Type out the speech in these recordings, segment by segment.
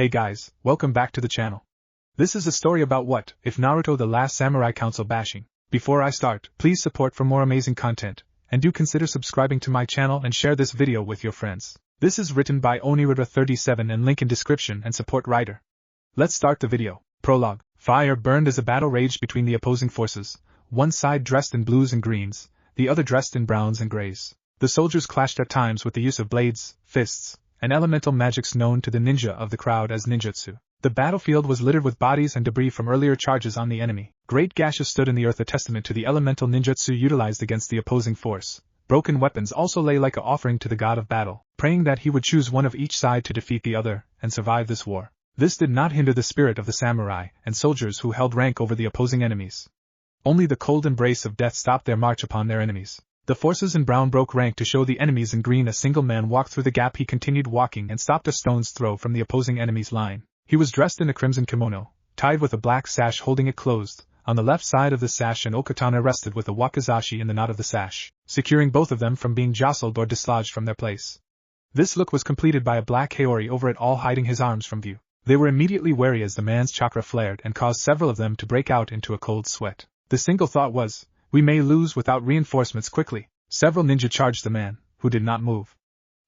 Hey guys, welcome back to the channel. This is a story about what if Naruto the Last Samurai Council bashing. Before I start, please support for more amazing content, and do consider subscribing to my channel and share this video with your friends. This is written by Onirada37 and link in description and support writer. Let's start the video. Prologue. Fire burned as a battle raged between the opposing forces, one side dressed in blues and greens, the other dressed in browns and grays. The soldiers clashed at times with the use of blades, fists, and elemental magics known to the ninja of the crowd as ninjutsu. The battlefield was littered with bodies and debris from earlier charges on the enemy. Great gashes stood in the earth, a testament to the elemental ninjutsu utilized against the opposing force. Broken weapons also lay like an offering to the god of battle, praying that he would choose one of each side to defeat the other and survive this war. This did not hinder the spirit of the samurai and soldiers who held rank over the opposing enemies. Only the cold embrace of death stopped their march upon their enemies. The forces in brown broke rank to show the enemies in green. A single man walked through the gap. He continued walking and stopped a stone's throw from the opposing enemy's line. He was dressed in a crimson kimono, tied with a black sash holding it closed. On the left side of the sash an okatana rested with a wakizashi in the knot of the sash, securing both of them from being jostled or dislodged from their place. This look was completed by a black haori over it all, hiding his arms from view. They were immediately wary as the man's chakra flared and caused several of them to break out into a cold sweat. The single thought was, we may lose without reinforcements quickly. Several ninja charged the man, who did not move.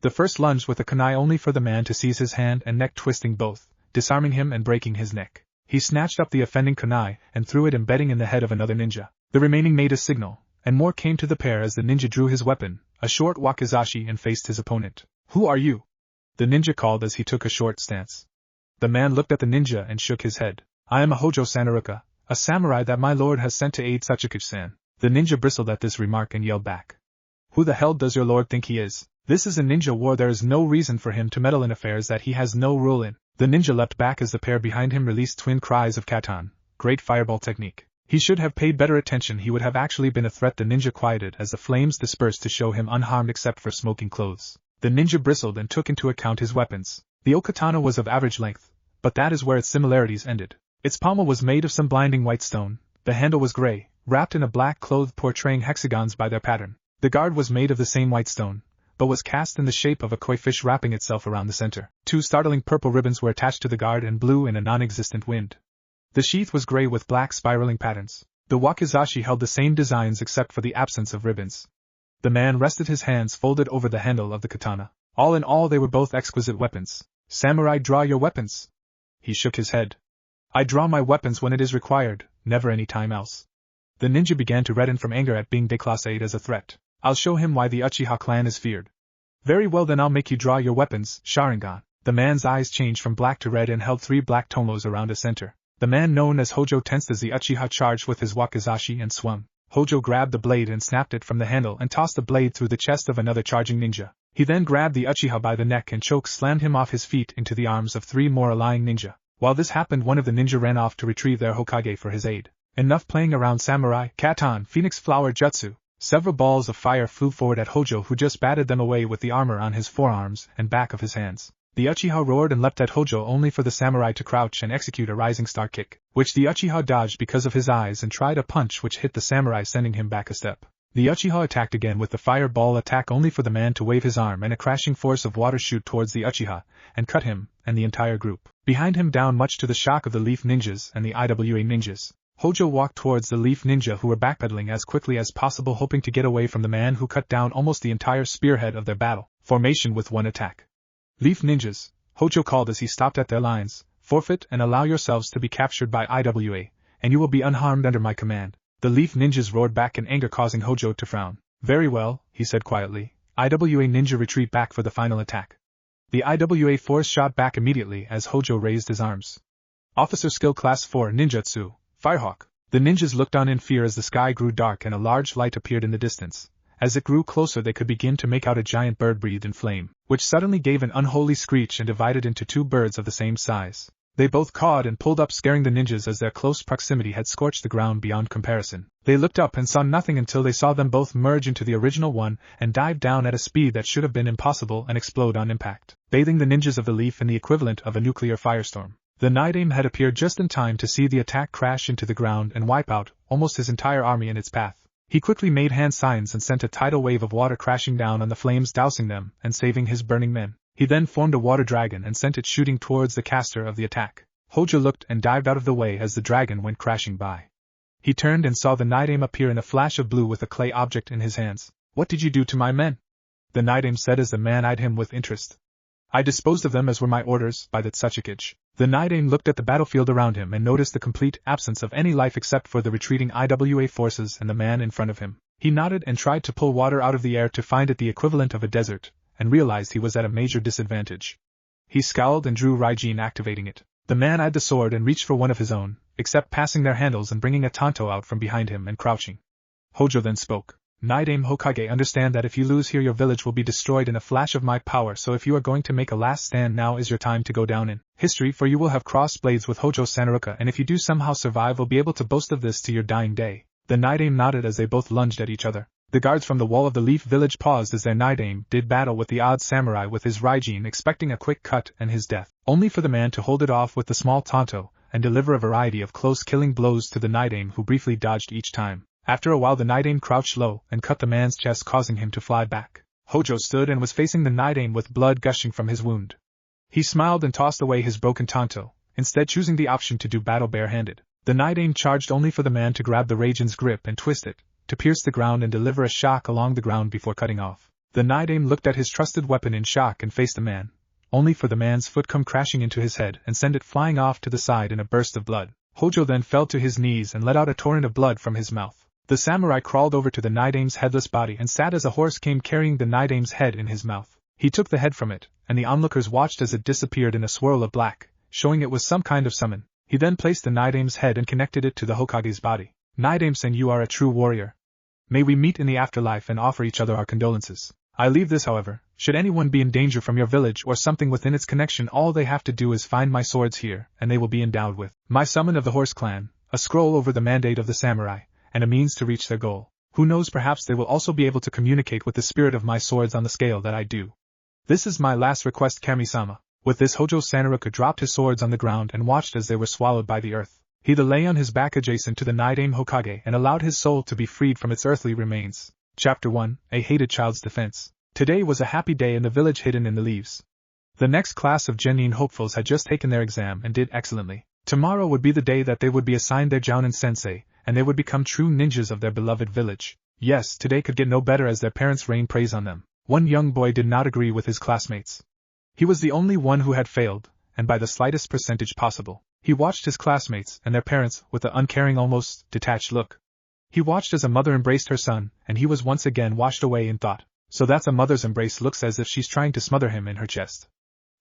The first lunged with a kunai only for the man to seize his hand and neck, twisting both, disarming him and breaking his neck. He snatched up the offending kunai and threw it, embedding in the head of another ninja. The remaining made a signal, and more came to the pair as the ninja drew his weapon, a short wakizashi, and faced his opponent. Who are you? The ninja called as he took a short stance. The man looked at the ninja and shook his head. I am a Hojo Sanaruka, a samurai that my lord has sent to aid Tsuchikuchi-san. The ninja bristled at this remark and yelled back. Who the hell does your lord think he is? This is a ninja war. There is no reason for him to meddle in affairs that he has no rule in. The ninja leapt back as the pair behind him released twin cries of Katan. Great fireball technique. He should have paid better attention. He would have actually been a threat. The ninja quieted as the flames dispersed to show him unharmed except for smoking clothes. The ninja bristled and took into account his weapons. The okatana was of average length, but that is where its similarities ended. Its pommel was made of some blinding white stone. The handle was gray, wrapped in a black cloth portraying hexagons by their pattern. The guard was made of the same white stone, but was cast in the shape of a koi fish wrapping itself around the center. Two startling purple ribbons were attached to the guard and blew in a non-existent wind. The sheath was gray with black spiraling patterns. The wakizashi held the same designs except for the absence of ribbons. The man rested his hands folded over the handle of the katana. All in all, they were both exquisite weapons. Samurai, draw your weapons. He shook his head. I draw my weapons when it is required, never any time else. The ninja began to redden from anger at being declassed as a threat. I'll show him why the Uchiha clan is feared. Very well, then I'll make you draw your weapons, Sharingan. The man's eyes changed from black to red and held three black tomos around a center. The man known as Hojo tensed as the Uchiha charged with his wakizashi and swung. Hojo grabbed the blade and snapped it from the handle and tossed the blade through the chest of another charging ninja. He then grabbed the Uchiha by the neck and choke slammed him off his feet into the arms of three more allying ninja. While this happened, one of the ninja ran off to retrieve their Hokage for his aid. Enough playing around, samurai. Katan, Phoenix Flower Jutsu. Several balls of fire flew forward at Hojo, who just batted them away with the armor on his forearms and back of his hands. The Uchiha roared and leapt at Hojo only for the samurai to crouch and execute a rising star kick, which the Uchiha dodged because of his eyes and tried a punch which hit the samurai, sending him back a step. The Uchiha attacked again with the fireball attack only for the man to wave his arm and a crashing force of water shoot towards the Uchiha and cut him and the entire group behind him down, much to the shock of the Leaf Ninjas and the IWA Ninjas. Hojo walked towards the Leaf Ninja, who were backpedaling as quickly as possible, hoping to get away from the man who cut down almost the entire spearhead of their battle formation with one attack. Leaf Ninjas, Hojo called as he stopped at their lines, forfeit and allow yourselves to be captured by IWA, and you will be unharmed under my command. The Leaf Ninjas roared back in anger, causing Hojo to frown. Very well, he said quietly. IWA Ninja retreat back for the final attack. The IWA force shot back immediately as Hojo raised his arms. Officer Skill Class 4 Ninjutsu, Firehawk. The ninjas looked on in fear as the sky grew dark and a large light appeared in the distance. As it grew closer, they could begin to make out a giant bird breathed in flame, which suddenly gave an unholy screech and divided into two birds of the same size. They both cawed and pulled up, scaring the ninjas as their close proximity had scorched the ground beyond comparison. They looked up and saw nothing until they saw them both merge into the original one and dive down at a speed that should have been impossible and explode on impact, bathing the ninjas of the Leaf in the equivalent of a nuclear firestorm. The Night Aim had appeared just in time to see the attack crash into the ground and wipe out almost his entire army in its path. He quickly made hand signs and sent a tidal wave of water crashing down on the flames, dousing them and saving his burning men. He then formed a water dragon and sent it shooting towards the caster of the attack. Hojo looked and dived out of the way as the dragon went crashing by. He turned and saw the Nidaime appear in a flash of blue with a clay object in his hands. "What did you do to my men?" the Nidaime said as the man eyed him with interest. "I disposed of them as were my orders by the Tsuchikage." The Nidaime looked at the battlefield around him and noticed the complete absence of any life except for the retreating IWA forces and the man in front of him. He nodded and tried to pull water out of the air to find it the equivalent of a desert, and realized he was at a major disadvantage. He scowled and drew Raijin, activating it. The man eyed the sword and reached for one of his own, except passing their handles and bringing a tanto out from behind him and crouching. Hojo then spoke. "Nidaime Hokage, understand that if you lose here your village will be destroyed in a flash of my power, so if you are going to make a last stand, now is your time to go down in history, for you will have crossed blades with Hojo Sanaruka, and if you do somehow survive will be able to boast of this to your dying day." The Nidaime nodded as they both lunged at each other. The guards from the wall of the Leaf Village paused as their Nidaime did battle with the odd samurai with his Raijin, expecting a quick cut and his death, only for the man to hold it off with the small tanto, and deliver a variety of close killing blows to the Nidaime, who briefly dodged each time. After a while the Nidaime crouched low and cut the man's chest, causing him to fly back. Hojo stood and was facing the Nidaime with blood gushing from his wound. He smiled and tossed away his broken tanto, instead choosing the option to do battle barehanded. The Nidaime charged only for the man to grab the Raijin's grip and twist it, to pierce the ground and deliver a shock along the ground before cutting off. The Nidaime looked at his trusted weapon in shock and faced the man, only for the man's foot come crashing into his head and send it flying off to the side in a burst of blood. Hojo then fell to his knees and let out a torrent of blood from his mouth. The samurai crawled over to the Nidaime's headless body and sat as a horse came carrying the Nidaime's head in his mouth. He took the head from it, and the onlookers watched as it disappeared in a swirl of black, showing it was some kind of summon. He then placed the Nidaime's head and connected it to the Hokage's body. "Nidaime-san, you are a true warrior. May we meet in the afterlife and offer each other our condolences. I leave this, however, should anyone be in danger from your village or something within its connection, all they have to do is find my swords here, and they will be endowed with my summon of the Horse Clan, a scroll over the mandate of the samurai, and a means to reach their goal. Who knows, perhaps they will also be able to communicate with the spirit of my swords on the scale that I do. This is my last request, Kami-sama." With this, Hojo Sanaruka dropped his swords on the ground and watched as they were swallowed by the earth. He then lay on his back adjacent to the Nidaime Hokage and allowed his soul to be freed from its earthly remains. Chapter 1, A Hated Child's Defense. Today was a happy day in the village hidden in the leaves. The next class of genin hopefuls had just taken their exam and did excellently. Tomorrow would be the day that they would be assigned their jounin sensei, and they would become true ninjas of their beloved village. Yes, today could get no better as their parents rained praise on them. One young boy did not agree with his classmates. He was the only one who had failed, and by the slightest percentage possible. He watched his classmates and their parents with an uncaring, almost detached look. He watched as a mother embraced her son, and he was once again washed away in thought. So that's a mother's embrace, looks as if she's trying to smother him in her chest.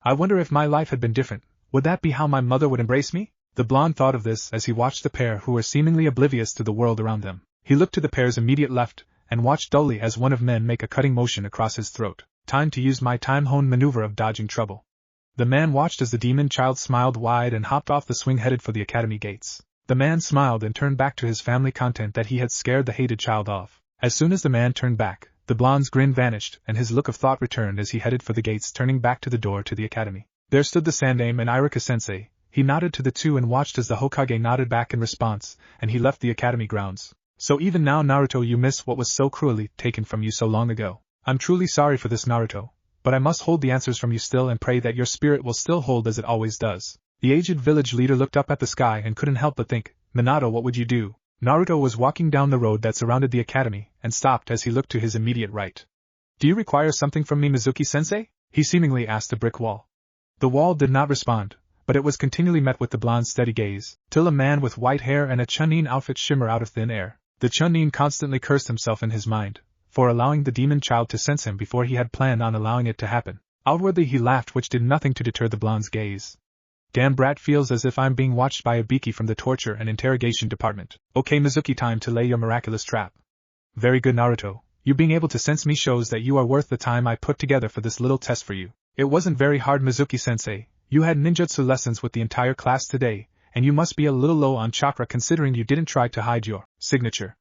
I wonder if my life had been different, would that be how my mother would embrace me? The blonde thought of this as he watched the pair who were seemingly oblivious to the world around them. He looked to the pair's immediate left, and watched dully as one of men make a cutting motion across his throat. Time to use my time-honed maneuver of dodging trouble. The man watched as the demon child smiled wide and hopped off the swing headed for the academy gates. The man smiled and turned back to his family content that he had scared the hated child off. As soon as the man turned back, the blonde's grin vanished and his look of thought returned as he headed for the gates, turning back to the door to the academy. There stood the Sandaime and Irika sensei. He nodded to the two and watched as the Hokage nodded back in response, and he left the academy grounds. So even now, Naruto, you miss what was so cruelly taken from you so long ago. I'm truly sorry for this, Naruto, but I must hold the answers from you still and pray that your spirit will still hold as it always does. The aged village leader looked up at the sky and couldn't help but think, Minato, what would you do? Naruto was walking down the road that surrounded the academy, and stopped as he looked to his immediate right. Do you require something from me, Mizuki-sensei? He seemingly asked the brick wall. The wall did not respond, but it was continually met with the blonde's steady gaze, till a man with white hair and a chunin outfit shimmer out of thin air. The chunin constantly cursed himself in his mind for allowing the demon child to sense him before he had planned on allowing it to happen. Outwardly he laughed, which did nothing to deter the blonde's gaze. Damn brat, feels as if I'm being watched by a Biki from the torture and interrogation department. Okay, Mizuki, time to lay your miraculous trap. Very good, Naruto. You being able to sense me shows that you are worth the time I put together for this little test for you. It wasn't very hard, Mizuki-sensei. You had ninjutsu lessons with the entire class today, and you must be a little low on chakra considering you didn't try to hide your signature.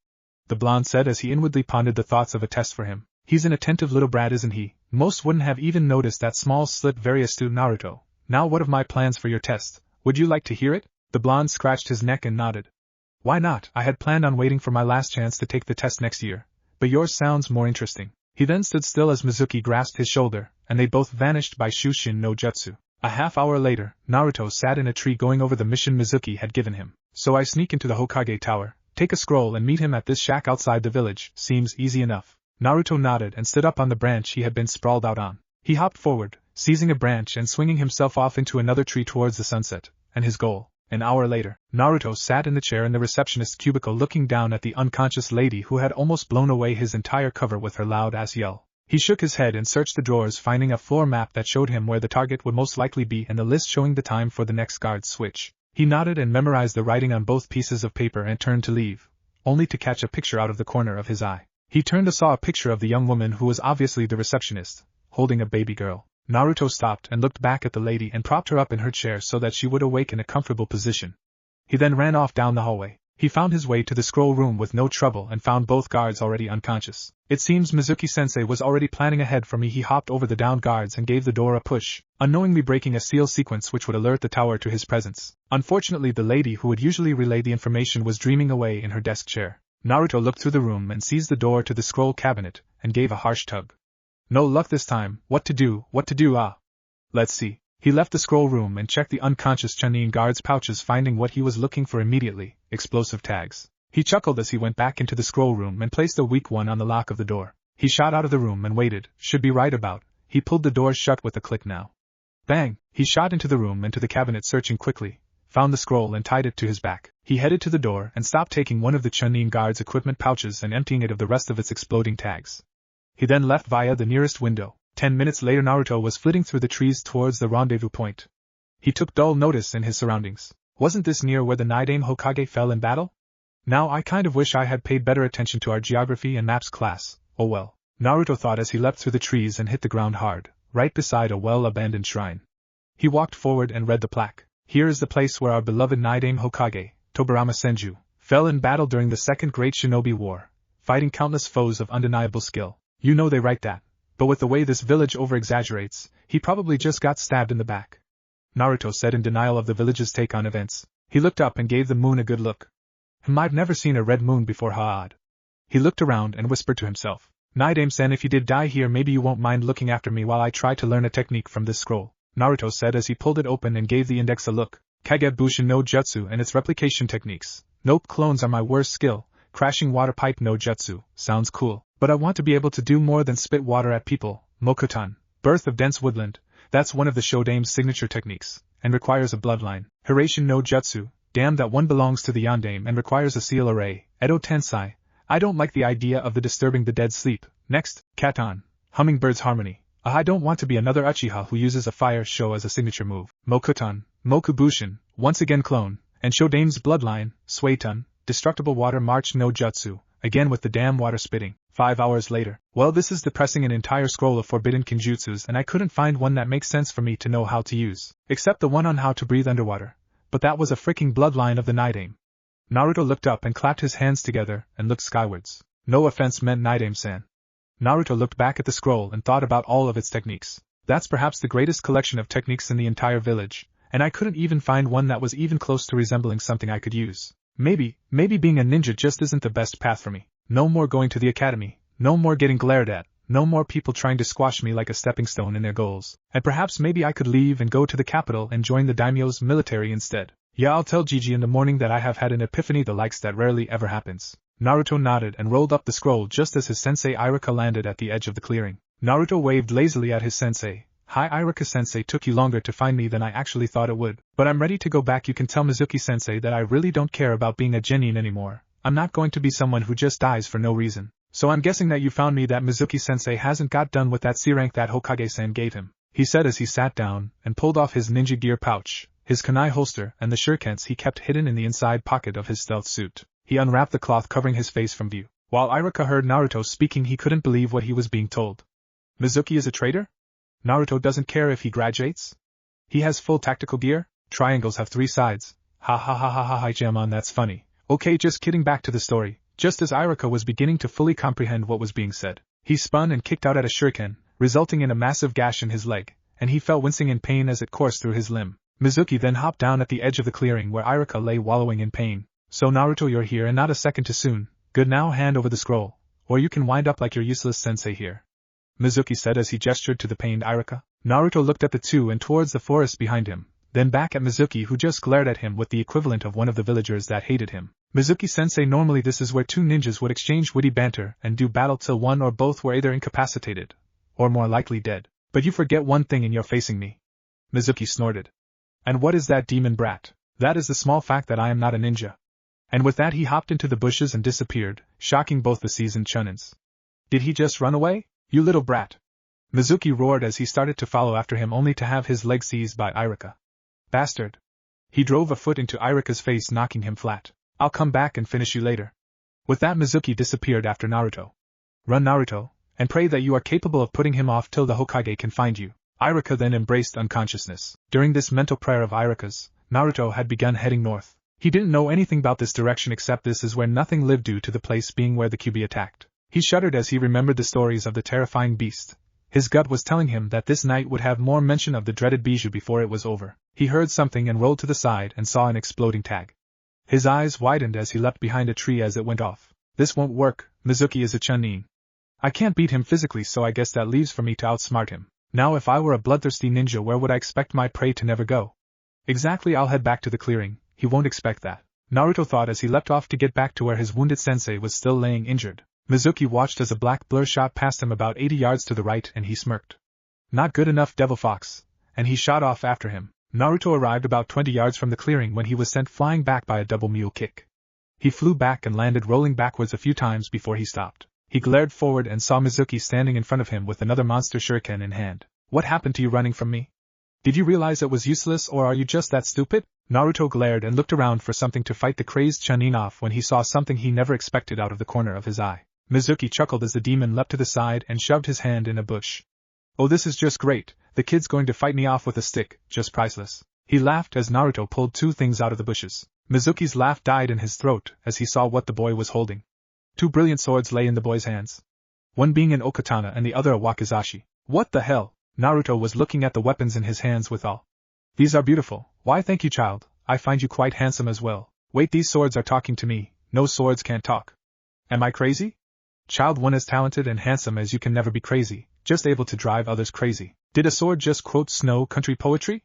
The blonde said as he inwardly pondered the thoughts of a test for him. He's an attentive little brat, isn't he? Most wouldn't have even noticed that small slit. Very astute, Naruto. Now what of my plans for your test? Would you like to hear it? The blonde scratched his neck and nodded. Why not? I had planned on waiting for my last chance to take the test next year, but yours sounds more interesting. He then stood still as Mizuki grasped his shoulder, and they both vanished by Shushin no Jutsu. A half hour later, Naruto sat in a tree going over the mission Mizuki had given him. So I sneak into the Hokage tower, take a scroll and meet him at this shack outside the village, seems easy enough. Naruto nodded and stood up on the branch he had been sprawled out on. He hopped forward, seizing a branch and swinging himself off into another tree towards the sunset, and his goal. An hour later, Naruto sat in the chair in the receptionist's cubicle looking down at the unconscious lady who had almost blown away his entire cover with her loud-ass yell. He shook his head and searched the drawers, finding a floor map that showed him where the target would most likely be and the list showing the time for the next guard switch. He nodded and memorized the writing on both pieces of paper and turned to leave, only to catch a picture out of the corner of his eye. He turned to saw a picture of the young woman who was obviously the receptionist, holding a baby girl. Naruto stopped and looked back at the lady and propped her up in her chair so that she would awake in a comfortable position. He then ran off down the hallway. He found his way to the scroll room with no trouble and found both guards already unconscious. It seems Mizuki-sensei was already planning ahead for me. He hopped over the downed guards and gave the door a push, unknowingly breaking a seal sequence which would alert the tower to his presence. Unfortunately, the lady who would usually relay the information was dreaming away in her desk chair. Naruto looked through the room and seized the door to the scroll cabinet, and gave a harsh tug. No luck this time. What to do, ah. Let's see. He left the scroll room and checked the unconscious Chunin guard's pouches, finding what he was looking for immediately, explosive tags. He chuckled as he went back into the scroll room and placed a weak one on the lock of the door. He shot out of the room and waited, should be right about. He pulled the door shut with a click now. Bang! He shot into the room and to the cabinet, searching quickly, found the scroll and tied it to his back. He headed to the door and stopped, taking one of the Chunin guard's equipment pouches and emptying it of the rest of its exploding tags. He then left via the nearest window. 10 minutes later, Naruto was flitting through the trees towards the rendezvous point. He took dull notice in his surroundings. Wasn't this near where the Naidame Hokage fell in battle? Now I kind of wish I had paid better attention to our geography and maps class. Oh well, Naruto thought as he leapt through the trees and hit the ground hard, right beside a well-abandoned shrine. He walked forward and read the plaque. Here is the place where our beloved Naidame Hokage, Tobirama Senju, fell in battle during the Second Great Shinobi War, fighting countless foes of undeniable skill. You know they write that. But with the way this village over-exaggerates, he probably just got stabbed in the back. Naruto said in denial of the village's take on events. He looked up and gave the moon a good look. I've never seen a red moon before, ha-odd. He looked around and whispered to himself. Naidame-san, if you did die here, maybe you won't mind looking after me while I try to learn a technique from this scroll, Naruto said as he pulled it open and gave the index a look. Kagebushin no Jutsu and its replication techniques. Nope, clones are my worst skill. Crashing water pipe no Jutsu, sounds cool. But I want to be able to do more than spit water at people. Mokutan, birth of dense woodland, that's one of the Shodame's signature techniques, and requires a bloodline. Hirashin no Jutsu, damn, that one belongs to the Yandame and requires a seal array. Edo Tensai, I don't like the idea of the disturbing the dead sleep. Next, Katan, hummingbird's harmony. I don't want to be another Uchiha who uses a fire show as a signature move. Mokutan, Mokubushin, once again clone, and Shodame's bloodline, Suiton, destructible water march no Jutsu, again with the damn water spitting. 5 hours later. Well, this is depressing, an entire scroll of forbidden kinjutsus, and I couldn't find one that makes sense for me to know how to use. Except the one on how to breathe underwater. But that was a freaking bloodline of the Naidame. Naruto looked up and clapped his hands together and looked skywards. No offense meant, Naidame-san. Naruto looked back at the scroll and thought about all of its techniques. That's perhaps the greatest collection of techniques in the entire village, and I couldn't even find one that was even close to resembling something I could use. Maybe being a ninja just isn't the best path for me. No more going to the academy, no more getting glared at, no more people trying to squash me like a stepping stone in their goals, and perhaps maybe I could leave and go to the capital and join the daimyo's military instead. Yeah, I'll tell Gigi in the morning that I have had an epiphany, the likes that rarely ever happens. Naruto nodded and rolled up the scroll just as his sensei Iruka landed at the edge of the clearing. Naruto waved lazily at his sensei. Hi Iruka-sensei, took you longer to find me than I actually thought it would, but I'm ready to go back. You can tell Mizuki-sensei that I really don't care about being a genin anymore. I'm not going to be someone who just dies for no reason. So I'm guessing that you found me that Mizuki-sensei hasn't got done with that C rank that Hokage-san gave him, he said as he sat down and pulled off his ninja gear pouch, his kunai holster and the shurikens he kept hidden in the inside pocket of his stealth suit. He unwrapped the cloth covering his face from view. While Iruka heard Naruto speaking, he couldn't believe what he was being told. Mizuki is a traitor? Naruto doesn't care if he graduates? He has full tactical gear? Triangles have 3 sides. Ha ha ha ha ha ha, Jamon, that's funny. Okay, just kidding. Back to the story. Just as Iruka was beginning to fully comprehend what was being said, he spun and kicked out at a shuriken, resulting in a massive gash in his leg, and he fell wincing in pain as it coursed through his limb. Mizuki then hopped down at the edge of the clearing where Iruka lay wallowing in pain. So Naruto, you're here and not a second too soon. Good, now hand over the scroll, or you can wind up like your useless sensei here. Mizuki said as he gestured to the pained Irika. Naruto looked at the two and towards the forest behind him, then back at Mizuki, who just glared at him with the equivalent of one of the villagers that hated him. Mizuki-sensei, normally this is where two ninjas would exchange witty banter and do battle till one or both were either incapacitated, or more likely dead. But you forget one thing in your facing me. Mizuki snorted. And what is that, demon brat? That is the small fact that I am not a ninja. And with that he hopped into the bushes and disappeared, shocking both the seasoned chunins. Did he just run away? You little brat! Mizuki roared as he started to follow after him, only to have his leg seized by Irika. Bastard! He drove a foot into Irika's face, knocking him flat. I'll come back and finish you later. With that Mizuki disappeared after Naruto. Run, Naruto, and pray that you are capable of putting him off till the Hokage can find you. Irika then embraced unconsciousness. During this mental prayer of Irika's, Naruto had begun heading north. He didn't know anything about this direction except this is where nothing lived, due to the place being where the Kyuubi attacked. He shuddered as he remembered the stories of the terrifying beast. His gut was telling him that this night would have more mention of the dreaded Bijou before it was over. He heard something and rolled to the side and saw an exploding tag. His eyes widened as he leapt behind a tree as it went off. This won't work, Mizuki is a chunin. I can't beat him physically, so I guess that leaves for me to outsmart him. Now if I were a bloodthirsty ninja, where would I expect my prey to never go? Exactly, I'll head back to the clearing. He won't expect that, Naruto thought as he leapt off to get back to where his wounded sensei was still laying injured. Mizuki watched as a black blur shot past him about 80 yards to the right, and he smirked. Not good enough, Devil Fox, and he shot off after him. Naruto arrived about 20 yards from the clearing when he was sent flying back by a double mule kick. He flew back and landed rolling backwards a few times before he stopped. He glared forward and saw Mizuki standing in front of him with another monster shuriken in hand. What happened to you running from me? Did you realize it was useless, or are you just that stupid? Naruto glared and looked around for something to fight the crazed chunin off when he saw something he never expected out of the corner of his eye. Mizuki chuckled as the demon leapt to the side and shoved his hand in a bush. Oh, this is just great, the kid's going to fight me off with a stick, just priceless. He laughed as Naruto pulled two things out of the bushes. Mizuki's laugh died in his throat as he saw what the boy was holding. Two brilliant swords lay in the boy's hands. One being an okatana and the other a wakizashi. What the hell? Naruto was looking at the weapons in his hands with awe. These are beautiful. Why, thank you, child. I find you quite handsome as well. Wait, these swords are talking to me. No, swords can't talk. Am I crazy? Child, one as talented and handsome as you can never be crazy, just able to drive others crazy. Did a sword just quote snow country poetry?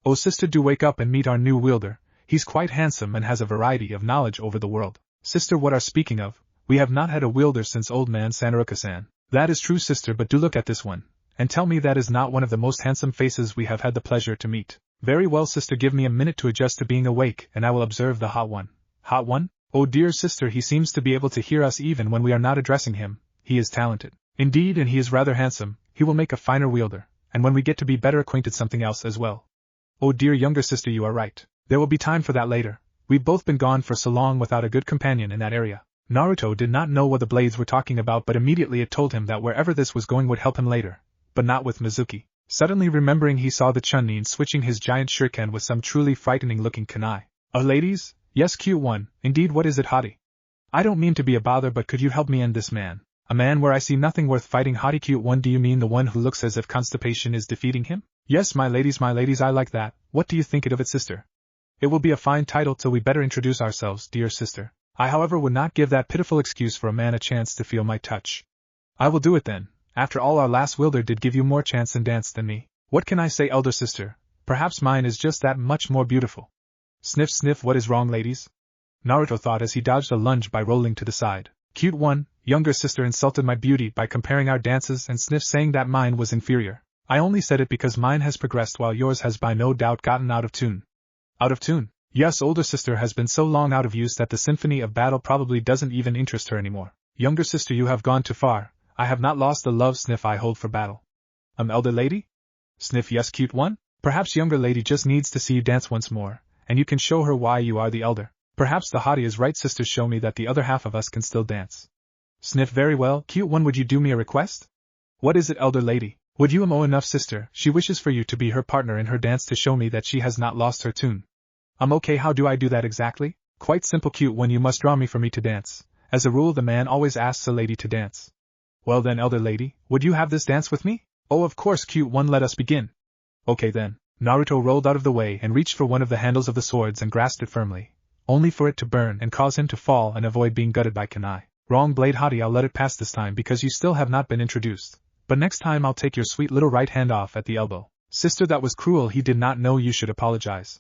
Oh sister, do wake up and meet our new wielder. He's quite handsome and has a variety of knowledge over the world. Sister, what are speaking of? We have not had a wielder since old man Sanaruka-san. That is true, sister, but do look at this one, and tell me that is not one of the most handsome faces we have had the pleasure to meet. Very well, sister, give me a minute to adjust to being awake, and I will observe the hot one. Hot one? Oh dear sister, he seems to be able to hear us even when we are not addressing him. He is talented. Indeed, and he is rather handsome. He will make a finer wielder, and when we get to be better acquainted, something else as well. Oh dear younger sister, you are right. There will be time for that later. We've both been gone for so long without a good companion in that area. Naruto did not know what the blades were talking about, but immediately it told him that wherever this was going would help him later, but not with Mizuki. Suddenly remembering, he saw the chunin switching his giant shuriken with some truly frightening-looking kunai. Ladies? Yes, cute one. Indeed, what is it, hottie? I don't mean to be a bother, but could you help me end this man? A man where I see nothing worth fighting, hottie cute one. Do you mean the one who looks as if constipation is defeating him? Yes, my ladies, I like that. What do you think of it, sister? It will be a fine title till we better introduce ourselves, dear sister. I, however, would not give that pitiful excuse for a man a chance to feel my touch. I will do it then. After all, our last wielder did give you more chance in dance than me. What can I say, elder sister? Perhaps mine is just that much more beautiful. Sniff, sniff, what is wrong, ladies? Naruto thought as he dodged a lunge by rolling to the side. Cute one, younger sister insulted my beauty by comparing our dances, and Sniff saying that mine was inferior. I only said it because mine has progressed while yours has by no doubt gotten out of tune. Out of tune? Yes, older sister has been so long out of use that the symphony of battle probably doesn't even interest her anymore. Younger sister, you have gone too far. I have not lost the love, Sniff, I hold for battle. Elder lady? Sniff, yes, cute one. Perhaps younger lady just needs to see you dance once more, and you can show her why you are the elder. Perhaps the hottie is right, sister, show me that the other half of us can still dance. Sniff, very well, cute one, would you do me a request? What is it, elder lady? Would you owe enough, sister? She wishes for you to be her partner in her dance to show me that she has not lost her tune. Okay, how do I do that exactly? Quite simple, cute one, you must draw me for me to dance. As a rule, the man always asks a lady to dance. Well then, elder lady, would you have this dance with me? Oh, of course, cute one, let us begin. Okay then. Naruto rolled out of the way and reached for one of the handles of the swords and grasped it firmly, only for it to burn and cause him to fall and avoid being gutted by kunai. Wrong blade, hottie, I'll let it pass this time because you still have not been introduced. but next time I'll take your sweet little right hand off at the elbow. Sister, that was cruel. He did not know. You should apologize.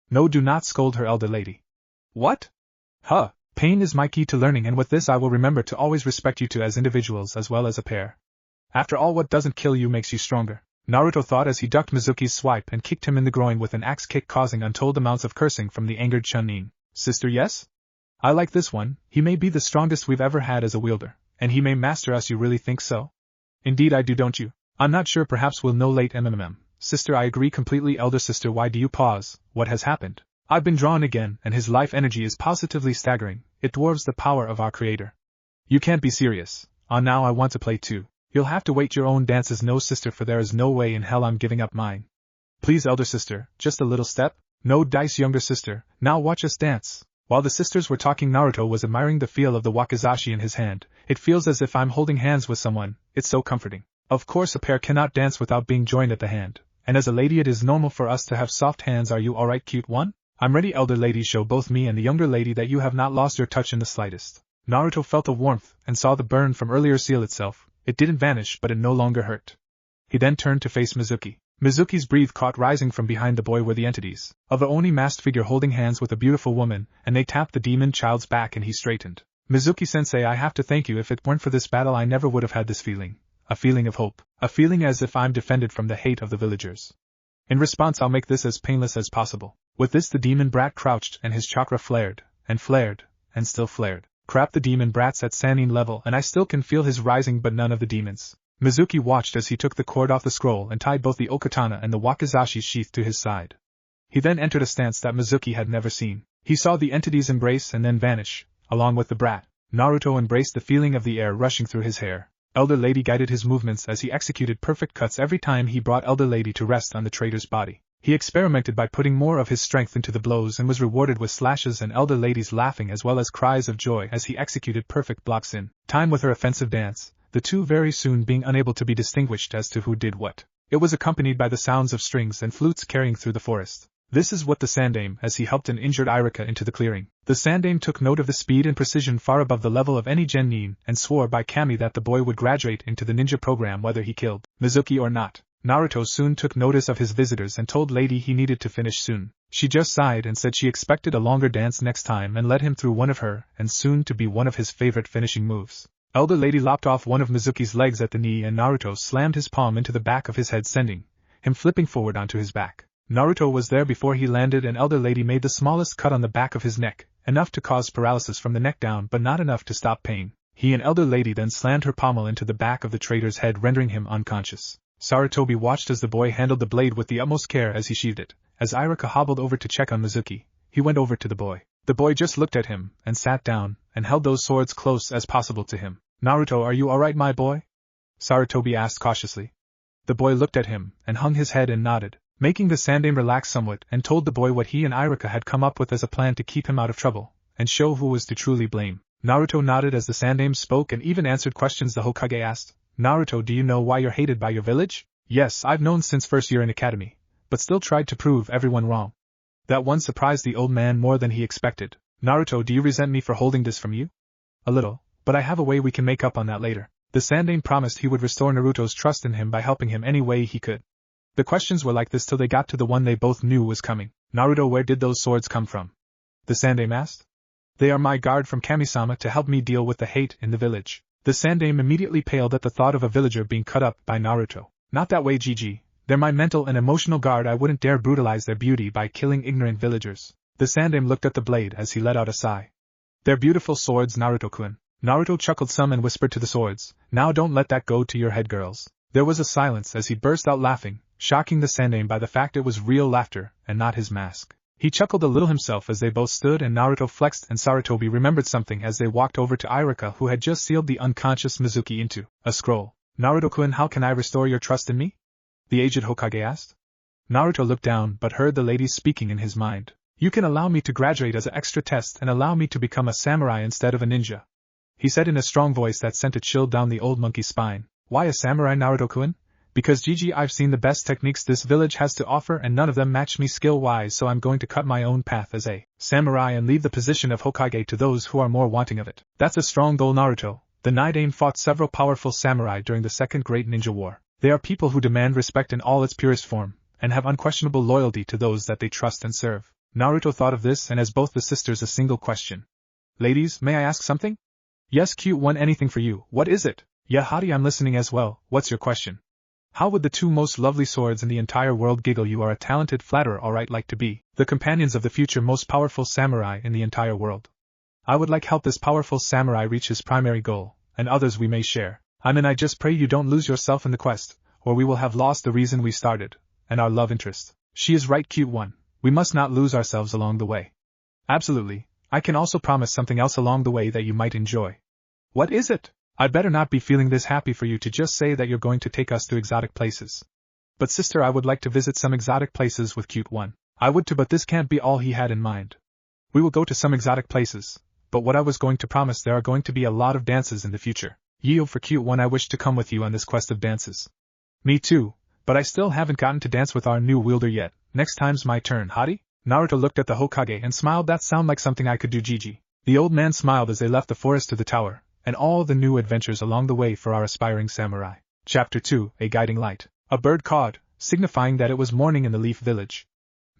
No, do not scold her, elder lady. What? Huh, pain is my key to learning, and with this I will remember to always respect you two as individuals as well as a pair. After all, what doesn't kill you makes you stronger, Naruto thought as he ducked Mizuki's swipe and kicked him in the groin with an axe kick, causing untold amounts of cursing from the angered Chunin. Sister, yes? I like this one. He may be the strongest we've ever had as a wielder, and he may master us. You really think so? Indeed I do, don't you? I'm not sure, perhaps we'll know late. Sister, I agree completely. Elder sister, why do you pause? What has happened? I've been drawn again, and his life energy is positively staggering. It dwarfs the power of our creator. You can't be serious. Now I want to play too. You'll have to wait your own dances. No, sister, for there is no way in hell I'm giving up mine. Please, elder sister, just a little step? No dice, younger sister. Now watch us dance. While the sisters were talking, Naruto was admiring the feel of the wakizashi in his hand. It feels as if I'm holding hands with someone. It's so comforting. Of course, a pair cannot dance without being joined at the hand. And as a lady, it is normal for us to have soft hands. Are you alright, cute one? I'm ready, elder lady. Show both me and the younger lady that you have not lost your touch in the slightest. Naruto felt the warmth and saw the burn from earlier seal itself. It didn't vanish, but it no longer hurt. He then turned to face Mizuki. Mizuki's breath caught rising from behind the boy were the entities of a Oni-masked figure holding hands with a beautiful woman, and they tapped the demon child's back and he straightened. Mizuki-sensei, I have to thank you. If it weren't for this battle, I never would have had this feeling. A feeling of hope. A feeling as if I'm defended from the hate of the villagers. In response, I'll make this as painless as possible. With this, the demon brat crouched and his chakra flared, and still flared. Crap, the demon brat's at Sannin level and I still can feel his rising, but none of the demons. Mizuki watched as he took the cord off the scroll and tied both the okatana and the wakizashi sheath to his side. He then entered a stance that Mizuki had never seen. He saw the entities embrace and then vanish, along with the brat. Naruto embraced the feeling of the air rushing through his hair. Elder Lady guided his movements as he executed perfect cuts every time he brought Elder Lady to rest on the traitor's body. He experimented by putting more of his strength into the blows and was rewarded with slashes and Elder Lady's laughing as well as cries of joy as he executed perfect blocks in time with her offensive dance, the two very soon being unable to be distinguished as to who did what. It was accompanied by the sounds of strings and flutes carrying through the forest. This is what the Sandame, as he helped an injured Irika into the clearing. The Sandame took note of the speed and precision far above the level of any genin and swore by Kami that the boy would graduate into the ninja program whether he killed Mizuki or not. Naruto soon took notice of his visitors and told Lady he needed to finish soon. She just sighed and said she expected a longer dance next time and led him through one of her, and soon to be one of his favorite finishing moves. Elder Lady lopped off one of Mizuki's legs at the knee and Naruto slammed his palm into the back of his head, sending him flipping forward onto his back. Naruto was there before he landed and Elder Lady made the smallest cut on the back of his neck, enough to cause paralysis from the neck down but not enough to stop pain. He and Elder Lady then slammed her pommel into the back of the traitor's head, rendering him unconscious. Sarutobi watched as the boy handled the blade with the utmost care as he sheathed it. As Irika hobbled over to check on Mizuki, he went over to the boy. The boy just looked at him, and sat down, and held those swords close as possible to him. Naruto, are you alright, my boy? Sarutobi asked cautiously. The boy looked at him, and hung his head and nodded, making the Sandame relax somewhat, and told the boy what he and Irika had come up with as a plan to keep him out of trouble, and show who was to truly blame. Naruto nodded as the Sandame spoke and even answered questions the Hokage asked. Naruto, do you know why you're hated by your village? Yes, I've known since first year in academy, but still tried to prove everyone wrong. That one surprised the old man more than he expected. Naruto, do you resent me for holding this from you? A little, but I have a way we can make up on that later. The Sandame promised he would restore Naruto's trust in him by helping him any way he could. The questions were like this till they got to the one they both knew was coming. Naruto, where did those swords come from? The Sandame asked. They are my guard from Kami-sama to help me deal with the hate in the village. The Sandame immediately paled at the thought of a villager being cut up by Naruto. Not that way, Gigi. They're my mental and emotional guard. I wouldn't dare brutalize their beauty by killing ignorant villagers. The Sandame looked at the blade as he let out a sigh. They're beautiful swords, Naruto-kun. Naruto chuckled some and whispered to the swords, now don't let that go to your head, girls. There was a silence as he burst out laughing, shocking the Sandame by the fact it was real laughter, and not his mask. He chuckled a little himself as they both stood and Naruto flexed and Sarutobi remembered something as they walked over to Irika, who had just sealed the unconscious Mizuki into a scroll. Naruto-kun, how can I restore your trust in me? The aged Hokage asked. Naruto looked down but heard the lady speaking in his mind. You can allow me to graduate as an extra test and allow me to become a samurai instead of a ninja, he said in a strong voice that sent a chill down the old monkey's spine. Why a samurai, Naruto-kun? Because Gigi, I've seen the best techniques this village has to offer and none of them match me skill-wise, so I'm going to cut my own path as a samurai and leave the position of Hokage to those who are more wanting of it. That's a strong goal, Naruto. The Nidain fought several powerful samurai during the Second Great Ninja War. They are people who demand respect in all its purest form, and have unquestionable loyalty to those that they trust and serve. Naruto thought of this and asked both the sisters a single question. Ladies, may I ask something? Yes, cute one, anything for you. What is it? Yeah, Hottie, I'm listening as well. What's your question? How would the two most lovely swords in the entire world giggle? You are a talented flatterer, alright, like to be the companions of the future most powerful samurai in the entire world. I would like help this powerful samurai reach his primary goal, and others we may share. I just pray you don't lose yourself in the quest, or we will have lost the reason we started, and our love interest. She is right, cute one. We must not lose ourselves along the way. Absolutely. I can also promise something else along the way that you might enjoy. What is it? I'd better not be feeling this happy for you to just say that you're going to take us to exotic places. But sister, I would like to visit some exotic places with cute one. I would too, but this can't be all he had in mind. We will go to some exotic places, but what I was going to promise, there are going to be a lot of dances in the future. Yield for cute one, I wish to come with you on this quest of dances. Me too, but I still haven't gotten to dance with our new wielder yet. Next time's my turn, Hottie? Naruto looked at the Hokage and smiled. That sound like something I could do, Gigi. The old man smiled as they left the forest to the tower, and all the new adventures along the way for our aspiring samurai. Chapter 2, A Guiding Light. A bird cawed, signifying that it was morning in the Leaf Village.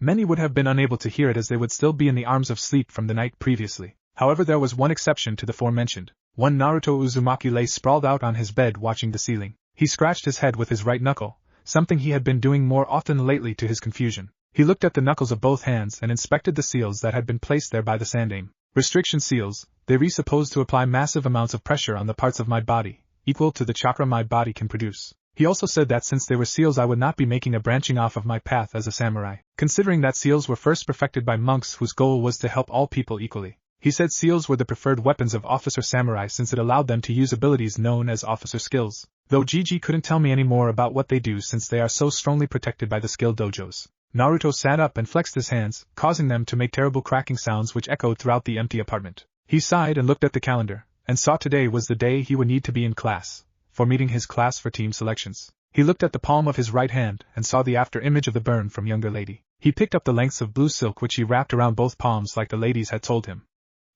Many would have been unable to hear it as they would still be in the arms of sleep from the night previously. However, there was one exception to the forementioned. One Naruto Uzumaki lay sprawled out on his bed watching the ceiling. He scratched his head with his right knuckle, something he had been doing more often lately to his confusion. He looked at the knuckles of both hands and inspected the seals that had been placed there by the Sandaime. Restriction seals, they were supposed to apply massive amounts of pressure on the parts of my body, equal to the chakra my body can produce. He also said that since they were seals, I would not be making a branching off of my path as a samurai, considering that seals were first perfected by monks whose goal was to help all people equally. He said seals were the preferred weapons of officer samurai since it allowed them to use abilities known as officer skills, though Gigi couldn't tell me any more about what they do since they are so strongly protected by the skill dojos. Naruto sat up and flexed his hands, causing them to make terrible cracking sounds which echoed throughout the empty apartment. He sighed and looked at the calendar, and saw today was the day he would need to be in class, for meeting his class for team selections. He looked at the palm of his right hand and saw the after image of the burn from younger lady. He picked up the lengths of blue silk which he wrapped around both palms like the ladies had told him.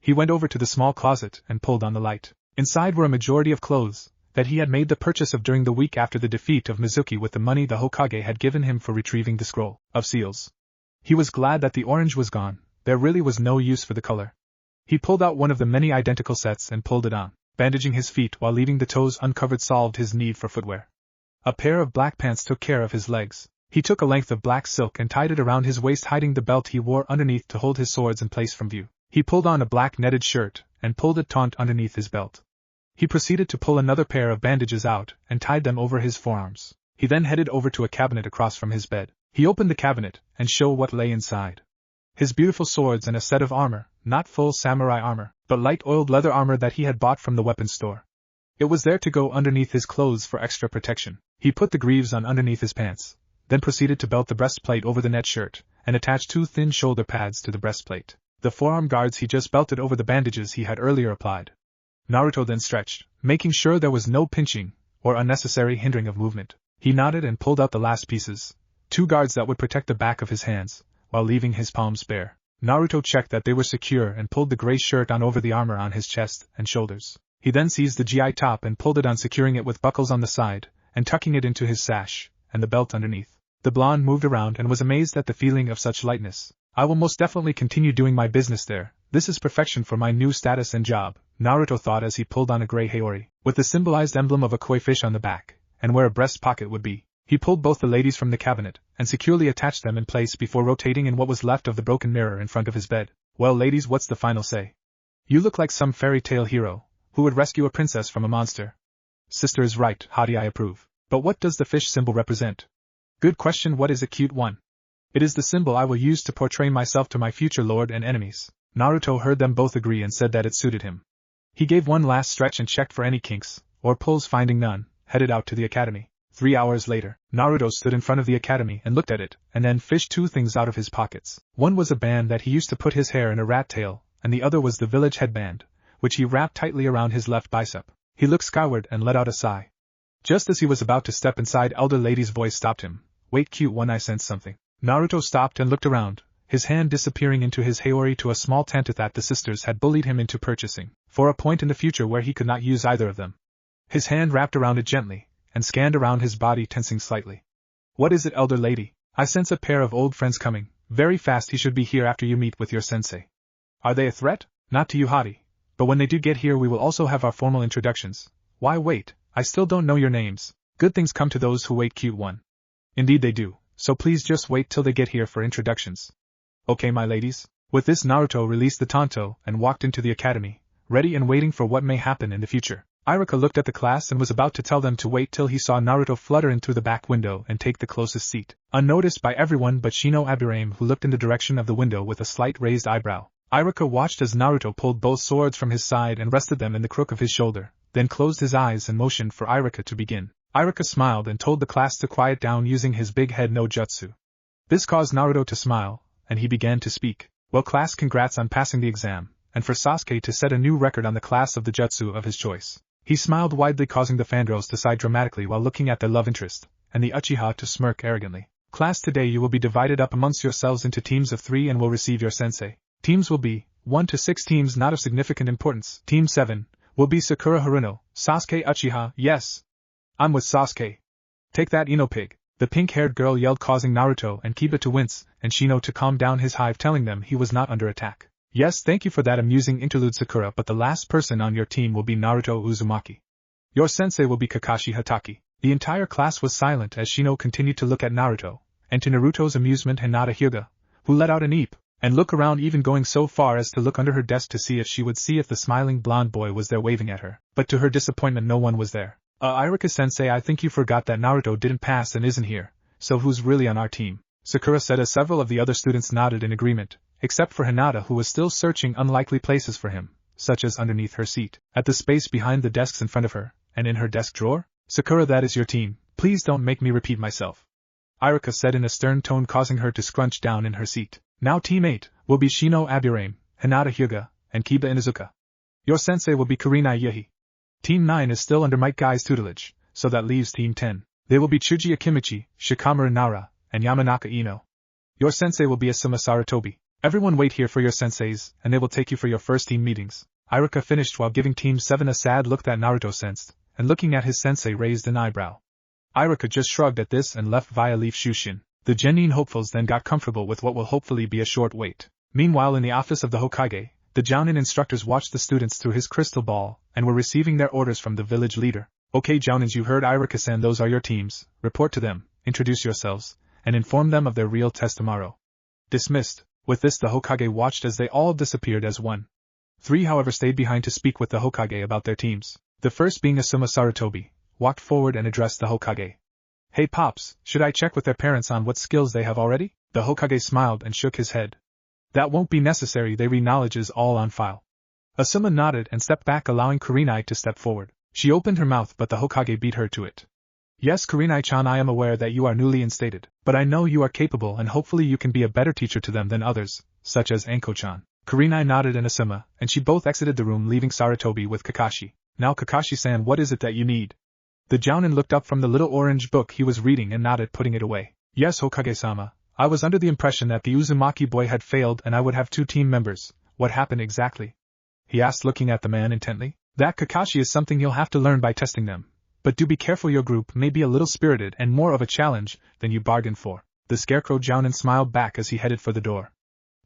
He went over to the small closet and pulled on the light. Inside were a majority of clothes that he had made the purchase of during the week after the defeat of Mizuki with the money the Hokage had given him for retrieving the scroll of seals. He was glad that the orange was gone. There really was no use for the color. He pulled out one of the many identical sets and pulled it on. Bandaging his feet while leaving the toes uncovered solved his need for footwear. A pair of black pants took care of his legs. He took a length of black silk and tied it around his waist, hiding the belt he wore underneath to hold his swords in place from view. He pulled on a black netted shirt and pulled it taut underneath his belt. He proceeded to pull another pair of bandages out and tied them over his forearms. He then headed over to a cabinet across from his bed. He opened the cabinet and showed what lay inside. His beautiful swords and a set of armor, not full samurai armor, but light oiled leather armor that he had bought from the weapons store. It was there to go underneath his clothes for extra protection. He put the greaves on underneath his pants, then proceeded to belt the breastplate over the net shirt, and attach 2 thin shoulder pads to the breastplate. The forearm guards he just belted over the bandages he had earlier applied. Naruto then stretched, making sure there was no pinching or unnecessary hindering of movement. He nodded and pulled out the last pieces, 2 guards that would protect the back of his hands, while leaving his palms bare. Naruto checked that they were secure and pulled the gray shirt on over the armor on his chest and shoulders. He then seized the GI top and pulled it on, securing it with buckles on the side, and tucking it into his sash, and the belt underneath. The blonde moved around and was amazed at the feeling of such lightness. I will most definitely continue doing my business there. This is perfection for my new status and job, Naruto thought as he pulled on a gray haori, with the symbolized emblem of a koi fish on the back, and where a breast pocket would be. He pulled both the ladies from the cabinet, and securely attached them in place before rotating in what was left of the broken mirror in front of his bed. Well ladies, what's the final say? You look like some fairy tale hero, who would rescue a princess from a monster. Sister is right, Hottie, I approve. But what does the fish symbol represent? Good question. What is it, cute one? It is the symbol I will use to portray myself to my future lord and enemies. Naruto heard them both agree and said that it suited him. He gave one last stretch and checked for any kinks or pulls. Finding none, headed out to the academy. 3 hours later, Naruto stood in front of the academy and looked at it, and then fished 2 things out of his pockets. One was a band that he used to put his hair in a rat tail, and the other was the village headband, which he wrapped tightly around his left bicep. He looked skyward and let out a sigh. Just as he was about to step inside, elder lady's voice stopped him. Wait, cute one, I sense something. Naruto stopped and looked around, his hand disappearing into his haori to a small tent that the sisters had bullied him into purchasing. for a point in the future where he could not use either of them. His hand wrapped around it gently, and scanned around his body, tensing slightly. What is it, elder lady? I sense a pair of old friends coming. Very fast he should be here after you meet with your sensei. Are they a threat? Not to you, Hadi. But when they do get here we will also have our formal introductions. Why wait? I still don't know your names. Good things come to those who wait, cute one. Indeed they do, so please just wait till they get here for introductions. Okay, my ladies. With this, Naruto released the tanto and walked into the academy, ready and waiting for what may happen in the future. Iruka looked at the class and was about to tell them to wait till he saw Naruto flutter in through the back window and take the closest seat, unnoticed by everyone but Shino Aburame, who looked in the direction of the window with a slight raised eyebrow. Iruka watched as Naruto pulled both swords from his side and rested them in the crook of his shoulder, then closed his eyes and motioned for Iruka to begin. Iruka smiled and told the class to quiet down using his big head no jutsu. This caused Naruto to smile, and he began to speak. Well, class, congrats on passing the exam, and for Sasuke to set a new record on the class of the jutsu of his choice. He smiled widely, causing the fangirls to sigh dramatically while looking at their love interest, and the Uchiha to smirk arrogantly. Class, today you will be divided up amongst yourselves into teams of 3 and will receive your sensei. Teams will be 1 to 6 teams not of significant importance. Team 7 will be Sakura Haruno, Sasuke Uchiha. Yes. I'm with Sasuke. Take that, Ino pig. The pink-haired girl yelled, causing Naruto and Kiba to wince, and Shino to calm down his hive, telling them he was not under attack. Yes, thank you for that amusing interlude, Sakura, but the last person on your team will be Naruto Uzumaki. Your sensei will be Kakashi Hatake. The entire class was silent as Shino continued to look at Naruto, and to Naruto's amusement Hinata Hyuga, who let out an eep, and look around, even going so far as to look under her desk to see if she would see if the smiling blonde boy was there waving at her, but to her disappointment no one was there. Iruka-sensei, I think you forgot that Naruto didn't pass and isn't here, so who's really on our team? Sakura said as several of the other students nodded in agreement, except for Hinata, who was still searching unlikely places for him, such as underneath her seat, at the space behind the desks in front of her, and in her desk drawer. Sakura, that is your team, please don't make me repeat myself. Iruka said in a stern tone, causing her to scrunch down in her seat. Now team 8 will be Shino Aburame, Hinata Hyuga, and Kiba Inuzuka. Your sensei will be Kurenai Yahi. Team 9 is still under Might Guy's tutelage, so that leaves Team 10. They will be Chuji Akimichi, Shikamaru Nara, and Yamanaka Ino. Your sensei will be Asuma Saratobi. Everyone wait here for your senseis, and they will take you for your first team meetings. Iruka finished while giving Team 7 a sad look that Naruto sensed, and looking at his sensei raised an eyebrow. Iruka just shrugged at this and left via Leaf Shushin. The genin hopefuls then got comfortable with what will hopefully be a short wait. Meanwhile, in the office of the Hokage, the Jounin instructors watched the students through his crystal ball, and were receiving their orders from the village leader. Okay, Jounins, you heard Iruka-san, those are your teams. Report to them, introduce yourselves, and inform them of their real test tomorrow. Dismissed. With this, the Hokage watched as they all disappeared as one. 3, however, stayed behind to speak with the Hokage about their teams. The first, being Asuma Saratobi, walked forward and addressed the Hokage. Hey Pops, should I check with their parents on what skills they have already? The Hokage smiled and shook his head. That won't be necessary, their knowledge is all on file. Asuma nodded and stepped back, allowing Kurenai to step forward. She opened her mouth, but the Hokage beat her to it. Yes, Kurenai-chan, I am aware that you are newly instated, but I know you are capable and hopefully you can be a better teacher to them than others, such as Anko-chan. Kurenai nodded and Asuma, and she both exited the room, leaving Saratobi with Kakashi. Now Kakashi-san, what is it that you need? The Jounin looked up from the little orange book he was reading and nodded, putting it away. Yes, Hokage-sama. I was under the impression that the Uzumaki boy had failed and I would have 2 team members. What happened exactly? He asked, looking at the man intently. That, Kakashi, is something you'll have to learn by testing them. But do be careful, your group may be a little spirited and more of a challenge than you bargained for. The Scarecrow Jounin smiled back as he headed for the door.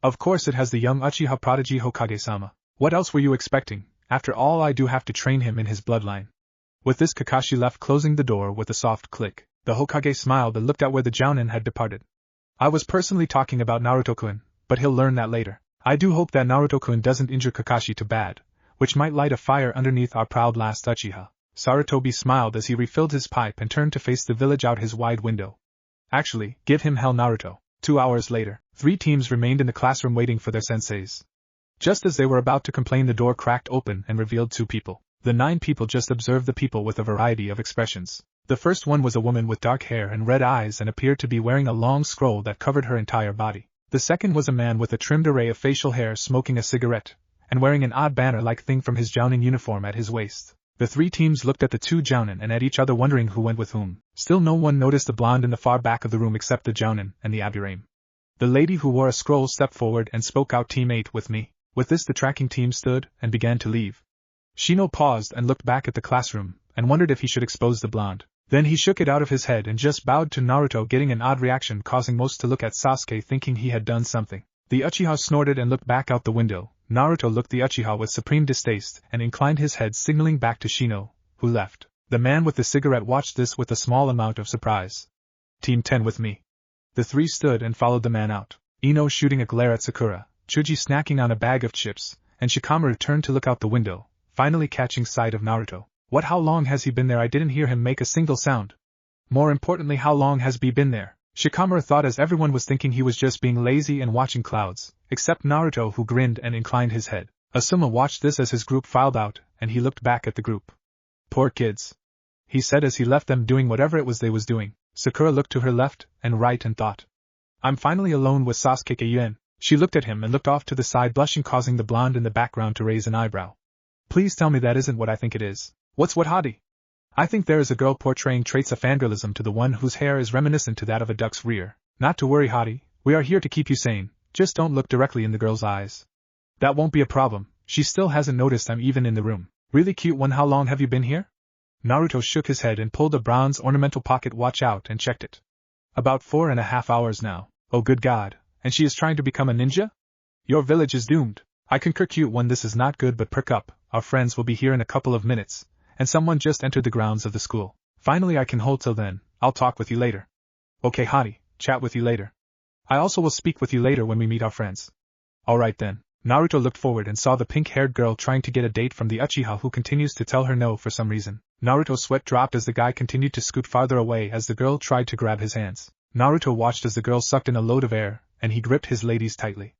Of course it has the young Uchiha prodigy, Hokage-sama. What else were you expecting? After all, I do have to train him in his bloodline. With this, Kakashi left, closing the door with a soft click. The Hokage smiled and looked at where the Jounin had departed. I was personally talking about Naruto-kun, but he'll learn that later. I do hope that Naruto-kun doesn't injure Kakashi too bad, which might light a fire underneath our proud last Uchiha. Saratobi smiled as he refilled his pipe and turned to face the village out his wide window. Actually, give him hell, Naruto. 2 hours later, 3 teams remained in the classroom waiting for their senseis. Just as they were about to complain, the door cracked open and revealed 2 people. The 9 people just observed the people with a variety of expressions. The first one was a woman with dark hair and red eyes and appeared to be wearing a long scroll that covered her entire body. The second was a man with a trimmed array of facial hair smoking a cigarette, and wearing an odd banner-like thing from his Jounin uniform at his waist. The 3 teams looked at the 2 Jounin and at each other, wondering who went with whom. Still no one noticed the blonde in the far back of the room except the Jounin and the Aburame. The lady who wore a scroll stepped forward and spoke out, Team 8 with me. With this, the tracking team stood and began to leave. Shino paused and looked back at the classroom, and wondered if he should expose the blonde. Then he shook it out of his head and just bowed to Naruto, getting an odd reaction, causing most to look at Sasuke thinking he had done something. The Uchiha snorted and looked back out the window. Naruto looked the Uchiha with supreme distaste and inclined his head, signaling back to Shino, who left. The man with the cigarette watched this with a small amount of surprise. Team 10 with me. The three stood and followed the man out. Ino shooting a glare at Sakura, Chuji snacking on a bag of chips, and Shikamaru turned to look out the window, finally catching sight of Naruto. What? How long has he been there? I didn't hear him make a single sound. More importantly, how long has he been there? Shikamaru thought, as everyone was thinking he was just being lazy and watching clouds, except Naruto, who grinned and inclined his head. Asuma watched this as his group filed out, and he looked back at the group. Poor kids, he said as he left them doing whatever it was they was doing. Sakura looked to her left and right and thought, I'm finally alone with Sasuke Yuen. She looked at him and looked off to the side, blushing, causing the blonde in the background to raise an eyebrow. Please tell me that isn't what I think it is. What's what, Hadi? I think there is a girl portraying traits of fangirlism to the one whose hair is reminiscent to that of a duck's rear. Not to worry, Hadi, we are here to keep you sane, just don't look directly in the girl's eyes. That won't be a problem, she still hasn't noticed I'm even in the room. Really cute one. How long have you been here? Naruto shook his head and pulled a bronze ornamental pocket watch out and checked it. About 4.5 hours now. Oh good God, and she is trying to become a ninja? Your village is doomed. I concur, cute one, this is not good, but perk up, our friends will be here in a couple of minutes, and someone just entered the grounds of the school. Finally I can hold till then, I'll talk with you later. Okay Hadi, chat with you later. I also will speak with you later when we meet our friends. Alright then. Naruto looked forward and saw the pink-haired girl trying to get a date from the Uchiha, who continues to tell her no for some reason. Naruto's sweat dropped as the guy continued to scoot farther away as the girl tried to grab his hands. Naruto watched as the girl sucked in a load of air, and he gripped his ladies tightly.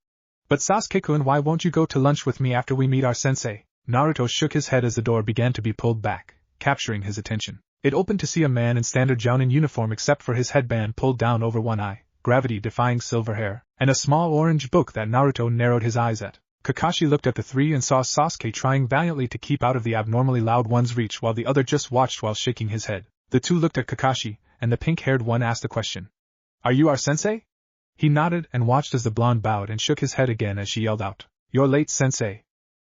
But Sasuke-kun, why won't you go to lunch with me after we meet our sensei? Naruto shook his head as the door began to be pulled back, capturing his attention. It opened to see a man in standard Jounin uniform except for his headband pulled down over one eye, gravity-defying silver hair, and a small orange book that Naruto narrowed his eyes at. Kakashi looked at the three and saw Sasuke trying valiantly to keep out of the abnormally loud one's reach while the other just watched while shaking his head. The two looked at Kakashi, and the pink-haired one asked a question. Are you our sensei? He nodded and watched as the blonde bowed and shook his head again as she yelled out, You're late, sensei.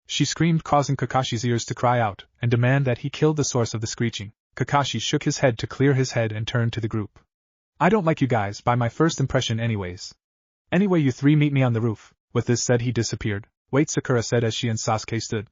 She screamed, causing Kakashi's ears to cry out and demand that he kill the source of the screeching. Kakashi shook his head to clear his head and turned to the group. I don't like you guys by my first impression anyways. Anyway, you three meet me on the roof. With this said, he disappeared. Wait, Sakura said as she and Sasuke stood.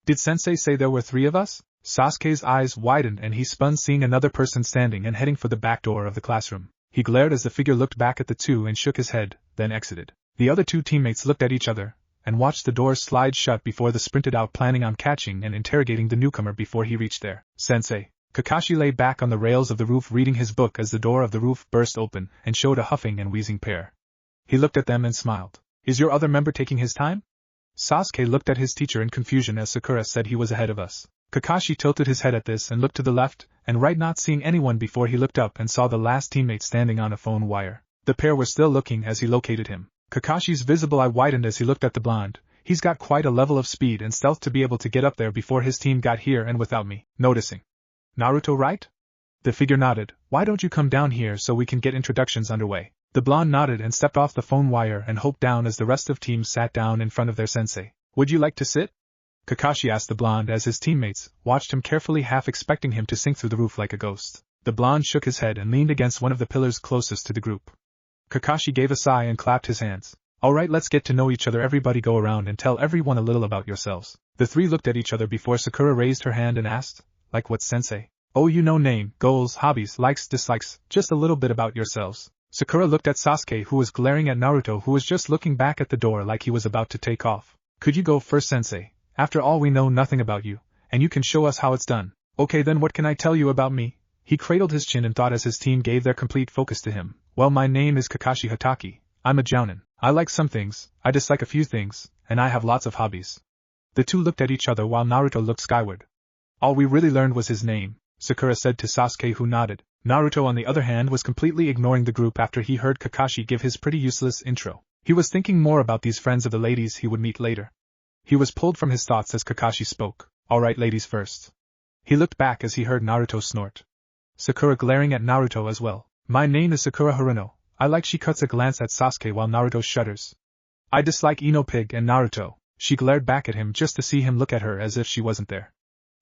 Did sensei say there were 3 of us? Sasuke's eyes widened and he spun, seeing another person standing and heading for the back door of the classroom. He glared as the figure looked back at the two and shook his head, then exited. The other 2 teammates looked at each other and watched the doors slide shut before they sprinted out, planning on catching and interrogating the newcomer before he reached there. Sensei. Kakashi lay back on the rails of the roof reading his book as the door of the roof burst open and showed a huffing and wheezing pair. He looked at them and smiled. Is your other member taking his time? Sasuke looked at his teacher in confusion as Sakura said he was ahead of us. Kakashi tilted his head at this and looked to the left and right, not seeing anyone before he looked up and saw the last teammate standing on a phone wire. The pair were still looking as he located him. Kakashi's visible eye widened as he looked at the blonde. He's got quite a level of speed and stealth to be able to get up there before his team got here and without me noticing. Naruto, right? The figure nodded. Why don't you come down here so we can get introductions underway? The blonde nodded and stepped off the phone wire and hoped down as the rest of teams sat down in front of their sensei. Would you like to sit? Kakashi asked the blonde as his teammates watched him carefully, half expecting him to sink through the roof like a ghost. The blonde shook his head and leaned against one of the pillars closest to the group. Kakashi gave a sigh and clapped his hands. Alright, let's get to know each other. Everybody go around and tell everyone a little about yourselves. The 3 looked at each other before Sakura raised her hand and asked, like what, sensei? Oh, you know, name, goals, hobbies, likes, dislikes, just a little bit about yourselves. Sakura looked at Sasuke, who was glaring at Naruto, who was just looking back at the door like he was about to take off. Could you go first, sensei? After all, we know nothing about you, and you can show us how it's done. Okay, then what can I tell you about me? He cradled his chin and thought as his team gave their complete focus to him. Well, my name is Kakashi Hatake. I'm a jounin. I like some things, I dislike a few things, and I have lots of hobbies. The 2 looked at each other while Naruto looked skyward. All we really learned was his name, Sakura said to Sasuke, who nodded. Naruto, on the other hand, was completely ignoring the group after he heard Kakashi give his pretty useless intro. He was thinking more about these friends of the ladies he would meet later. He was pulled from his thoughts as Kakashi spoke. Alright, ladies first. He looked back as he heard Naruto snort. Sakura glaring at Naruto as well. My name is Sakura Haruno. I like. She cuts a glance at Sasuke while Naruto shudders. I dislike Ino Pig and Naruto. She glared back at him just to see him look at her as if she wasn't there.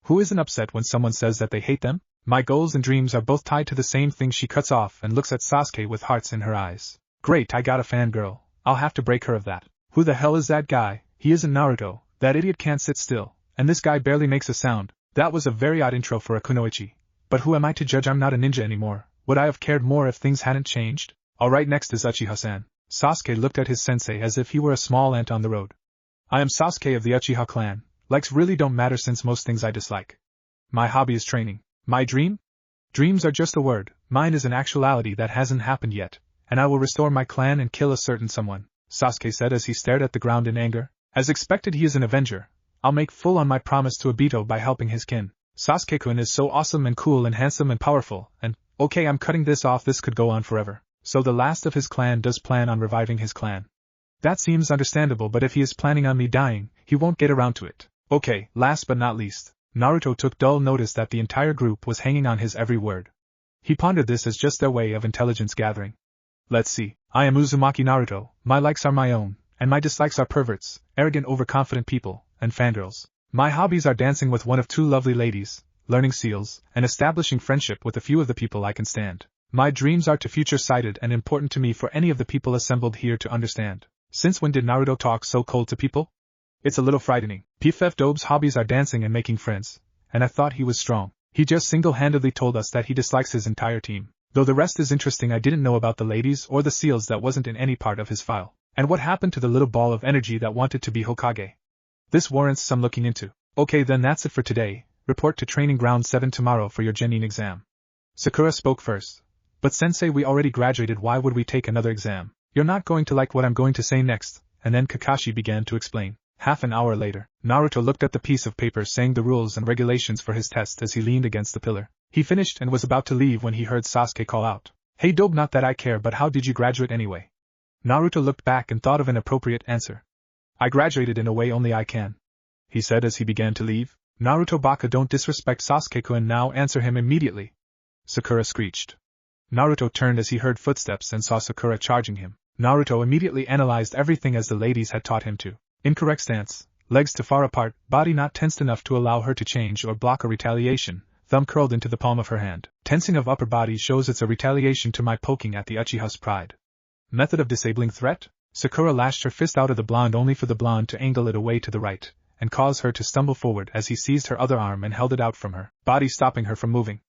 Who isn't upset when someone says that they hate them? My goals and dreams are both tied to the same thing. She cuts off and looks at Sasuke with hearts in her eyes. Great, I got a fangirl. I'll have to break her of that. Who the hell is that guy? He isn't Naruto. That idiot can't sit still. And this guy barely makes a sound. That was a very odd intro for a kunoichi. But who am I to judge? I'm not a ninja anymore. Would I have cared more if things hadn't changed? Alright, next is Uchiha-san. Sasuke looked at his sensei as if he were a small ant on the road. I am Sasuke of the Uchiha clan. Likes really don't matter since most things I dislike. My hobby is training. My dream? Dreams are just a word. Mine is an actuality that hasn't happened yet, and I will restore my clan and kill a certain someone, Sasuke said as he stared at the ground in anger. As expected, he is an avenger. I'll make full on my promise to Obito by helping his kin. Sasuke-kun is so awesome and cool and handsome and powerful, and, okay, I'm cutting this off, this could go on forever. So the last of his clan does plan on reviving his clan. That seems understandable, but if he is planning on me dying, he won't get around to it. Okay, last but not least, Naruto took dull notice that the entire group was hanging on his every word. He pondered this as just their way of intelligence gathering. Let's see, I am Uzumaki Naruto, my likes are my own, and my dislikes are perverts, arrogant overconfident people, and fangirls. My hobbies are dancing with one of two lovely ladies, learning seals, and establishing friendship with a few of the people I can stand. My dreams are too future-sighted and important to me for any of the people assembled here to understand. Since when did Naruto talk so cold to people? It's a little frightening. PFF Dobe's hobbies are dancing and making friends, and I thought he was strong. He just single-handedly told us that he dislikes his entire team. Though the rest is interesting, I didn't know about the ladies or the seals. That wasn't in any part of his file. And what happened to the little ball of energy that wanted to be Hokage? This warrants some looking into. Okay, then that's it for today. Report to Training Ground 7 tomorrow for your Genin exam. Sakura spoke first. But sensei, we already graduated, why would we take another exam? You're not going to like what I'm going to say next. And then Kakashi began to explain. Half an hour later, Naruto looked at the piece of paper saying the rules and regulations for his test as he leaned against the pillar. He finished and was about to leave when he heard Sasuke call out, "Hey Dobe, not that I care, but how did you graduate anyway?" Naruto looked back and thought of an appropriate answer. "I graduated in a way only I can," he said as he began to leave. "Naruto Baka, don't disrespect Sasuke-kun, now answer him immediately," Sakura screeched. Naruto turned as he heard footsteps and saw Sakura charging him. Naruto immediately analyzed everything as the ladies had taught him to. Incorrect stance, legs too far apart, body not tensed enough to allow her to change or block a retaliation, thumb curled into the palm of her hand. Tensing of upper body shows it's a retaliation to my poking at the Uchiha's pride. Method of disabling threat? Sakura lashed her fist out of the blonde only for the blonde to angle it away to the right, and cause her to stumble forward as he seized her other arm and held it out from her, body stopping her from moving.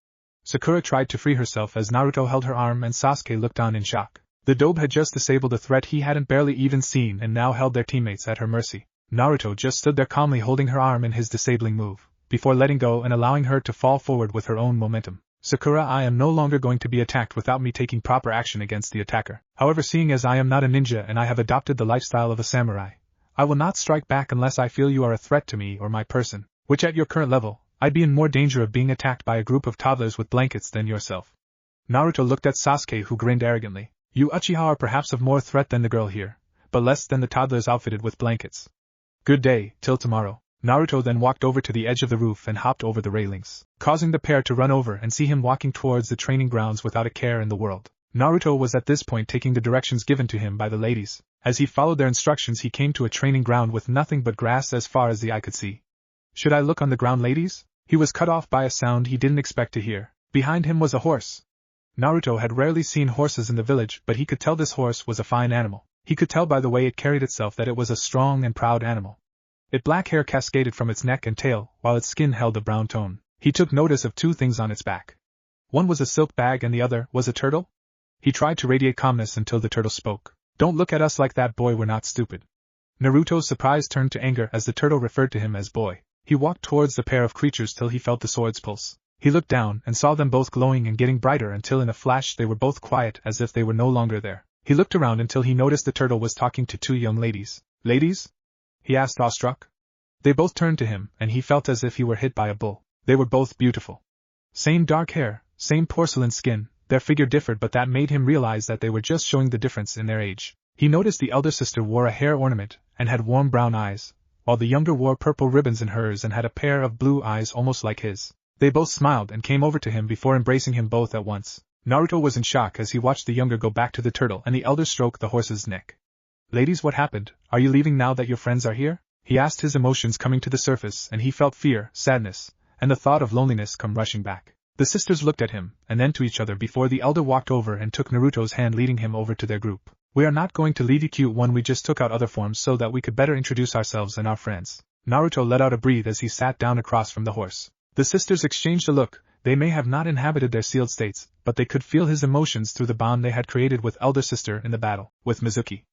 Sakura tried to free herself as Naruto held her arm and Sasuke looked on in shock. The Dobe had just disabled a threat he hadn't barely even seen and now held their teammates at her mercy. Naruto just stood there calmly holding her arm in his disabling move, before letting go and allowing her to fall forward with her own momentum. Sakura, I am no longer going to be attacked without me taking proper action against the attacker. However, seeing as I am not a ninja and I have adopted the lifestyle of a samurai, I will not strike back unless I feel you are a threat to me or my person, which at your current level, I'd be in more danger of being attacked by a group of toddlers with blankets than yourself. Naruto looked at Sasuke, who grinned arrogantly. You Uchiha are perhaps of more threat than the girl here, but less than the toddlers outfitted with blankets. Good day, till tomorrow. Naruto then walked over to the edge of the roof and hopped over the railings, causing the pair to run over and see him walking towards the training grounds without a care in the world. Naruto was at this point taking the directions given to him by the ladies. As he followed their instructions, he came to a training ground with nothing but grass as far as the eye could see. Should I look on the ground, ladies? He was cut off by a sound he didn't expect to hear. Behind him was a horse. Naruto had rarely seen horses in the village, but he could tell this horse was a fine animal. He could tell by the way it carried itself that it was a strong and proud animal. Its black hair cascaded from its neck and tail, while its skin held a brown tone. He took notice of two things on its back. One was a silk bag and the other was a turtle. He tried to radiate calmness until the turtle spoke. Don't look at us like that, boy, we're not stupid. Naruto's surprise turned to anger as the turtle referred to him as boy. He walked towards the pair of creatures till he felt the sword's pulse. He looked down and saw them both glowing and getting brighter until in a flash they were both quiet as if they were no longer there. He looked around until he noticed the turtle was talking to two young ladies. Ladies? He asked, awestruck. They both turned to him, and he felt as if he were hit by a bull. They were both beautiful. Same dark hair, same porcelain skin, their figure differed, but that made him realize that they were just showing the difference in their age. He noticed the elder sister wore a hair ornament and had warm brown eyes, while the younger wore purple ribbons in hers and had a pair of blue eyes almost like his. They both smiled and came over to him before embracing him both at once. Naruto was in shock as he watched the younger go back to the turtle and the elder stroke the horse's neck. Ladies, what happened? Are you leaving now that your friends are here? He asked, his emotions coming to the surface, and he felt fear, sadness, and the thought of loneliness come rushing back. The sisters looked at him, and then to each other before the elder walked over and took Naruto's hand, leading him over to their group. We are not going to leave you, cute one, we just took out other forms so that we could better introduce ourselves and our friends. Naruto let out a breath as he sat down across from the horse. The sisters exchanged a look. They may have not inhabited their sealed states, but they could feel his emotions through the bond they had created with elder sister in the battle with Mizuki.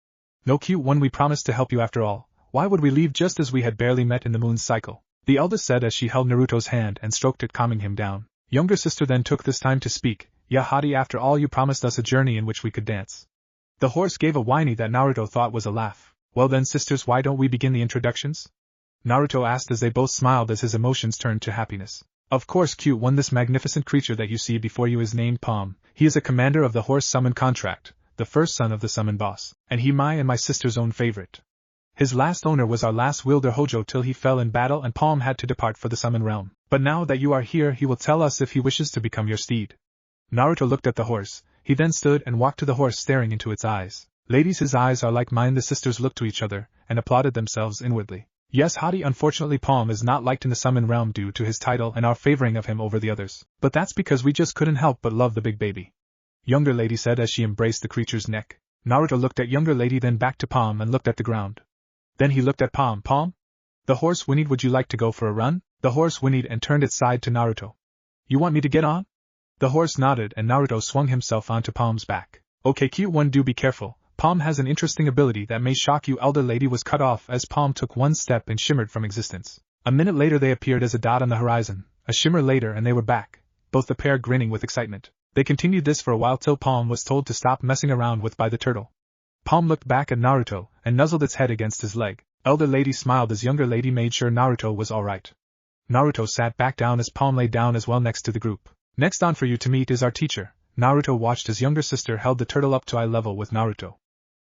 No, cute one, we promised to help you after all. Why would we leave just as we had barely met in the moon's cycle? The eldest said as she held Naruto's hand and stroked it, calming him down. Younger sister then took this time to speak. Yeah, Hadi, after all you promised us a journey in which we could dance. The horse gave a whiny that Naruto thought was a laugh. Well then, sisters, why don't we begin the introductions? Naruto asked as they both smiled as his emotions turned to happiness. Of course, cute one, this magnificent creature that you see before you is named Palm. He is a commander of the horse summon contract, the first son of the summon boss, and he my and my sister's own favorite. His last owner was our last wielder Hojo till he fell in battle and Palm had to depart for the summon realm. But now that you are here, he will tell us if he wishes to become your steed. Naruto looked at the horse. He then stood and walked to the horse, staring into its eyes. Ladies, his eyes are like mine. The sisters looked to each other and applauded themselves inwardly. Yes, Hadi, unfortunately Palm is not liked in the summon realm due to his title and our favoring of him over the others. But that's because we just couldn't help but love the big baby. Younger lady said as she embraced the creature's neck. Naruto looked at younger lady, then back to Palm and looked at the ground. Then he looked at Palm. Palm? The horse whinnied. Would you like to go for a run? The horse whinnied and turned its side to Naruto. You want me to get on? The horse nodded and Naruto swung himself onto Palm's back. Okay, cute one, do be careful. Palm has an interesting ability that may shock you. Elder lady was cut off as Palm took one step and shimmered from existence. A minute later they appeared as a dot on the horizon, a shimmer later and they were back, both the pair grinning with excitement. They continued this for a while till Palm was told to stop messing around with by the turtle. Palm looked back at Naruto and nuzzled its head against his leg. Elder lady smiled as younger lady made sure Naruto was alright. Naruto sat back down as Palm lay down as well next to the group. Next on for you to meet is our teacher. Naruto watched as younger sister held the turtle up to eye level with Naruto.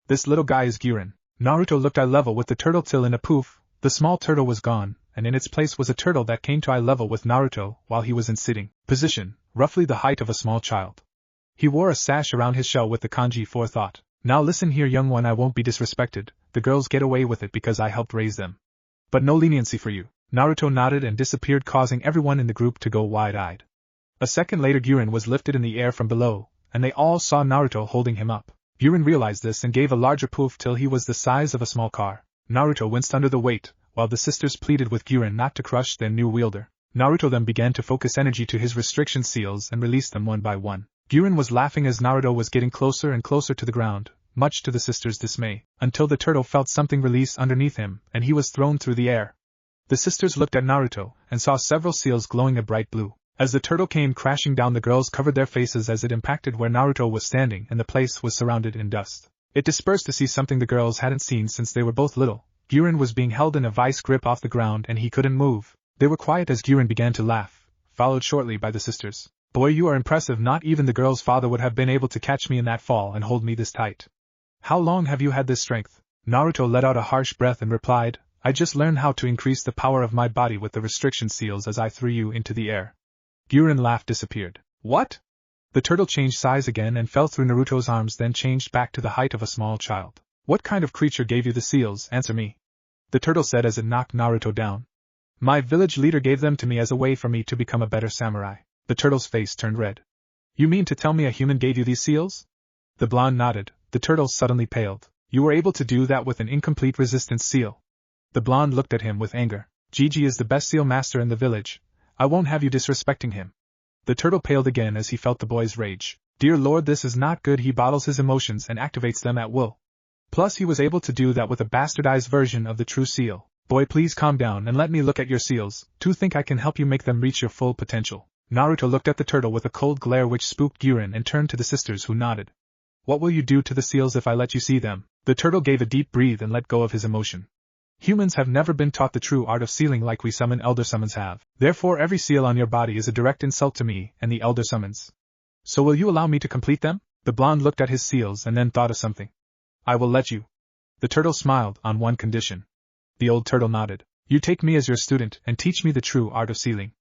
This little guy is Guren. Naruto looked eye level with the turtle till in a poof, the small turtle was gone, and in its place was a turtle that came to eye level with Naruto while he was in sitting position, roughly the height of a small child. He wore a sash around his shell with the kanji forethought. Now listen here, young one, I won't be disrespected. The girls get away with it because I helped raise them. But no leniency for you. Naruto nodded and disappeared, causing everyone in the group to go wide-eyed. A second later Guren was lifted in the air from below, and they all saw Naruto holding him up. Guren realized this and gave a larger poof till he was the size of a small car. Naruto winced under the weight, while the sisters pleaded with Guren not to crush their new wielder. Naruto then began to focus energy to his restriction seals and release them one by one. Guren was laughing as Naruto was getting closer and closer to the ground, much to the sisters' dismay, until the turtle felt something release underneath him, and he was thrown through the air. The sisters looked at Naruto, and saw several seals glowing a bright blue. As the turtle came crashing down, the girls covered their faces as it impacted where Naruto was standing, and the place was surrounded in dust. It dispersed to see something the girls hadn't seen since they were both little. Guren was being held in a vice grip off the ground and he couldn't move. They were quiet as Guren began to laugh, followed shortly by the sisters. Boy, you are impressive. Not even the girl's father would have been able to catch me in that fall and hold me this tight. How long have you had this strength? Naruto let out a harsh breath and replied, I just learned how to increase the power of my body with the restriction seals as I threw you into the air. Guren laughed, disappeared. What? The turtle changed size again and fell through Naruto's arms, then changed back to the height of a small child. What kind of creature gave you the seals? Answer me. The turtle said as it knocked Naruto down. My village leader gave them to me as a way for me to become a better samurai. The turtle's face turned red. You mean to tell me a human gave you these seals? The blonde nodded. The turtle suddenly paled. You were able to do that with an incomplete resistance seal. The blonde looked at him with anger. Gigi is the best seal master in the village. I won't have you disrespecting him. The turtle paled again as he felt the boy's rage. Dear Lord, this is not good. He bottles his emotions and activates them at will. Plus he was able to do that with a bastardized version of the true seal. Boy, please calm down and let me look at your seals. To think I can help you make them reach your full potential. Naruto looked at the turtle with a cold glare which spooked Guren and turned to the sisters, who nodded. What will you do to the seals if I let you see them? The turtle gave a deep breath and let go of his emotion. Humans have never been taught the true art of sealing like we summon elder summons have. Therefore every seal on your body is a direct insult to me and the elder summons. So will you allow me to complete them? The blonde looked at his seals and then thought of something. I will let you. The turtle smiled, on one condition. The old turtle nodded. You take me as your student and teach me the true art of sealing.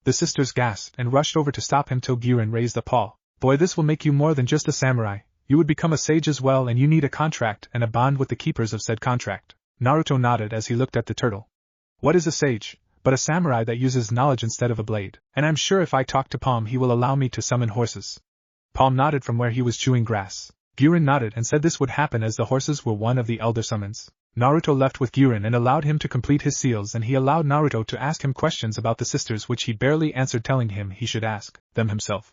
The sisters gasped and rushed over to stop him till Guren raised a paw. Boy, this will make you more than just a samurai. You would become a sage as well, and you need a contract and a bond with the keepers of said contract. Naruto nodded as he looked at the turtle. What is a sage? but a samurai that uses knowledge instead of a blade, and I'm sure if I talk to Palm he will allow me to summon horses." Palm nodded from where he was chewing grass. Guren nodded and said this would happen as the horses were one of the elder summons. Naruto left with Guren and allowed him to complete his seals, and he allowed Naruto to ask him questions about the sisters which he barely answered, telling him he should ask them himself.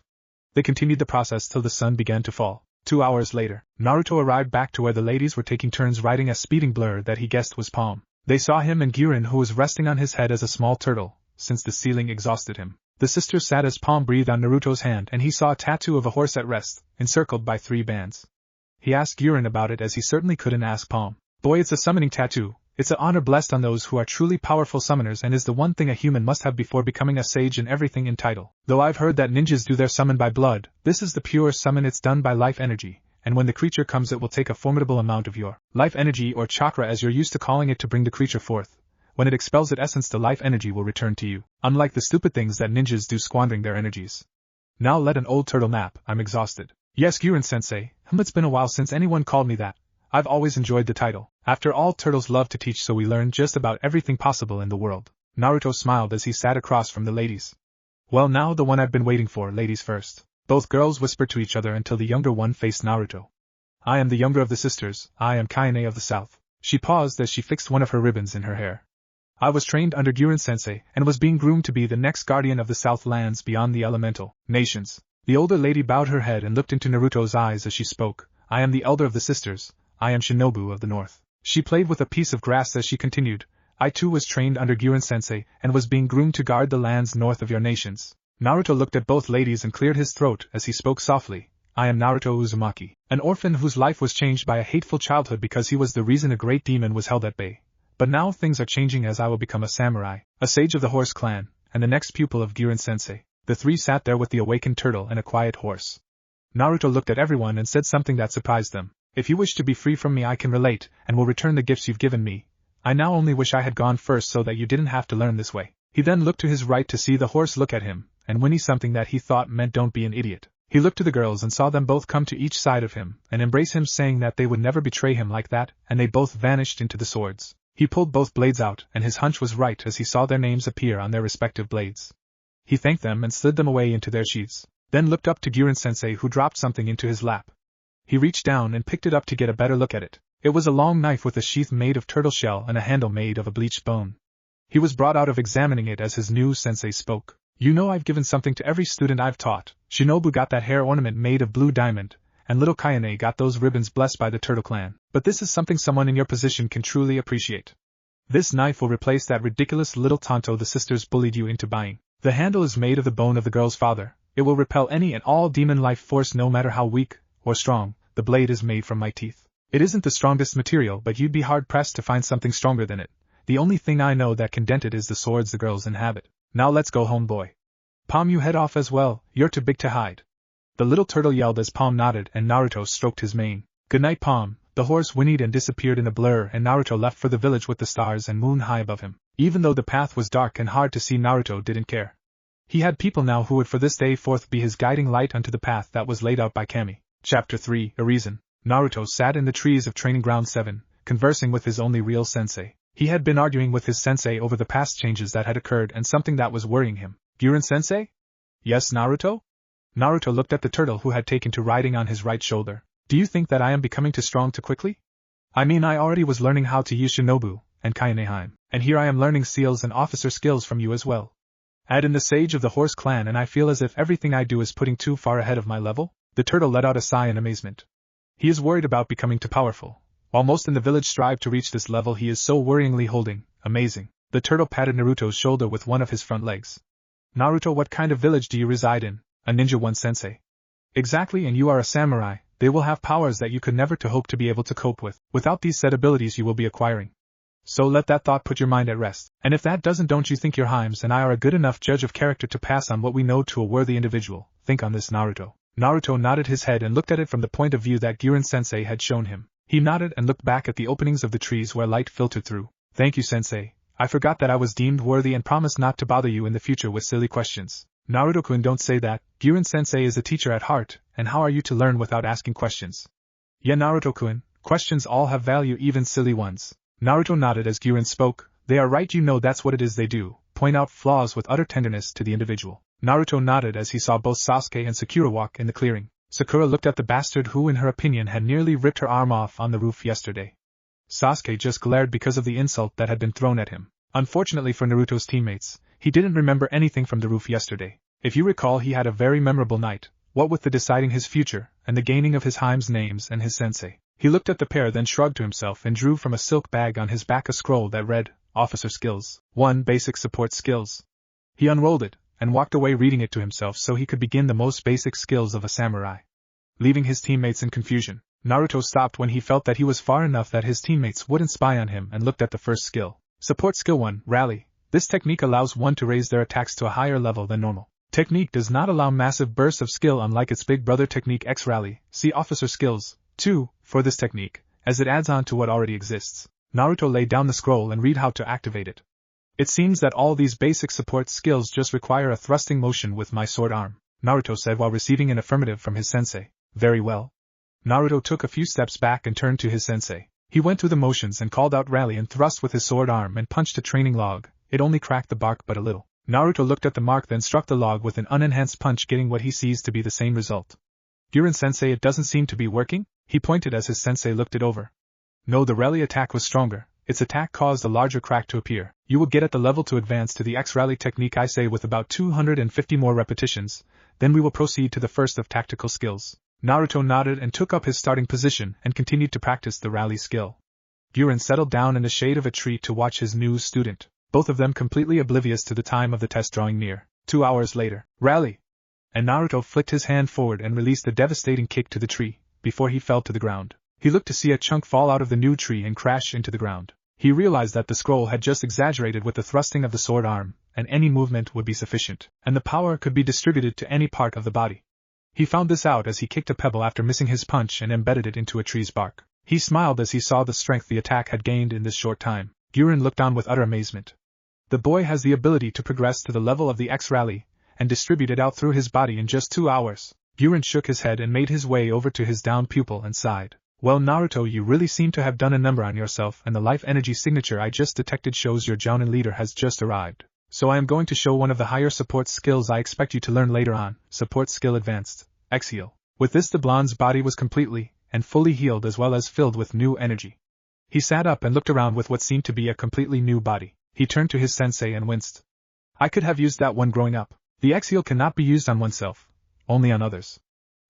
They continued the process till the sun began to fall. 2 hours later, Naruto arrived back to where the ladies were taking turns riding a speeding blur that he guessed was Palm. They saw him and Guren, who was resting on his head as a small turtle, since the ceiling exhausted him. The sisters sat as Palm breathed on Naruto's hand, and he saw a tattoo of a horse at rest, encircled by 3 bands. He asked Guren about it, as he certainly couldn't ask Palm. "Boy, it's a summoning tattoo. It's an honor blessed on those who are truly powerful summoners, and is the one thing a human must have before becoming a sage and everything in title. Though I've heard that ninjas do their summon by blood, this is the pure summon. It's done by life energy, and when the creature comes it will take a formidable amount of your life energy, or chakra as you're used to calling it, to bring the creature forth. When it expels its essence, the life energy will return to you, unlike the stupid things that ninjas do squandering their energies. Now let an old turtle nap, I'm exhausted." "Yes, Guren-sensei, it's been a while since anyone called me that. I've always enjoyed the title. After all, turtles love to teach, so we learn just about everything possible in the world." Naruto smiled as he sat across from the ladies. "Well, now the one I've been waiting for, ladies first." Both girls whispered to each other until the younger one faced Naruto. "I am the younger of the sisters, I am Kaine of the South." She paused as she fixed one of her ribbons in her hair. "I was trained under Guren-sensei, and was being groomed to be the next guardian of the South lands beyond the elemental nations." The older lady bowed her head and looked into Naruto's eyes as she spoke. "I am the elder of the sisters, I am Shinobu of the North." She played with a piece of grass as she continued. "I too was trained under Guren-sensei, and was being groomed to guard the lands north of your nations." Naruto looked at both ladies and cleared his throat as he spoke softly. "I am Naruto Uzumaki, an orphan whose life was changed by a hateful childhood because he was the reason a great demon was held at bay. But now things are changing, as I will become a samurai, a sage of the Horse Clan, and the next pupil of Guren-sensei." The 3 sat there with the awakened turtle and a quiet horse. Naruto looked at everyone and said something that surprised them. "If you wish to be free from me, I can relate, and will return the gifts you've given me. I now only wish I had gone first so that you didn't have to learn this way." He then looked to his right to see the horse look at him, and whinny something that he thought meant "don't be an idiot." He looked to the girls and saw them both come to each side of him and embrace him, saying that they would never betray him like that, and they both vanished into the swords. He pulled both blades out, and his hunch was right as he saw their names appear on their respective blades. He thanked them and slid them away into their sheaths, then looked up to Guren-sensei, who dropped something into his lap. He reached down and picked it up to get a better look at it. It was a long knife with a sheath made of turtle shell and a handle made of a bleached bone. He was brought out of examining it as his new sensei spoke. "You know I've given something to every student I've taught. Shinobu got that hair ornament made of blue diamond, and little Kaine got those ribbons blessed by the Turtle Clan. But this is something someone in your position can truly appreciate. This knife will replace that ridiculous little tanto the sisters bullied you into buying. The handle is made of the bone of the girl's father. It will repel any and all demon life force, no matter how weak or strong. The blade is made from my teeth. It isn't the strongest material, but you'd be hard-pressed to find something stronger than it. The only thing I know that can dent it is the swords the girls inhabit. Now let's go home, boy. Palm, you head off as well, you're too big to hide." The little turtle yelled as Palm nodded and Naruto stroked his mane. "Good night, Palm." The horse whinnied and disappeared in a blur, and Naruto left for the village with the stars and moon high above him. Even though the path was dark and hard to see, Naruto didn't care. He had people now who would for this day forth be his guiding light unto the path that was laid out by Kami. Chapter 3, A Reason. Naruto sat in the trees of Training Ground 7, conversing with his only real sensei. He had been arguing with his sensei over the past changes that had occurred and something that was worrying him. "Guren-sensei?" "Yes, Naruto?" Naruto looked at the turtle who had taken to riding on his right shoulder. "Do you think that I am becoming too strong too quickly? I mean, I already was learning how to use Shinobu and Kainehime, and here I am learning seals and officer skills from you as well. Add in the sage of the Horse Clan and I feel as if everything I do is putting too far ahead of my level?" The turtle let out a sigh in amazement. He is worried about becoming too powerful. While most in the village strive to reach this level, he is so worryingly holding. Amazing. The turtle patted Naruto's shoulder with one of his front legs. "Naruto, what kind of village do you reside in?" "A ninja one, sensei." "Exactly, and you are a samurai. They will have powers that you could never to hope to be able to cope with, without these said abilities you will be acquiring. So let that thought put your mind at rest, and if that doesn't, don't you think your Himes and I are a good enough judge of character to pass on what we know to a worthy individual? Think on this, Naruto." Naruto nodded his head and looked at it from the point of view that Guren-sensei had shown him. He nodded and looked back at the openings of the trees where light filtered through. "Thank you, sensei. I forgot that I was deemed worthy and promised not to bother you in the future with silly questions." "Naruto-kun, don't say that. Guren-sensei is a teacher at heart, and how are you to learn without asking questions?" "Yeah, Naruto-kun, questions all have value, even silly ones." Naruto nodded as Guren spoke. "They are right, you know that's what it is they do. point out flaws with utter tenderness to the individual. Naruto nodded as he saw both Sasuke and Sakura walk in the clearing. Sakura looked at the bastard who in her opinion had nearly ripped her arm off on the roof yesterday. Sasuke just glared because of the insult that had been thrown at him. Unfortunately for Naruto's teammates, he didn't remember anything from the roof yesterday. If you recall, he had a very memorable night, what with the deciding his future, and the gaining of his Heims names and his sensei. He looked at the pair, then shrugged to himself and drew from a silk bag on his back a scroll that read, Officer Skills 1 Basic Support Skills. He unrolled it, and walked away reading it to himself so he could begin the most basic skills of a samurai. Leaving his teammates in confusion, Naruto stopped when he felt that he was far enough that his teammates wouldn't spy on him and looked at the first skill. Support Skill 1, Rally. This technique allows one to raise their attacks to a higher level than normal. Technique does not allow massive bursts of skill unlike its big brother technique X Rally. See Officer Skills 2 for this technique, as it adds on to what already exists. Naruto laid down the scroll and read how to activate it. It seems that all these basic support skills just require a thrusting motion with my sword arm, Naruto said while receiving an affirmative from his sensei. Very well. Naruto took a few steps back and turned to his sensei. He went through the motions and called out Rally and thrust with his sword arm and punched a training log. It only cracked the bark but a little. Naruto looked at the mark, then struck the log with an unenhanced punch, getting what he sees to be the same result. Guren-sensei, it doesn't seem to be working? He pointed as his sensei looked it over. No, the rally attack was stronger. Its attack caused a larger crack to appear. You will get at the level to advance to the X-Rally technique, I say, with about 250 more repetitions. Then we will proceed to the first of tactical skills. Naruto nodded and took up his starting position and continued to practice the rally skill. Guren settled down in the shade of a tree to watch his new student, both of them completely oblivious to the time of the test drawing near. 2 hours later, Rally! And Naruto flicked his hand forward and released a devastating kick to the tree, before he fell to the ground. He looked to see a chunk fall out of the new tree and crash into the ground. He realized that the scroll had just exaggerated with the thrusting of the sword arm, and any movement would be sufficient, and the power could be distributed to any part of the body. He found this out as he kicked a pebble after missing his punch and embedded it into a tree's bark. He smiled as he saw the strength the attack had gained in this short time. Guren looked on with utter amazement. The boy has the ability to progress to the level of the X-Rally, and distribute it out through his body in just 2 hours. Guren shook his head and made his way over to his downed pupil and sighed. Well, Naruto, you really seem to have done a number on yourself, and the life energy signature I just detected shows your Jounin leader has just arrived. So I am going to show one of the higher support skills I expect you to learn later on. Support Skill Advanced, X-Heal. With this, the blonde's body was completely and fully healed as well as filled with new energy. He sat up and looked around with what seemed to be a completely new body. He turned to his sensei and winced. I could have used that one growing up. The X-Heal cannot be used on oneself, only on others.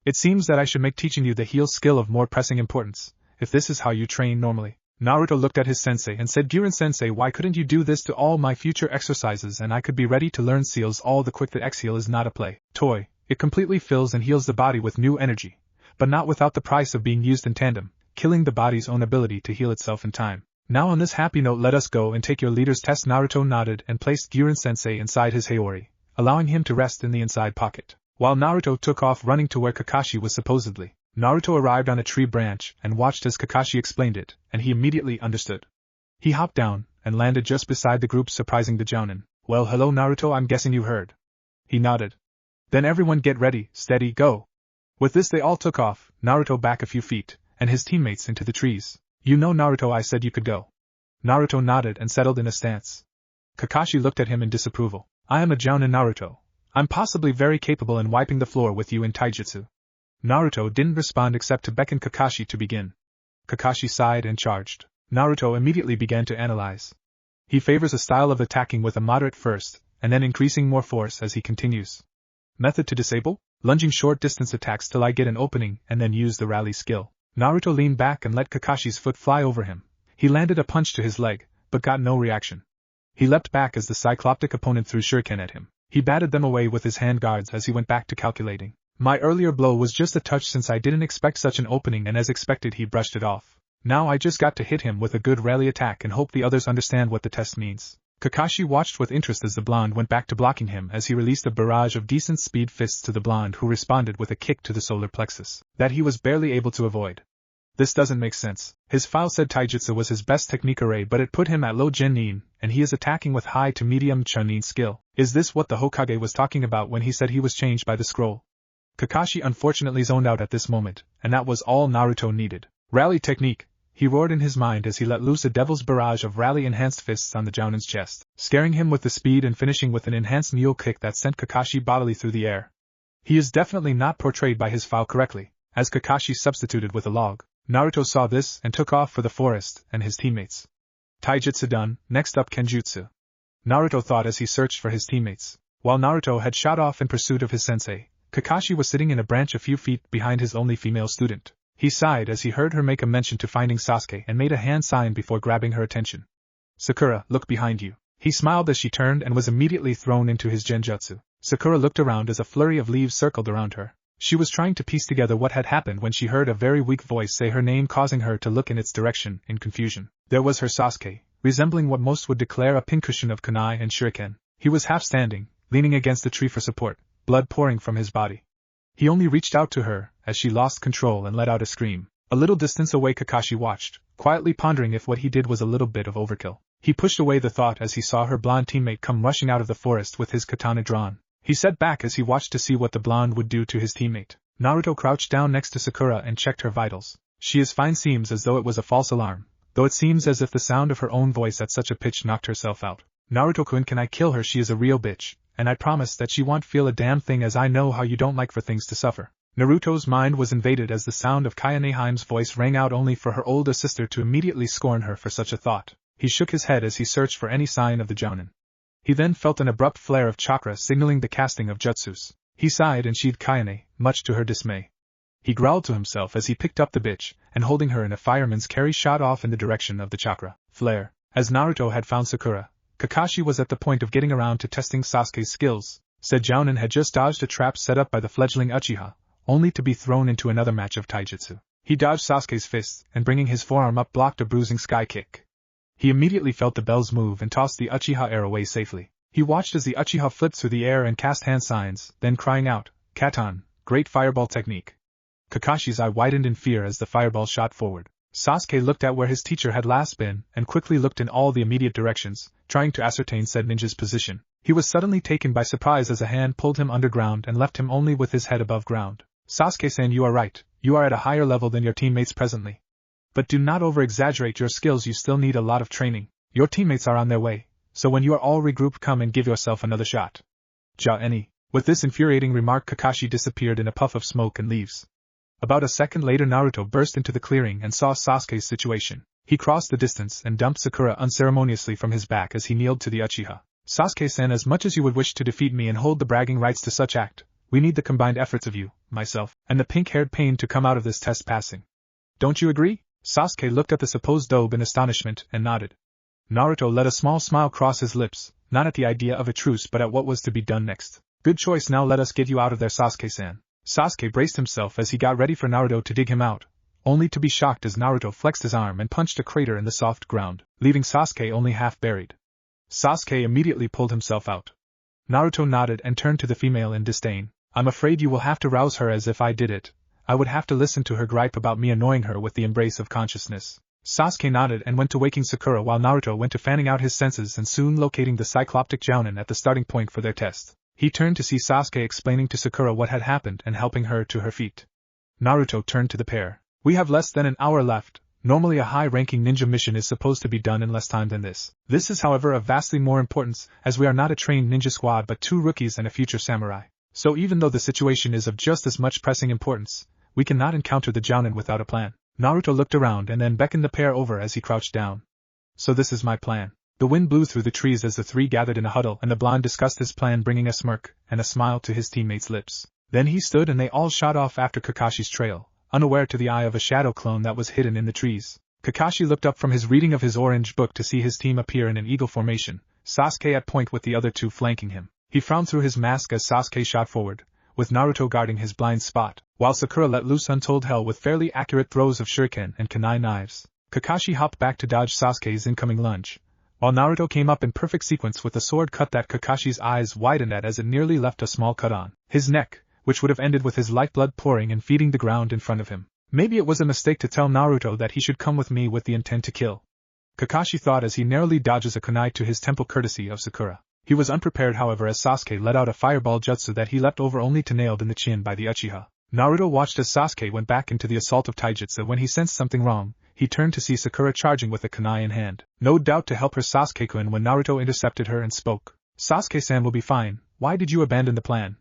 It seems that I should make teaching you the heal skill of more pressing importance, if this is how you train normally. Naruto looked at his sensei and said, Guren-sensei, why couldn't you do this to all my future exercises and I could be ready to learn seals all the quick. The X-Heal is not a play toy. It completely fills and heals the body with new energy, but not without the price of being used in tandem, killing the body's own ability to heal itself in time. Now on this happy note, let us go and take your leader's test. Naruto nodded and placed Guren-sensei inside his Haori, allowing him to rest in the inside pocket. While Naruto took off running to where Kakashi was supposedly, Naruto arrived on a tree branch and watched as Kakashi explained it, and he immediately understood. He hopped down and landed just beside the group, surprising the Jounin. Well, hello Naruto, I'm guessing you heard. He nodded. Then everyone get ready, steady, go. With this they all took off, Naruto back a few feet, and his teammates into the trees. You know Naruto, I said you could go. Naruto nodded and settled in a stance. Kakashi looked at him in disapproval. I am a Jounin, Naruto. I'm possibly very capable in wiping the floor with you in taijutsu. Naruto didn't respond except to beckon Kakashi to begin. Kakashi sighed and charged. Naruto immediately began to analyze. He favors a style of attacking with a moderate first, and then increasing more force as he continues. Method to disable? Lunging short distance attacks till I get an opening and then use the rally skill. Naruto leaned back and let Kakashi's foot fly over him. He landed a punch to his leg, but got no reaction. He leapt back as the cycloptic opponent threw shuriken at him. He batted them away with his hand guards as he went back to calculating. My earlier blow was just a touch since I didn't expect such an opening, and as expected he brushed it off. Now I just got to hit him with a good rally attack and hope the others understand what the test means. Kakashi watched with interest as the blonde went back to blocking him as he released a barrage of decent speed fists to the blonde, who responded with a kick to the solar plexus that he was barely able to avoid. This doesn't make sense. His file said taijutsu was his best technique array, but it put him at low genin, and he is attacking with high to medium chunin skill. Is this what the Hokage was talking about when he said he was changed by the scroll? Kakashi unfortunately zoned out at this moment, and that was all Naruto needed. Rally technique, he roared in his mind as he let loose a devil's barrage of rally-enhanced fists on the Jounin's chest, scaring him with the speed and finishing with an enhanced mule kick that sent Kakashi bodily through the air. He is definitely not portrayed by his file correctly, as Kakashi substituted with a log. Naruto saw this and took off for the forest and his teammates. Taijutsu done, next up Kenjutsu. Naruto thought as he searched for his teammates. While Naruto had shot off in pursuit of his sensei, Kakashi was sitting in a branch a few feet behind his only female student. He sighed as he heard her make a mention to finding Sasuke and made a hand sign before grabbing her attention. Sakura, look behind you. He smiled as she turned and was immediately thrown into his genjutsu. Sakura looked around as a flurry of leaves circled around her. She was trying to piece together what had happened when she heard a very weak voice say her name, causing her to look in its direction in confusion. There was her Sasuke, resembling what most would declare a pincushion of kunai and shuriken. He was half standing, leaning against a tree for support, blood pouring from his body. He only reached out to her, as she lost control and let out a scream. A little distance away Kakashi watched, quietly pondering if what he did was a little bit of overkill. He pushed away the thought as he saw her blonde teammate come rushing out of the forest with his katana drawn. He sat back as he watched to see what the blonde would do to his teammate. Naruto crouched down next to Sakura and checked her vitals. She is fine, seems as though it was a false alarm, though it seems as if the sound of her own voice at such a pitch knocked herself out. Naruto-kun, can I kill her? She is a real bitch, and I promise that she won't feel a damn thing, as I know how you don't like for things to suffer. Naruto's mind was invaded as the sound of Kayaneheim's voice rang out, only for her older sister to immediately scorn her for such a thought. He shook his head as he searched for any sign of the Jounin. He then felt an abrupt flare of chakra signaling the casting of jutsus. He sighed and sheathed Kayane, much to her dismay. He growled to himself as he picked up the bitch, and holding her in a fireman's carry shot off in the direction of the chakra flare. As Naruto had found Sakura, Kakashi was at the point of getting around to testing Sasuke's skills. Said Jounin had just dodged a trap set up by the fledgling Uchiha, only to be thrown into another match of taijutsu. He dodged Sasuke's fists and, bringing his forearm up, blocked a bruising sky kick. He immediately felt the bells move and tossed the Uchiha air away safely. He watched as the Uchiha flipped through the air and cast hand signs, then crying out, "Katan, great fireball technique." Kakashi's eye widened in fear as the fireball shot forward. Sasuke looked at where his teacher had last been and quickly looked in all the immediate directions, trying to ascertain said ninja's position. He was suddenly taken by surprise as a hand pulled him underground and left him only with his head above ground. Sasuke-san, you are right, you are at a higher level than your teammates presently. But do not over-exaggerate your skills, you still need a lot of training. Your teammates are on their way, so when you are all regrouped, come and give yourself another shot. Ja-eni. With this infuriating remark, Kakashi disappeared in a puff of smoke and leaves. About a second later, Naruto burst into the clearing and saw Sasuke's situation. He crossed the distance and dumped Sakura unceremoniously from his back as he kneeled to the Uchiha. Sasuke-san, as much as you would wish to defeat me and hold the bragging rights to such act, we need the combined efforts of you, myself, and the pink-haired pain to come out of this test passing. Don't you agree? Sasuke looked at the supposed dobe in astonishment and nodded. Naruto let a small smile cross his lips, not at the idea of a truce but at what was to be done next. Good choice, now let us get you out of there, Sasuke-san. Sasuke braced himself as he got ready for Naruto to dig him out, only to be shocked as Naruto flexed his arm and punched a crater in the soft ground, leaving Sasuke only half buried. Sasuke immediately pulled himself out. Naruto nodded and turned to the female in disdain. I'm afraid you will have to rouse her, as if I did it. I would have to listen to her gripe about me annoying her with the embrace of consciousness. Sasuke nodded and went to waking Sakura while Naruto went to fanning out his senses and soon locating the cycloptic Jounin at the starting point for their test. He turned to see Sasuke explaining to Sakura what had happened and helping her to her feet. Naruto turned to the pair. We have less than an hour left. Normally a high-ranking ninja mission is supposed to be done in less time than this. This is, however, of vastly more importance, as we are not a trained ninja squad but 2 rookies and a future samurai. So even though the situation is of just as much pressing importance, we cannot encounter the Jounin without a plan. Naruto looked around and then beckoned the pair over as he crouched down. So this is my plan. The wind blew through the trees as the 3 gathered in a huddle and the blonde discussed his plan, bringing a smirk and a smile to his teammates' lips. Then he stood and they all shot off after Kakashi's trail, unaware to the eye of a shadow clone that was hidden in the trees. Kakashi looked up from his reading of his orange book to see his team appear in an eagle formation, Sasuke at point with the other 2 flanking him. He frowned through his mask as Sasuke shot forward, with Naruto guarding his blind spot, while Sakura let loose untold hell with fairly accurate throws of shuriken and kunai knives. Kakashi hopped back to dodge Sasuke's incoming lunge, while Naruto came up in perfect sequence with a sword cut that Kakashi's eyes widened at as it nearly left a small cut on his neck, which would have ended with his lifeblood pouring and feeding the ground in front of him. Maybe it was a mistake to tell Naruto that he should come with me with the intent to kill, Kakashi thought as he narrowly dodges a kunai to his temple courtesy of Sakura. He was unprepared, however, as Sasuke let out a fireball jutsu that he leapt over only to nailed in the chin by the Uchiha. Naruto watched as Sasuke went back into the assault of taijutsu. When he sensed something wrong, he turned to see Sakura charging with a kunai in hand. No doubt to help her Sasuke-kun when Naruto intercepted her and spoke. Sasuke-san will be fine, why did you abandon the plan?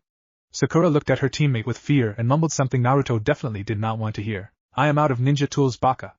Sakura looked at her teammate with fear and mumbled something Naruto definitely did not want to hear. I am out of ninja tools, baka.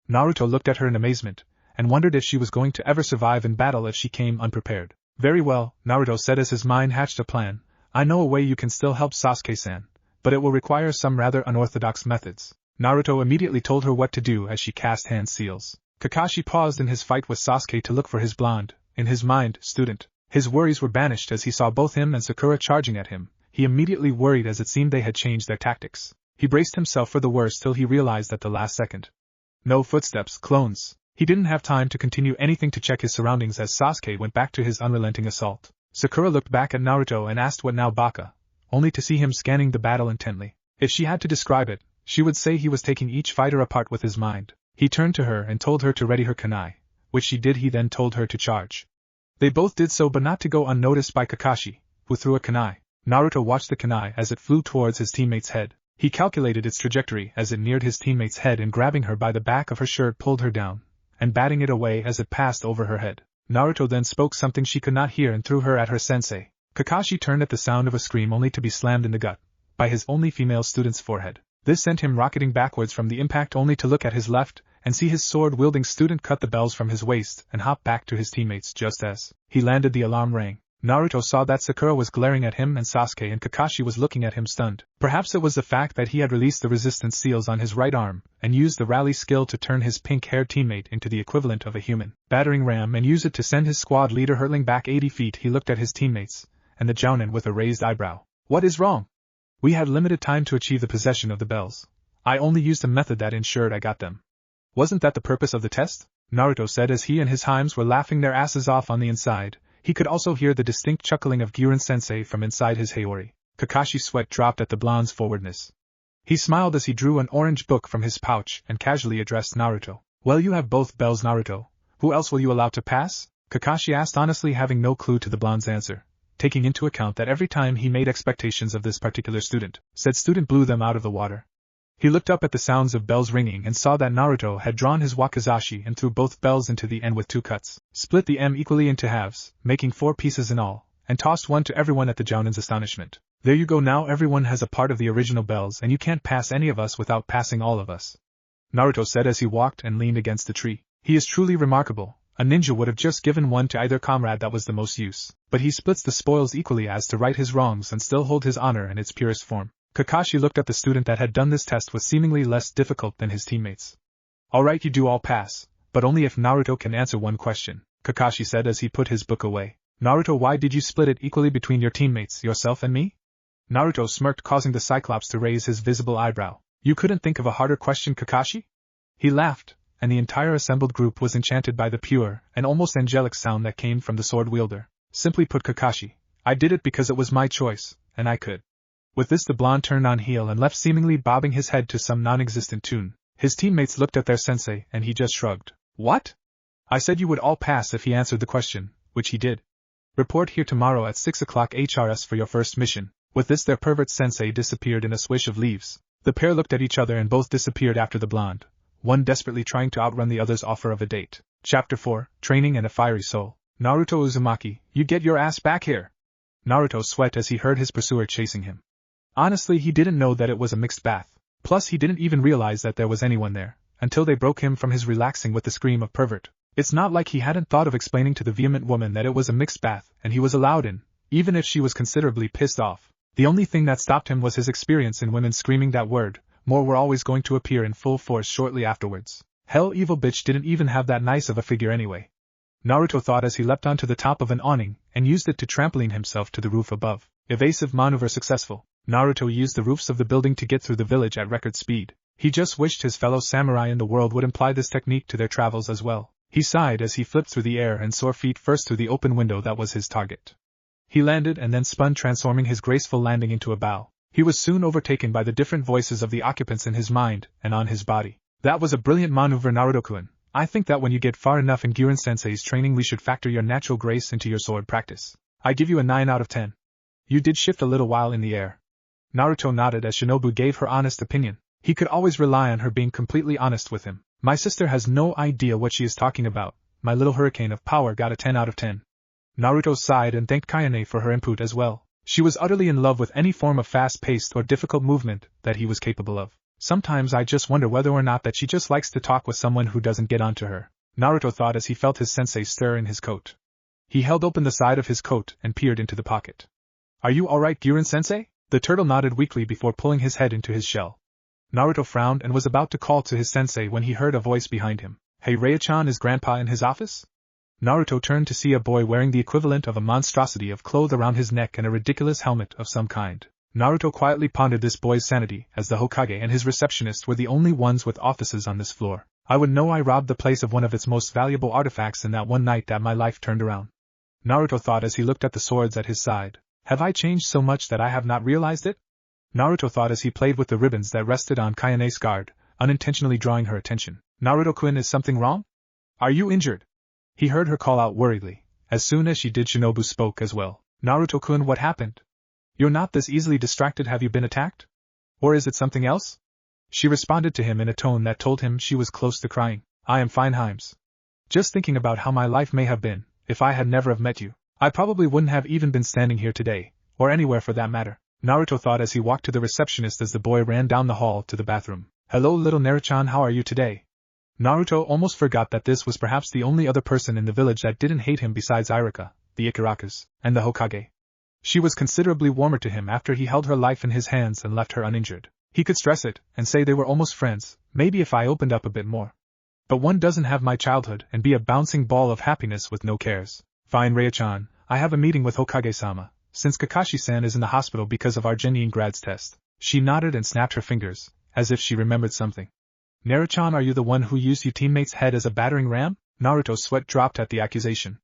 Naruto looked at her in amazement, and wondered if she was going to ever survive in battle if she came unprepared. Very well, Naruto said as his mind hatched a plan. I know a way you can still help Sasuke-san, but it will require some rather unorthodox methods. Naruto immediately told her what to do as she cast hand seals. Kakashi paused in his fight with Sasuke to look for his blonde, in his mind, student. His worries were banished as he saw both him and Sakura charging at him. He immediately worried as it seemed they had changed their tactics. He braced himself for the worst till he realized at the last second. No footsteps, clones. He didn't have time to continue anything to check his surroundings as Sasuke went back to his unrelenting assault. Sakura looked back at Naruto and asked what now, baka, only to see him scanning the battle intently. If she had to describe it, she would say he was taking each fighter apart with his mind. He turned to her and told her to ready her kunai, which she did. He then told her to charge. They both did so, but not to go unnoticed by Kakashi, who threw a kunai. Naruto watched the kunai as it flew towards his teammate's head. He calculated its trajectory as it neared his teammate's head and grabbing her by the back of her shirt pulled her down, and batting it away as it passed over her head. Naruto then spoke something she could not hear and threw her at her sensei. Kakashi turned at the sound of a scream only to be slammed in the gut by his only female student's forehead. This sent him rocketing backwards from the impact only to look at his left and see his sword-wielding student cut the bells from his waist and hop back to his teammates just as he landed. The alarm rang. Naruto saw that Sakura was glaring at him and Sasuke and Kakashi was looking at him stunned. Perhaps it was the fact that he had released the resistance seals on his right arm and used the rally skill to turn his pink-haired teammate into the equivalent of a human battering ram and use it to send his squad leader hurtling back 80 feet. He looked at his teammates and the jounin with a raised eyebrow. What is wrong? We had limited time to achieve the possession of the bells. I only used a method that ensured I got them. Wasn't that the purpose of the test? Naruto said as he and his Heims were laughing their asses off on the inside. He could also hear the distinct chuckling of Girin-sensei from inside his Hayori. Kakashi's sweat dropped at the blonde's forwardness. He smiled as he drew an orange book from his pouch and casually addressed Naruto. Well, you have both bells, Naruto. Who else will you allow to pass? Kakashi asked, honestly having no clue to the blonde's answer, taking into account that every time he made expectations of this particular student, said student blew them out of the water. He looked up at the sounds of bells ringing and saw that Naruto had drawn his wakizashi and threw both bells into the N with 2 cuts, split the M equally into halves, making 4 pieces in all, and tossed one to everyone at the jounin's astonishment. There you go, now everyone has a part of the original bells and you can't pass any of us without passing all of us. Naruto said as he walked and leaned against the tree. He is truly remarkable. A ninja would have just given one to either comrade, that was the most use. But he splits the spoils equally as to right his wrongs and still hold his honor in its purest form. Kakashi looked at the student that had done this test with seemingly less difficult than his teammates. Alright, you do all pass, but only if Naruto can answer one question, Kakashi said as he put his book away. Naruto, why did you split it equally between your teammates, yourself and me? Naruto smirked, causing the Cyclops to raise his visible eyebrow. You couldn't think of a harder question, Kakashi? He laughed, and the entire assembled group was enchanted by the pure and almost angelic sound that came from the sword wielder. Simply put, Kakashi, I did it because it was my choice, and I could. With this, the blonde turned on heel and left, seemingly bobbing his head to some non-existent tune. His teammates looked at their sensei and he just shrugged. What? I said you would all pass if he answered the question, which he did. Report here tomorrow at 6 o'clock HRS for your first mission. With this, their pervert sensei disappeared in a swish of leaves. The pair looked at each other and both disappeared after the blonde, one desperately trying to outrun the other's offer of a date. Chapter 4, Training and a Fiery Soul. Naruto Uzumaki, you get your ass back here! Naruto sweat as he heard his pursuer chasing him. Honestly, he didn't know that it was a mixed bath. Plus, he didn't even realize that there was anyone there, until they broke him from his relaxing with the scream of pervert. It's not like he hadn't thought of explaining to the vehement woman that it was a mixed bath and he was allowed in, even if she was considerably pissed off. The only thing that stopped him was his experience in women screaming that word. More were always going to appear in full force shortly afterwards. Hell, evil bitch didn't even have that nice of a figure anyway. Naruto thought as he leapt onto the top of an awning and used it to trampoline himself to the roof above. Evasive maneuver successful. Naruto used the roofs of the building to get through the village at record speed. He just wished his fellow samurai in the world would apply this technique to their travels as well. He sighed as he flipped through the air and soared feet first through the open window that was his target. He landed and then spun, transforming his graceful landing into a bow. He was soon overtaken by the different voices of the occupants in his mind and on his body. That was a brilliant maneuver, Naruto-kun. I think that when you get far enough in Girin-sensei's training, we should factor your natural grace into your sword practice. I give you a 9 out of 10. You did shift a little while in the air. Naruto nodded as Shinobu gave her honest opinion. He could always rely on her being completely honest with him. My sister has no idea what she is talking about. My little hurricane of power got a 10 out of 10. Naruto sighed and thanked Kayane for her input as well. She was utterly in love with any form of fast-paced or difficult movement that he was capable of. Sometimes I just wonder whether or not that she just likes to talk with someone who doesn't get onto her, Naruto thought as he felt his sensei stir in his coat. He held open the side of his coat and peered into the pocket. Are you alright, Girin-sensei? The turtle nodded weakly before pulling his head into his shell. Naruto frowned and was about to call to his sensei when he heard a voice behind him. Hey Raya-chan, is Grandpa in his office? Naruto turned to see a boy wearing the equivalent of a monstrosity of cloth around his neck and a ridiculous helmet of some kind. Naruto quietly pondered this boy's sanity, as the Hokage and his receptionist were the only ones with offices on this floor. I would know I robbed the place of one of its most valuable artifacts in that one night that my life turned around. Naruto thought as he looked at the swords at his side. Have I changed so much that I have not realized it? Naruto thought as he played with the ribbons that rested on Kayane's guard, unintentionally drawing her attention. Naruto-kun, is something wrong? Are you injured? He heard her call out worriedly. As soon as she did, Shinobu spoke as well. Naruto-kun, what happened? You're not this easily distracted. Have you been attacked? Or is it something else? She responded to him in a tone that told him she was close to crying. I am fine, Himes. Just thinking about how my life may have been, if I had never have met you. I probably wouldn't have even been standing here today, or anywhere for that matter, Naruto thought as he walked to the receptionist as the boy ran down the hall to the bathroom. Hello little Naruto-chan, how are you today? Naruto almost forgot that this was perhaps the only other person in the village that didn't hate him besides Irika, the Ikarakas, and the Hokage. She was considerably warmer to him after he held her life in his hands and left her uninjured. He could stress it, and say they were almost friends, maybe if I opened up a bit more. But one doesn't have my childhood and be a bouncing ball of happiness with no cares. Fine Raya-chan, I have a meeting with Hokage-sama, since Kakashi-san is in the hospital because of our Genin Grad's test. She nodded and snapped her fingers, as if she remembered something. Naruto-chan, are you the one who used your teammate's head as a battering ram? Naruto's sweat dropped at the accusation.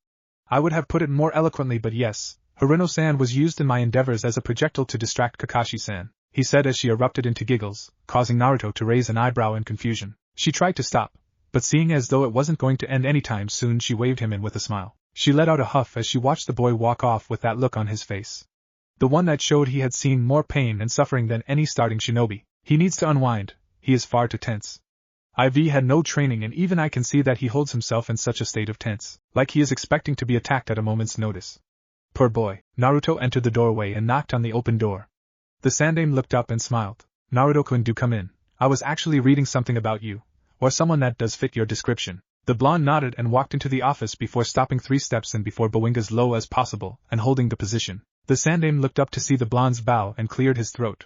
I would have put it more eloquently, but yes, Haruno-san was used in my endeavors as a projectile to distract Kakashi-san, he said as she erupted into giggles, causing Naruto to raise an eyebrow in confusion. She tried to stop, but seeing as though it wasn't going to end anytime soon, she waved him in with a smile. She let out a huff as she watched the boy walk off with that look on his face. The one that showed he had seen more pain and suffering than any starting shinobi. He needs to unwind, he is far too tense. IV had no training, and even I can see that he holds himself in such a state of tense, like he is expecting to be attacked at a moment's notice. Poor boy. Naruto entered the doorway and knocked on the open door. The Sandaime looked up and smiled. Naruto-kun, do come in. I was actually reading something about you, or someone that does fit your description. The blonde nodded and walked into the office before stopping 3 steps in before bowing as low as possible and holding the position. The Sandaime looked up to see the blonde's bow and cleared his throat.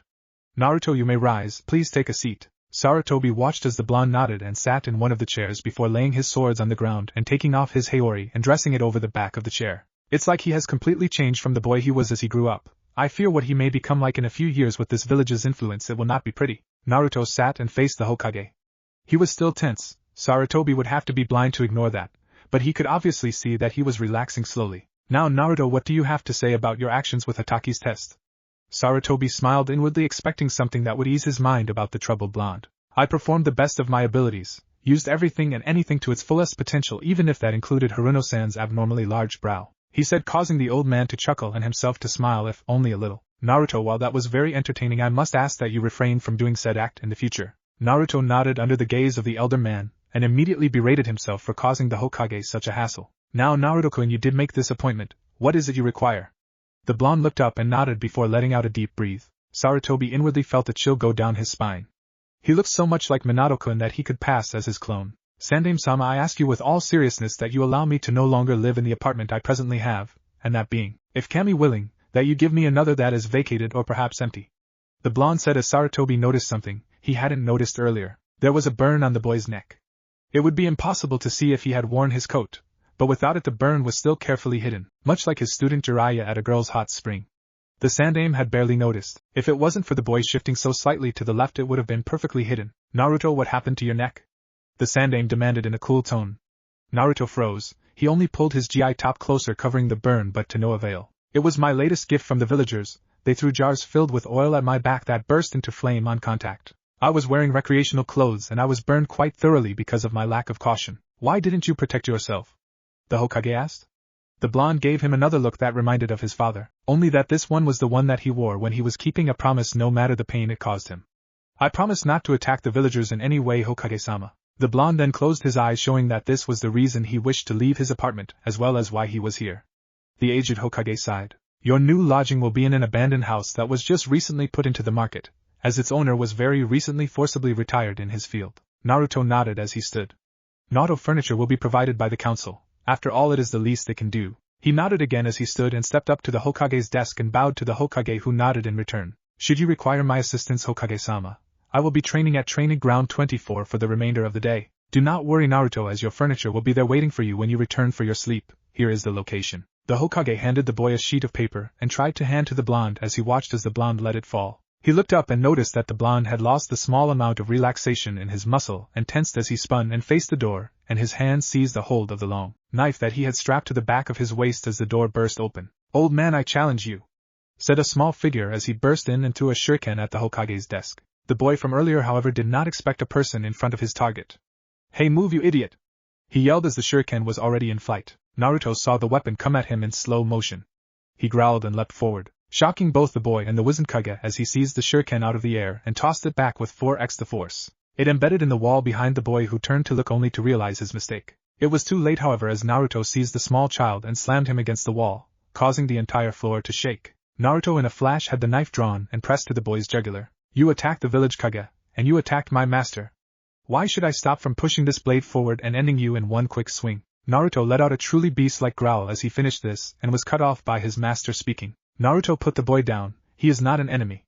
Naruto, you may rise, please take a seat. Sarutobi watched as the blonde nodded and sat in one of the chairs before laying his swords on the ground and taking off his haori and dressing it over the back of the chair. It's like he has completely changed from the boy he was as he grew up. I fear what he may become like in a few years with this village's influence. It will not be pretty. Naruto sat and faced the Hokage. He was still tense. Sarutobi would have to be blind to ignore that, but he could obviously see that he was relaxing slowly. Now Naruto, what do you have to say about your actions with Hataki's test? Sarutobi smiled inwardly, expecting something that would ease his mind about the troubled blonde. I performed the best of my abilities, used everything and anything to its fullest potential, even if that included Haruno-san's abnormally large brow, he said, causing the old man to chuckle and himself to smile, if only a little. Naruto, while that was very entertaining, I must ask that you refrain from doing said act in the future. Naruto nodded under the gaze of the elder man, and immediately berated himself for causing the Hokage such a hassle. Now Naruto-kun, you did make this appointment, what is it you require? The blonde looked up and nodded before letting out a deep breath. Sarutobi inwardly felt a chill go down his spine. He looked so much like Minato-kun that he could pass as his clone. Sandaime-sama, I ask you with all seriousness that you allow me to no longer live in the apartment I presently have, and that being, if Kami willing, that you give me another that is vacated or perhaps empty. The blonde said as Sarutobi noticed something he hadn't noticed earlier. There was a burn on the boy's neck. It would be impossible to see if he had worn his coat, but without it the burn was still carefully hidden, much like his student Jiraiya at a girl's hot spring. The Sandaime had barely noticed. If it wasn't for the boy shifting so slightly to the left, it would have been perfectly hidden. Naruto, what happened to your neck? The Sandaime demanded in a cool tone. Naruto froze. He only pulled his GI top closer, covering the burn, but to no avail. It was my latest gift from the villagers. They threw jars filled with oil at my back that burst into flame on contact. I was wearing recreational clothes and I was burned quite thoroughly because of my lack of caution. Why didn't you protect yourself? The Hokage asked. The blonde gave him another look that reminded of his father, only that this one was the one that he wore when he was keeping a promise no matter the pain it caused him. I promise not to attack the villagers in any way, Hokage-sama. The blonde then closed his eyes, showing that this was the reason he wished to leave his apartment, as well as why he was here. The aged Hokage sighed. Your new lodging will be in an abandoned house that was just recently put into the market, as its owner was very recently forcibly retired in his field. Naruto nodded as he stood. Naruto furniture will be provided by the council. After all, it is the least they can do. He nodded again as he stood and stepped up to the Hokage's desk and bowed to the Hokage, who nodded in return. Should you require my assistance, Hokage-sama, I will be training at Training Ground 24 for the remainder of the day. Do not worry, Naruto, as your furniture will be there waiting for you when you return for your sleep. Here is the location. The Hokage handed the boy a sheet of paper and tried to hand to the blonde as he watched as the blonde let it fall. He looked up and noticed that the blonde had lost the small amount of relaxation in his muscle and tensed as he spun and faced the door, and his hand seized a hold of the long knife that he had strapped to the back of his waist as the door burst open. Old man, I challenge you, said a small figure as he burst in and threw a shuriken at the Hokage's desk. The boy from earlier, however, did not expect a person in front of his target. Hey, move, you idiot! He yelled as the shuriken was already in flight. Naruto saw the weapon come at him in slow motion. He growled and leapt forward, shocking both the boy and the Wizenkage as he seized the shuriken out of the air and tossed it back with 4x the force. It embedded in the wall behind the boy, who turned to look only to realize his mistake. It was too late, however, as Naruto seized the small child and slammed him against the wall, causing the entire floor to shake. Naruto in a flash had the knife drawn and pressed to the boy's jugular. You attacked the village Kage, and you attacked my master. Why should I stop from pushing this blade forward and ending you in one quick swing? Naruto let out a truly beast-like growl as he finished this and was cut off by his master speaking. Naruto, put the boy down. He is not an enemy.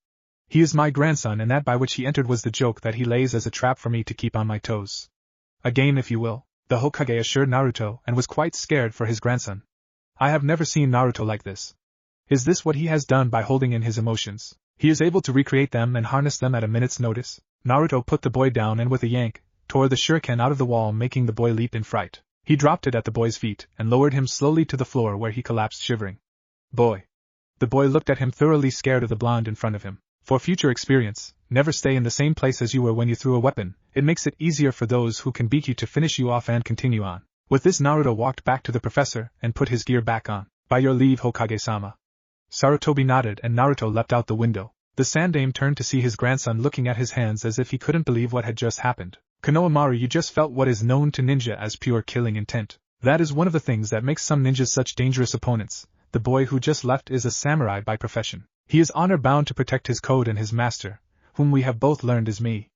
He is my grandson, and that by which he entered was the joke that he lays as a trap for me to keep on my toes. A game, if you will, the Hokage assured Naruto, and was quite scared for his grandson. I have never seen Naruto like this. Is this what he has done by holding in his emotions? He is able to recreate them and harness them at a minute's notice. Naruto put the boy down and with a yank, tore the shuriken out of the wall, making the boy leap in fright. He dropped it at the boy's feet and lowered him slowly to the floor, where he collapsed shivering. Boy. The boy looked at him, thoroughly scared of the blonde in front of him. For future experience, never stay in the same place as you were when you threw a weapon. It makes it easier for those who can beat you to finish you off and continue on. With this, Naruto walked back to the professor and put his gear back on. By your leave, Hokage-sama. Sarutobi nodded and Naruto leapt out the window. The Sandaime turned to see his grandson looking at his hands as if he couldn't believe what had just happened. Konohamaru, you just felt what is known to ninja as pure killing intent. That is one of the things that makes some ninjas such dangerous opponents. The boy who just left is a samurai by profession. He is honor-bound to protect his code and his master, whom we have both learned is me.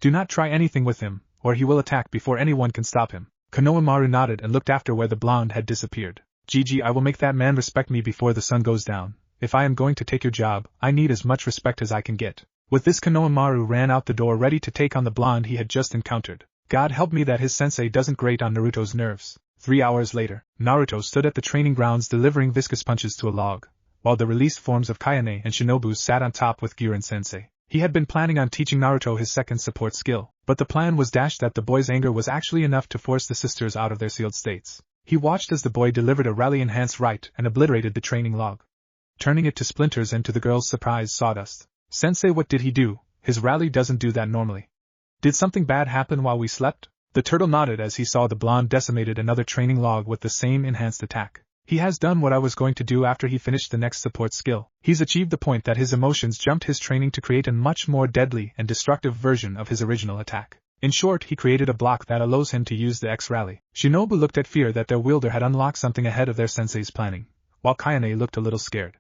Do not try anything with him, or he will attack before anyone can stop him. Konohamaru nodded and looked after where the blonde had disappeared. Gigi, I will make that man respect me before the sun goes down. If I am going to take your job, I need as much respect as I can get. With this, Konohamaru ran out the door, ready to take on the blonde he had just encountered. God help me that his sensei doesn't grate on Naruto's nerves. 3 hours later, Naruto stood at the training grounds delivering viscous punches to a log, while the released forms of Kayane and Shinobu sat on top with Guren sensei. He had been planning on teaching Naruto his second support skill, but the plan was dashed that the boy's anger was actually enough to force the sisters out of their sealed states. He watched as the boy delivered a rally-enhanced right and obliterated the training log, turning it to splinters and to the girl's surprise sawdust. Sensei, what did he do? His rally doesn't do that normally. Did something bad happen while we slept? The turtle nodded as he saw the blonde decimated another training log with the same enhanced attack. He has done what I was going to do after he finished the next support skill. He's achieved the point that his emotions jumped his training to create a much more deadly and destructive version of his original attack. In short, he created a block that allows him to use the X-Rally. Shinobu looked at fear that their wielder had unlocked something ahead of their sensei's planning, while Kayane looked a little scared.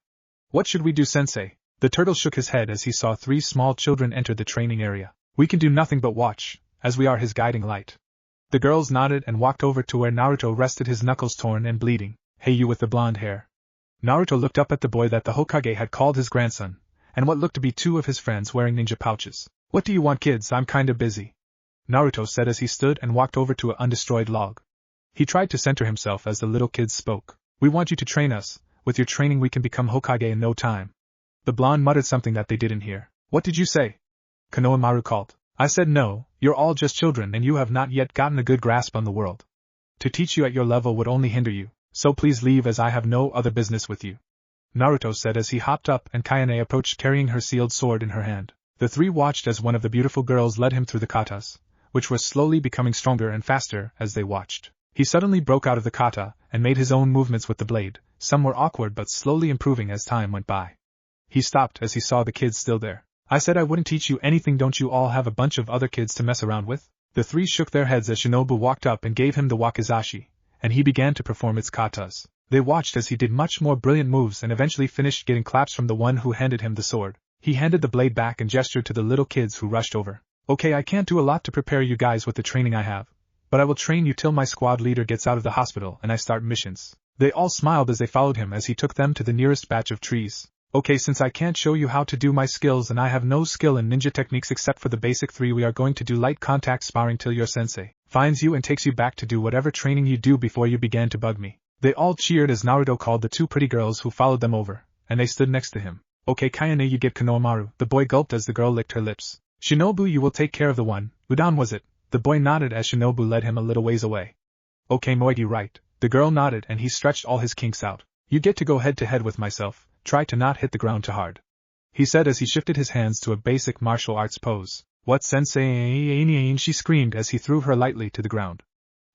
What should we do, sensei? The turtle shook his head as he saw 3 small children enter the training area. We can do nothing but watch, as we are his guiding light. The girls nodded and walked over to where Naruto rested, his knuckles torn and bleeding. Hey, you with the blonde hair. Naruto looked up at the boy that the Hokage had called his grandson, and what looked to be 2 of his friends wearing ninja pouches. What do you want, kids? I'm kinda busy, Naruto said as he stood and walked over to an undestroyed log. He tried to center himself as the little kids spoke. We want you to train us. With your training we can become Hokage in no time. The blonde muttered something that they didn't hear. What did you say? Konohamaru called. I said no, you're all just children and you have not yet gotten a good grasp on the world. To teach you at your level would only hinder you, so please leave as I have no other business with you, Naruto said as he hopped up and Kayane approached carrying her sealed sword in her hand. The 3 watched as one of the beautiful girls led him through the katas, which were slowly becoming stronger and faster as they watched. He suddenly broke out of the kata and made his own movements with the blade. Some were awkward but slowly improving as time went by. He stopped as he saw the kids still there. I said I wouldn't teach you anything, don't you all have a bunch of other kids to mess around with? The three shook their heads as Shinobu walked up and gave him the wakizashi, and he began to perform its katas. They watched as he did much more brilliant moves and eventually finished getting claps from the one who handed him the sword. He handed the blade back and gestured to the little kids who rushed over. Okay, I can't do a lot to prepare you guys with the training I have, but I will train you till my squad leader gets out of the hospital and I start missions. They all smiled as they followed him as he took them to the nearest batch of trees. Okay, since I can't show you how to do my skills and I have no skill in ninja techniques except for the basic 3, we are going to do light contact sparring till your sensei finds you and takes you back to do whatever training you do before you began to bug me. They all cheered as Naruto called the 2 pretty girls who followed them over, and they stood next to him. Okay, Kayane, you get Konohamaru, the boy gulped as the girl licked her lips. Shinobu, you will take care of the one, Udan was it? The boy nodded as Shinobu led him a little ways away. Okay, Moegi, right. The girl nodded and he stretched all his kinks out. You get to go head to head with myself. Try to not hit the ground too hard, he said as he shifted his hands to a basic martial arts pose. What, sensei? She screamed as he threw her lightly to the ground.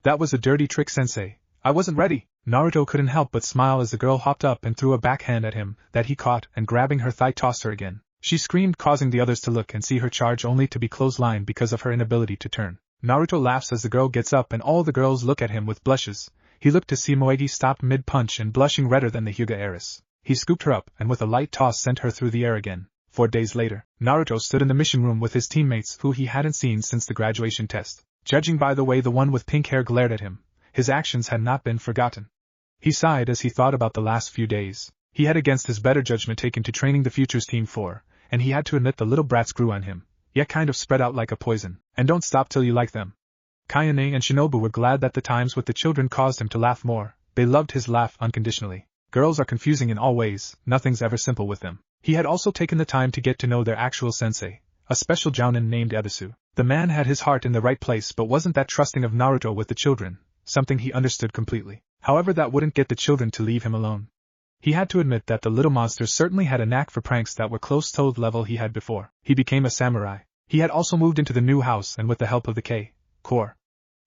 That was a dirty trick, sensei. I wasn't ready. Naruto couldn't help but smile as the girl hopped up and threw a backhand at him that he caught and grabbing her thigh tossed her again. She screamed, causing the others to look and see her charge only to be clotheslined because of her inability to turn. Naruto laughs as the girl gets up and all the girls look at him with blushes. He looked to see Moegi stop mid-punch and blushing redder than the Hyuga heiress. He scooped her up and with a light toss sent her through the air again. 4 days later, Naruto stood in the mission room with his teammates who he hadn't seen since the graduation test. Judging by the way the one with pink hair glared at him, his actions had not been forgotten. He sighed as he thought about the last few days. He had against his better judgment taken to training the Futures Team 4, and he had to admit the little brats grew on him, yet kind of spread out like a poison. And don't stop till you like them. Kayane and Shinobu were glad that the times with the children caused him to laugh more. They loved his laugh unconditionally. Girls are confusing in all ways, nothing's ever simple with them. He had also taken the time to get to know their actual sensei, a special jounin named Ebisu. The man had his heart in the right place but wasn't that trusting of Naruto with the children, something he understood completely. However, that wouldn't get the children to leave him alone. He had to admit that the little monster certainly had a knack for pranks that were close to the level he had before. He became a samurai. He had also moved into the new house and with the help of the K-Core,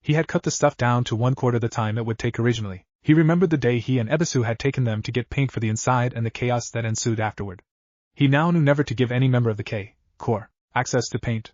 he had cut the stuff down to 1/4 the time it would take originally. He remembered the day he and Ebisu had taken them to get paint for the inside and the chaos that ensued afterward. He now knew never to give any member of the K-Core access to paint.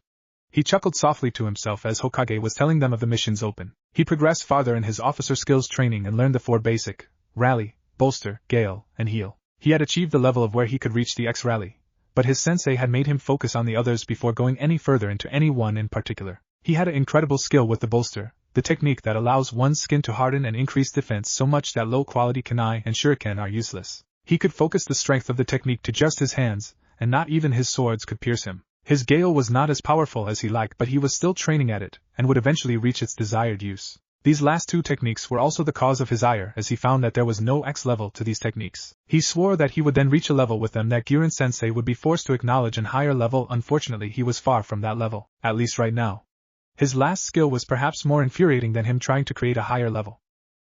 He chuckled softly to himself as Hokage was telling them of the missions open. He progressed farther in his officer skills training and learned the 4 basic: rally, bolster, gale, and heal. He had achieved the level of where he could reach the X-rally, but his sensei had made him focus on the others before going any further into any one in particular. He had an incredible skill with the bolster, the technique that allows one's skin to harden and increase defense so much that low-quality kunai and shuriken are useless. He could focus the strength of the technique to just his hands, and not even his swords could pierce him. His gale was not as powerful as he liked, but he was still training at it, and would eventually reach its desired use. These last 2 techniques were also the cause of his ire as he found that there was no X level to these techniques. He swore that he would then reach a level with them that Guren Sensei would be forced to acknowledge an higher level. Unfortunately, he was far from that level, at least right now. His last skill was perhaps more infuriating than him trying to create a higher level.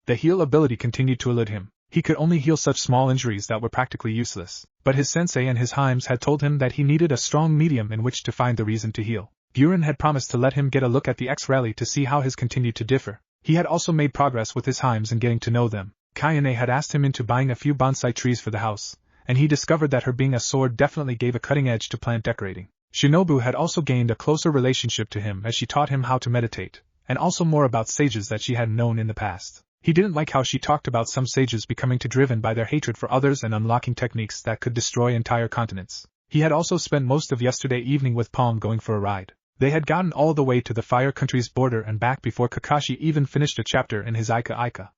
The heal ability continued to elude him. He could only heal such small injuries that were practically useless, but his sensei and his heims had told him that he needed a strong medium in which to find the reason to heal. Guren had promised to let him get a look at the X-rally to see how his continued to differ. He had also made progress with his heims in getting to know them. Kayane had asked him into buying a few bonsai trees for the house, and he discovered that her being a sword definitely gave a cutting edge to plant decorating. Shinobu had also gained a closer relationship to him as she taught him how to meditate, and also more about sages that she had known in the past. He didn't like how she talked about some sages becoming too driven by their hatred for others and unlocking techniques that could destroy entire continents. He had also spent most of yesterday evening with Palm going for a ride. They had gotten all the way to the Fire Country's border and back before Kakashi even finished a chapter in his Aika Aika.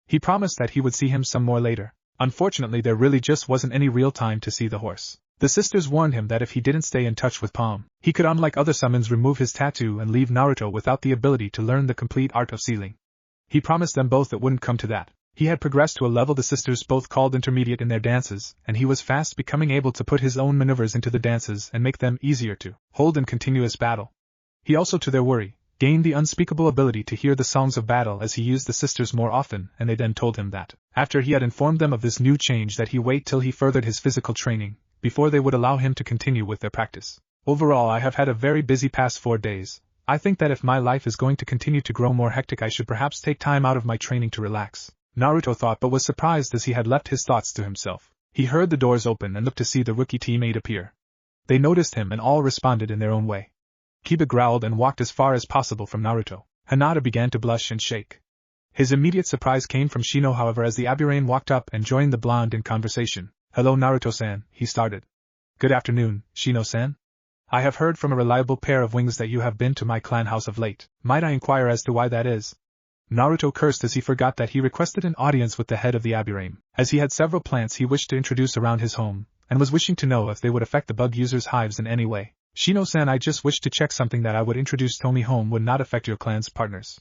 He promised that he would see him some more later. Unfortunately, there really just wasn't any real time to see the horse. The sisters warned him that if he didn't stay in touch with Palm, he could, unlike other summons, remove his tattoo and leave Naruto without the ability to learn the complete art of sealing. He promised them both it wouldn't come to that. He had progressed to a level the sisters both called intermediate in their dances, and he was fast becoming able to put his own maneuvers into the dances and make them easier to hold in continuous battle. He also, to their worry, gained the unspeakable ability to hear the songs of battle as he used the sisters more often, and they then told him that, after he had informed them of this new change, that he wait till he furthered his physical training, before they would allow him to continue with their practice. Overall, I have had a very busy past 4 days. I think that if my life is going to continue to grow more hectic, I should perhaps take time out of my training to relax. Naruto thought, but was surprised as he had left his thoughts to himself. He heard the doors open and looked to see the rookie teammate appear. They noticed him and all responded in their own way. Kiba growled and walked as far as possible from Naruto. Hinata began to blush and shake. His immediate surprise came from Shino, however, as the Aburame walked up and joined the blonde in conversation. Hello Naruto-san, he started. Good afternoon, Shino-san. I have heard from a reliable pair of wings that you have been to my clan house of late. Might I inquire as to why that is? Naruto cursed as he forgot that he requested an audience with the head of the Aburame, as he had several plants he wished to introduce around his home, and was wishing to know if they would affect the bug users' hives in any way. Shino-san, I just wished to check something that I would introduce Tomi home would not affect your clan's partners.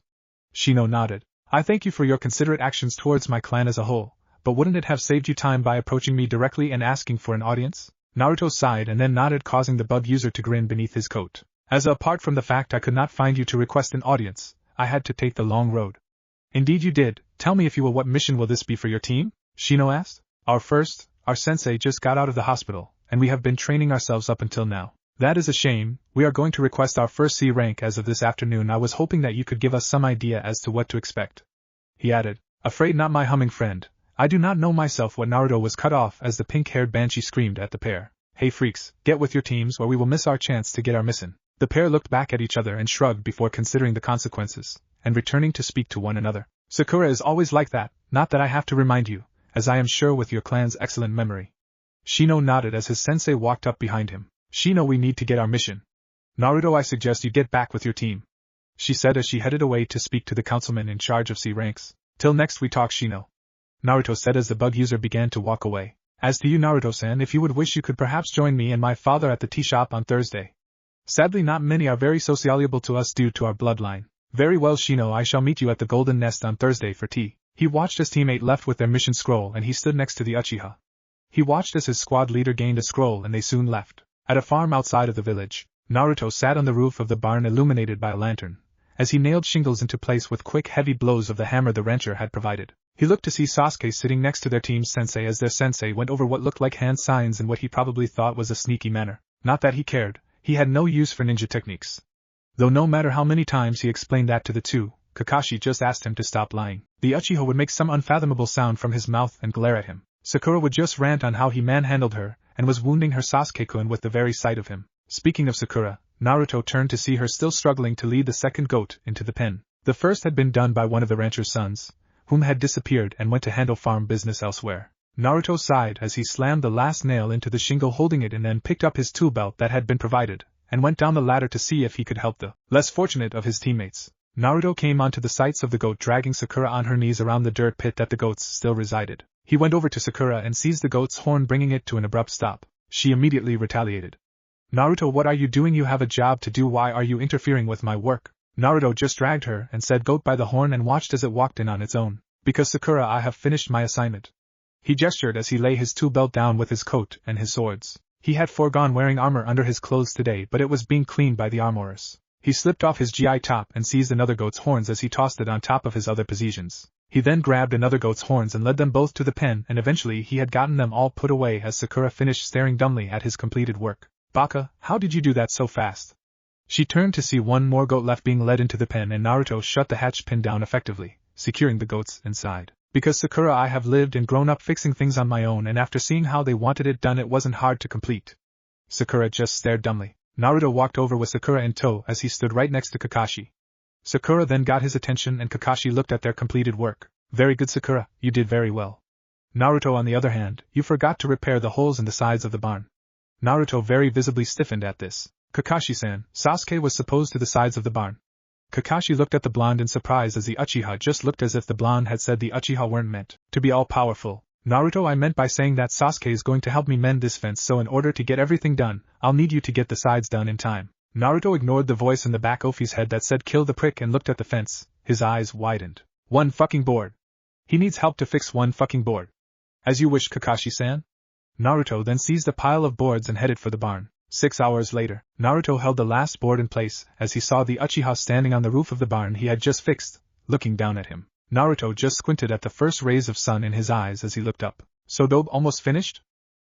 Shino nodded. I thank you for your considerate actions towards my clan as a whole, but wouldn't it have saved you time by approaching me directly and asking for an audience? Naruto sighed and then nodded, causing the bug user to grin beneath his coat. As apart from the fact I could not find you to request an audience, I had to take the long road. Indeed you did. Tell me if you will, what mission will this be for your team? Shino asked. Our sensei just got out of the hospital, and we have been training ourselves up until now. That is a shame. We are going to request our first C rank as of this afternoon. I was hoping that you could give us some idea as to what to expect. He added. Afraid not, my humming friend. I do not know myself what. Naruto was cut off as the pink-haired banshee screamed at the pair. Hey freaks, get with your teams or we will miss our chance to get our mission. The pair looked back at each other and shrugged before considering the consequences, and returning to speak to one another. Sakura is always like that, not that I have to remind you, as I am sure with your clan's excellent memory. Shino nodded as his sensei walked up behind him. Shino, we need to get our mission. Naruto, I suggest you get back with your team, she said as she headed away to speak to the councilman in charge of C ranks. Till next we talk, Shino, Naruto said as the bug user began to walk away. As to you, Naruto-san, if you would wish, you could perhaps join me and my father at the tea shop on Thursday. Sadly not many are very sociable to us due to our bloodline. Very well, Shino, I shall meet you at the Golden Nest on Thursday for tea. He watched his teammate left with their mission scroll and he stood next to the Uchiha. He watched as his squad leader gained a scroll and they soon left. At a farm outside of the village, Naruto sat on the roof of the barn illuminated by a lantern, as he nailed shingles into place with quick heavy blows of the hammer the rancher had provided. He looked to see Sasuke sitting next to their team's sensei as their sensei went over what looked like hand signs in what he probably thought was a sneaky manner. Not that he cared, he had no use for ninja techniques. Though no matter how many times he explained that to the two, Kakashi just asked him to stop lying. The Uchiha would make some unfathomable sound from his mouth and glare at him. Sakura would just rant on how he manhandled her, and was wounding her Sasuke-kun with the very sight of him. Speaking of Sakura, Naruto turned to see her still struggling to lead the second goat into the pen. The first had been done by one of the rancher's sons, whom had disappeared and went to handle farm business elsewhere. Naruto sighed as he slammed the last nail into the shingle holding it and then picked up his tool belt that had been provided, and went down the ladder to see if he could help the less fortunate of his teammates. Naruto came onto the sights of the goat dragging Sakura on her knees around the dirt pit that the goats still resided. He went over to Sakura and seized the goat's horn, bringing it to an abrupt stop. She immediately retaliated. Naruto, what are you doing? You have a job to do. Why are you interfering with my work? Naruto just dragged her and said goat by the horn and watched as it walked in on its own. Because Sakura, I have finished my assignment. He gestured as he lay his tool belt down with his coat and his swords. He had foregone wearing armor under his clothes today, but it was being cleaned by the armorers. He slipped off his GI top and seized another goat's horns as he tossed it on top of his other possessions. He then grabbed another goat's horns and led them both to the pen, and eventually he had gotten them all put away as Sakura finished staring dumbly at his completed work. Baka, how did you do that so fast? She turned to see one more goat left being led into the pen, and Naruto shut the hatch pin down effectively, securing the goats inside. Because Sakura, I have lived and grown up fixing things on my own, and after seeing how they wanted it done, it wasn't hard to complete. Sakura just stared dumbly. Naruto walked over with Sakura in tow as he stood right next to Kakashi. Sakura then got his attention and Kakashi looked at their completed work. Very good, Sakura, you did very well. Naruto, on the other hand, you forgot to repair the holes in the sides of the barn. Naruto very visibly stiffened at this. Kakashi-san, Sasuke was supposed to the sides of the barn. Kakashi looked at the blonde in surprise as the Uchiha just looked as if the blonde had said the Uchiha weren't meant to be all-powerful. Naruto, I meant by saying that Sasuke is going to help me mend this fence, so in order to get everything done, I'll need you to get the sides done in time. Naruto ignored the voice in the back of his head that said kill the prick and looked at the fence. His eyes widened. One fucking board. He needs help to fix one fucking board. As you wish, Kakashi-san. Naruto then seized a pile of boards and headed for the barn. 6 hours later, Naruto held the last board in place as he saw the Uchiha standing on the roof of the barn he had just fixed, looking down at him. Naruto just squinted at the first rays of sun in his eyes as he looked up. So Dobe almost finished?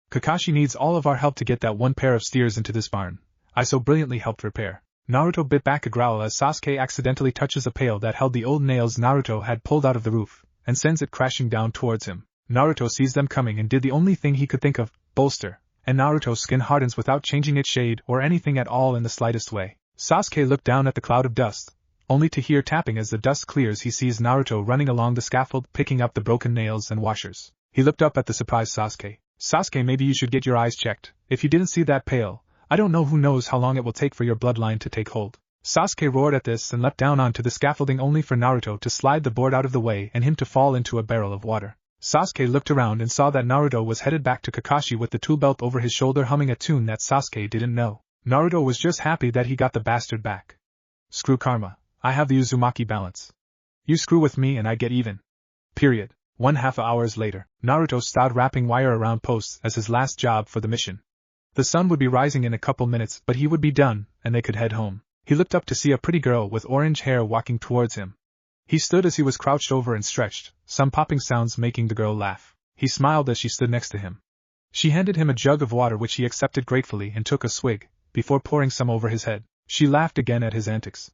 Kakashi needs all of our help to get that one pair of steers into this barn I so brilliantly helped repair. Naruto bit back a growl as Sasuke accidentally touches a pail that held the old nails Naruto had pulled out of the roof, and sends it crashing down towards him. Naruto sees them coming and did the only thing he could think of, bolster, and Naruto's skin hardens without changing its shade or anything at all in the slightest way. Sasuke looked down at the cloud of dust, only to hear tapping. As the dust clears, he sees Naruto running along the scaffold, picking up the broken nails and washers. He looked up at the surprised Sasuke. Sasuke, maybe you should get your eyes checked. If you didn't see that pail, I don't know who knows how long it will take for your bloodline to take hold. Sasuke roared at this and leapt down onto the scaffolding, only for Naruto to slide the board out of the way and him to fall into a barrel of water. Sasuke looked around and saw that Naruto was headed back to Kakashi with the tool belt over his shoulder, humming a tune that Sasuke didn't know. Naruto was just happy that he got the bastard back. Screw karma. I have the Uzumaki balance. You screw with me and I get even. Period. 1/2 hours later, Naruto started wrapping wire around posts as his last job for the mission. The sun would be rising in a couple minutes, but he would be done, and they could head home. He looked up to see a pretty girl with orange hair walking towards him. He stood as he was crouched over and stretched, some popping sounds making the girl laugh. He smiled as she stood next to him. She handed him a jug of water, which he accepted gratefully and took a swig, before pouring some over his head. She laughed again at his antics.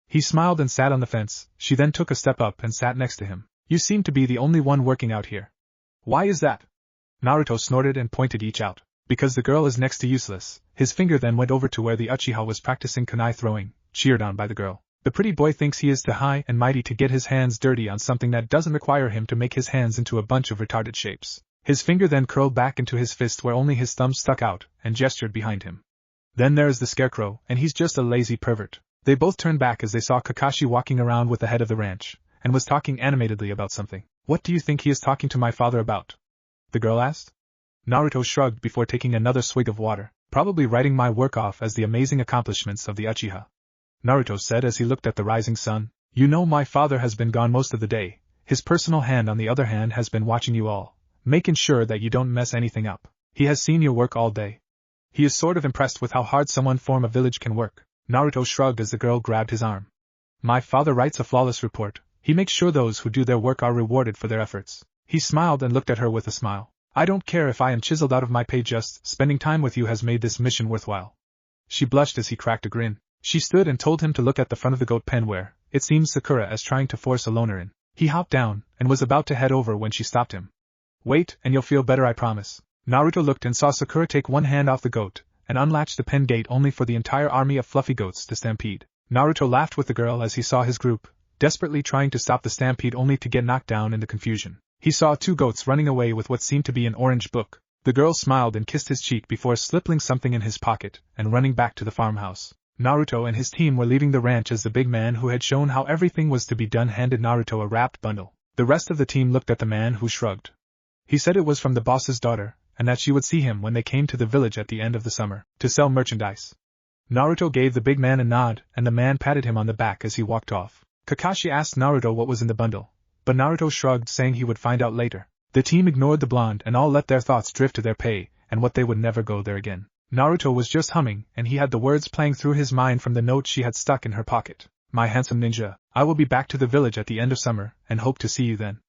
He smiled and sat on the fence. She then took a step up and sat next to him. You seem to be the only one working out here. Why is that? Naruto snorted and pointed each out. Because the girl is next to useless. His finger then went over to where the Uchiha was practicing kunai throwing, cheered on by the girl. The pretty boy thinks he is too high and mighty to get his hands dirty on something that doesn't require him to make his hands into a bunch of retarded shapes. His finger then curled back into his fist where only his thumb stuck out, and gestured behind him. Then there is the scarecrow, and he's just a lazy pervert. They both turned back as they saw Kakashi walking around with the head of the ranch, and was talking animatedly about something. What do you think he is talking to my father about? The girl asked. Naruto shrugged before taking another swig of water. Probably writing my work off as the amazing accomplishments of the Uchiha. Naruto said as he looked at the rising sun. You know, my father has been gone most of the day. His personal hand, on the other hand, has been watching you all, making sure that you don't mess anything up. He has seen your work all day. He is sort of impressed with how hard someone from a village can work. Naruto shrugged as the girl grabbed his arm. My father writes a flawless report. He makes sure those who do their work are rewarded for their efforts. He smiled and looked at her with a smile. I don't care if I am chiseled out of my pay, just spending time with you has made this mission worthwhile. She blushed as he cracked a grin. She stood and told him to look at the front of the goat pen where, it seemed, Sakura is trying to force a loner in. He hopped down, and was about to head over when she stopped him. Wait, and you'll feel better, I promise. Naruto looked and saw Sakura take one hand off the goat, and unlatch the pen gate, only for the entire army of fluffy goats to stampede. Naruto laughed with the girl as he saw his group, desperately trying to stop the stampede, only to get knocked down in the confusion. He saw 2 goats running away with what seemed to be an orange book. The girl smiled and kissed his cheek before slipping something in his pocket and running back to the farmhouse. Naruto and his team were leaving the ranch as the big man who had shown how everything was to be done handed Naruto a wrapped bundle. The rest of the team looked at the man, who shrugged. He said it was from the boss's daughter, and that she would see him when they came to the village at the end of the summer, to sell merchandise. Naruto gave the big man a nod, and the man patted him on the back as he walked off. Kakashi asked Naruto what was in the bundle, but Naruto shrugged, saying he would find out later. The team ignored the blonde and all let their thoughts drift to their pay, and what they would never go there again. Naruto was just humming, and he had the words playing through his mind from the note she had stuck in her pocket. My handsome ninja, I will be back to the village at the end of summer, and hope to see you then.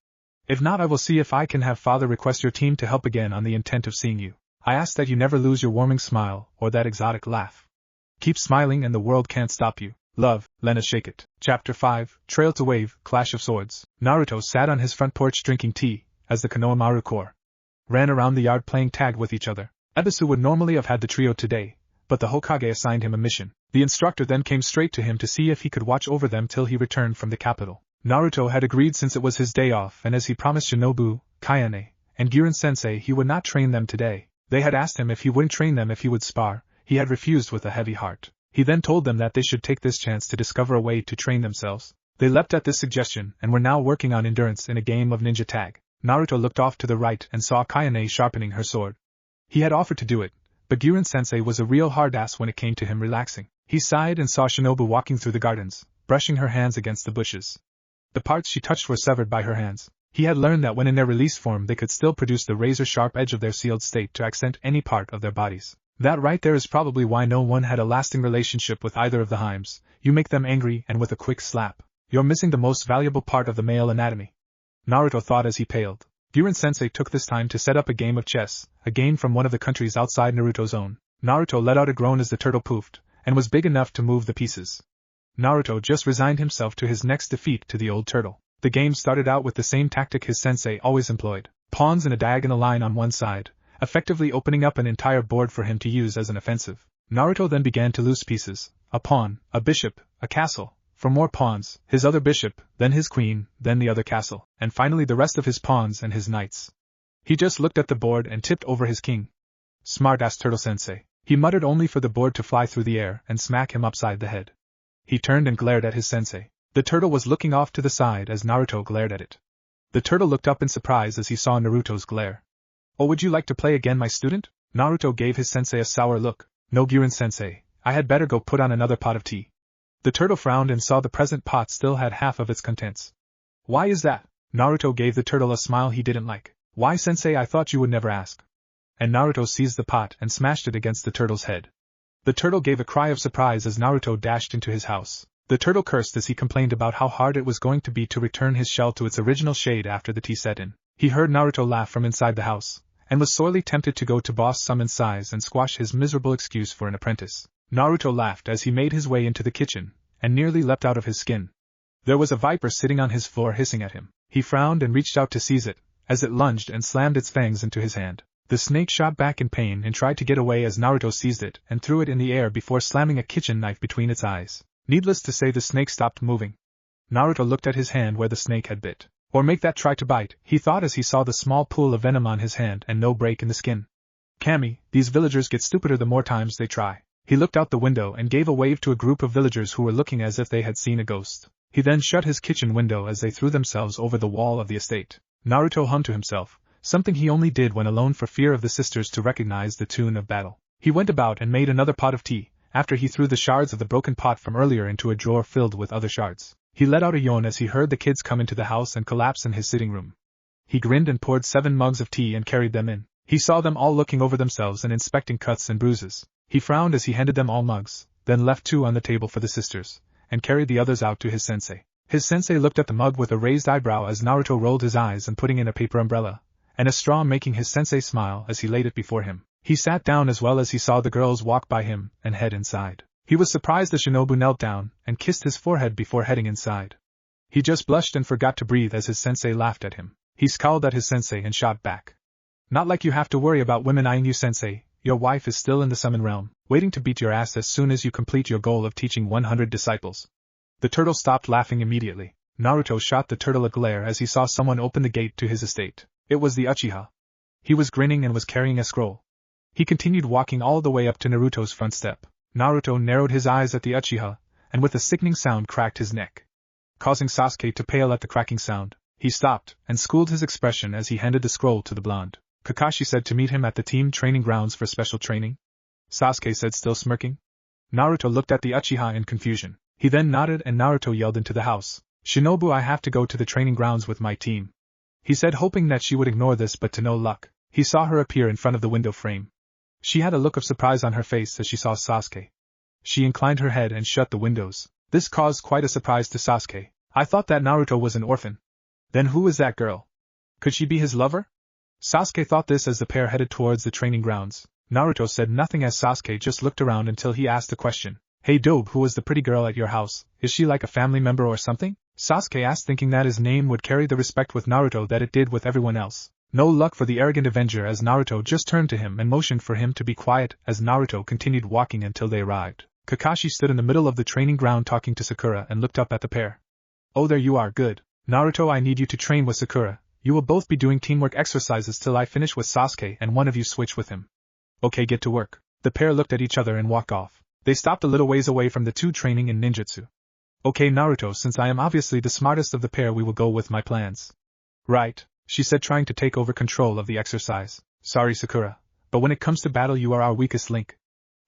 If not, I will see if I can have father request your team to help again on the intent of seeing you. I ask that you never lose your warming smile, or that exotic laugh. Keep smiling and the world can't stop you. Love, Lena Shake It. Chapter 5, Trail to Wave, Clash of Swords. Naruto sat on his front porch drinking tea, as the Konohamaru Corps ran around the yard playing tag with each other. Ebisu would normally have had the trio today, but the Hokage assigned him a mission. The instructor then came straight to him to see if he could watch over them till he returned from the capital. Naruto had agreed since it was his day off, and as he promised Shinobu, Kayane, and Girin Sensei he would not train them today. They had asked him if he wouldn't train them if he would spar. He had refused with a heavy heart. He then told them that they should take this chance to discover a way to train themselves. They leapt at this suggestion and were now working on endurance in a game of ninja tag. Naruto looked off to the right and saw Kayane sharpening her sword. He had offered to do it, but Girin Sensei was a real hard-ass when it came to him relaxing. He sighed and saw Shinobu walking through the gardens, brushing her hands against the bushes. The parts she touched were severed by her hands. He had learned that when in their release form they could still produce the razor-sharp edge of their sealed state to accent any part of their bodies. That right there is probably why no one had a lasting relationship with either of the Heims. You make them angry and with a quick slap, you're missing the most valuable part of the male anatomy. Naruto thought as he paled. Girin Sensei took this time to set up a game of chess, a game from one of the countries outside Naruto's own. Naruto let out a groan as the turtle poofed, and was big enough to move the pieces. Naruto just resigned himself to his next defeat to the old turtle. The game started out with the same tactic his sensei always employed, pawns in a diagonal line on one side, effectively opening up an entire board for him to use as an offensive. Naruto then began to lose pieces, a pawn, a bishop, a castle, for more pawns, his other bishop, then his queen, then the other castle, and finally the rest of his pawns and his knights. He just looked at the board and tipped over his king. Smart-ass turtle sensei. He muttered only for the board to fly through the air and smack him upside the head. He turned and glared at his sensei. The turtle was looking off to the side as Naruto glared at it. The turtle looked up in surprise as he saw Naruto's glare. Oh, would you like to play again, my student? Naruto gave his sensei a sour look. No, Girin sensei, I had better go put on another pot of tea. The turtle frowned and saw the present pot still had half of its contents. Why is that? Naruto gave the turtle a smile he didn't like. Why, sensei, I thought you would never ask. And Naruto seized the pot and smashed it against the turtle's head. The turtle gave a cry of surprise as Naruto dashed into his house. The turtle cursed as he complained about how hard it was going to be to return his shell to its original shade after the tea set in. He heard Naruto laugh from inside the house, and was sorely tempted to go to boss summon size and squash his miserable excuse for an apprentice. Naruto laughed as he made his way into the kitchen, and nearly leapt out of his skin. There was a viper sitting on his floor hissing at him. He frowned and reached out to seize it, as it lunged and slammed its fangs into his hand. The snake shot back in pain and tried to get away as Naruto seized it and threw it in the air before slamming a kitchen knife between its eyes. Needless to say, the snake stopped moving. Naruto looked at his hand where the snake had bit. Or make that try to bite, he thought as he saw the small pool of venom on his hand and no break in the skin. Kami, these villagers get stupider the more times they try. He looked out the window and gave a wave to a group of villagers who were looking as if they had seen a ghost. He then shut his kitchen window as they threw themselves over the wall of the estate. Naruto hummed to himself, something he only did when alone for fear of the sisters to recognize the tune of battle. He went about and made another pot of tea, after he threw the shards of the broken pot from earlier into a drawer filled with other shards. He let out a yawn as he heard the kids come into the house and collapse in his sitting room. He grinned and poured 7 mugs of tea and carried them in. He saw them all looking over themselves and inspecting cuts and bruises. He frowned as he handed them all mugs, then left 2 on the table for the sisters, and carried the others out to his sensei. His sensei looked at the mug with a raised eyebrow as Naruto rolled his eyes and putting in a paper umbrella, and a straw, making his sensei smile as he laid it before him. He sat down as well as he saw the girls walk by him and head inside. He was surprised the shinobu knelt down and kissed his forehead before heading inside. He just blushed and forgot to breathe as his sensei laughed at him. He scowled at his sensei and shot back. Not like you have to worry about women eyeing you, sensei. Your wife is still in the summon realm, waiting to beat your ass as soon as you complete your goal of teaching 100 disciples. The turtle stopped laughing immediately. Naruto shot the turtle a glare as he saw someone open the gate to his estate. It was the Uchiha. He was grinning and was carrying a scroll. He continued walking all the way up to Naruto's front step. Naruto narrowed his eyes at the Uchiha, and with a sickening sound cracked his neck, causing Sasuke to pale at the cracking sound. He stopped, and schooled his expression as he handed the scroll to the blonde. Kakashi said to meet him at the team training grounds for special training. Sasuke said, still smirking. Naruto looked at the Uchiha in confusion. He then nodded and Naruto yelled into the house. Shinobu, I have to go to the training grounds with my team. He said, hoping that she would ignore this, but to no luck. He saw her appear in front of the window frame. She had a look of surprise on her face as she saw Sasuke. She inclined her head and shut the windows. This caused quite a surprise to Sasuke. I thought that Naruto was an orphan. Then who is that girl? Could she be his lover? Sasuke thought this as the pair headed towards the training grounds. Naruto said nothing as Sasuke just looked around until he asked the question. Hey Dobe, who was the pretty girl at your house? Is she like a family member or something? Sasuke asked, thinking that his name would carry the respect with Naruto that it did with everyone else. No luck for the arrogant Avenger as Naruto just turned to him and motioned for him to be quiet as Naruto continued walking until they arrived. Kakashi stood in the middle of the training ground talking to Sakura and looked up at the pair. Oh, there you are, good. Naruto, I need you to train with Sakura. You will both be doing teamwork exercises till I finish with Sasuke and one of you switch with him. Okay, get to work. The pair looked at each other and walked off. They stopped a little ways away from the two training in ninjutsu. Okay Naruto, since I am obviously the smartest of the pair, we will go with my plans. Right, she said, trying to take over control of the exercise. Sorry Sakura, but when it comes to battle you are our weakest link.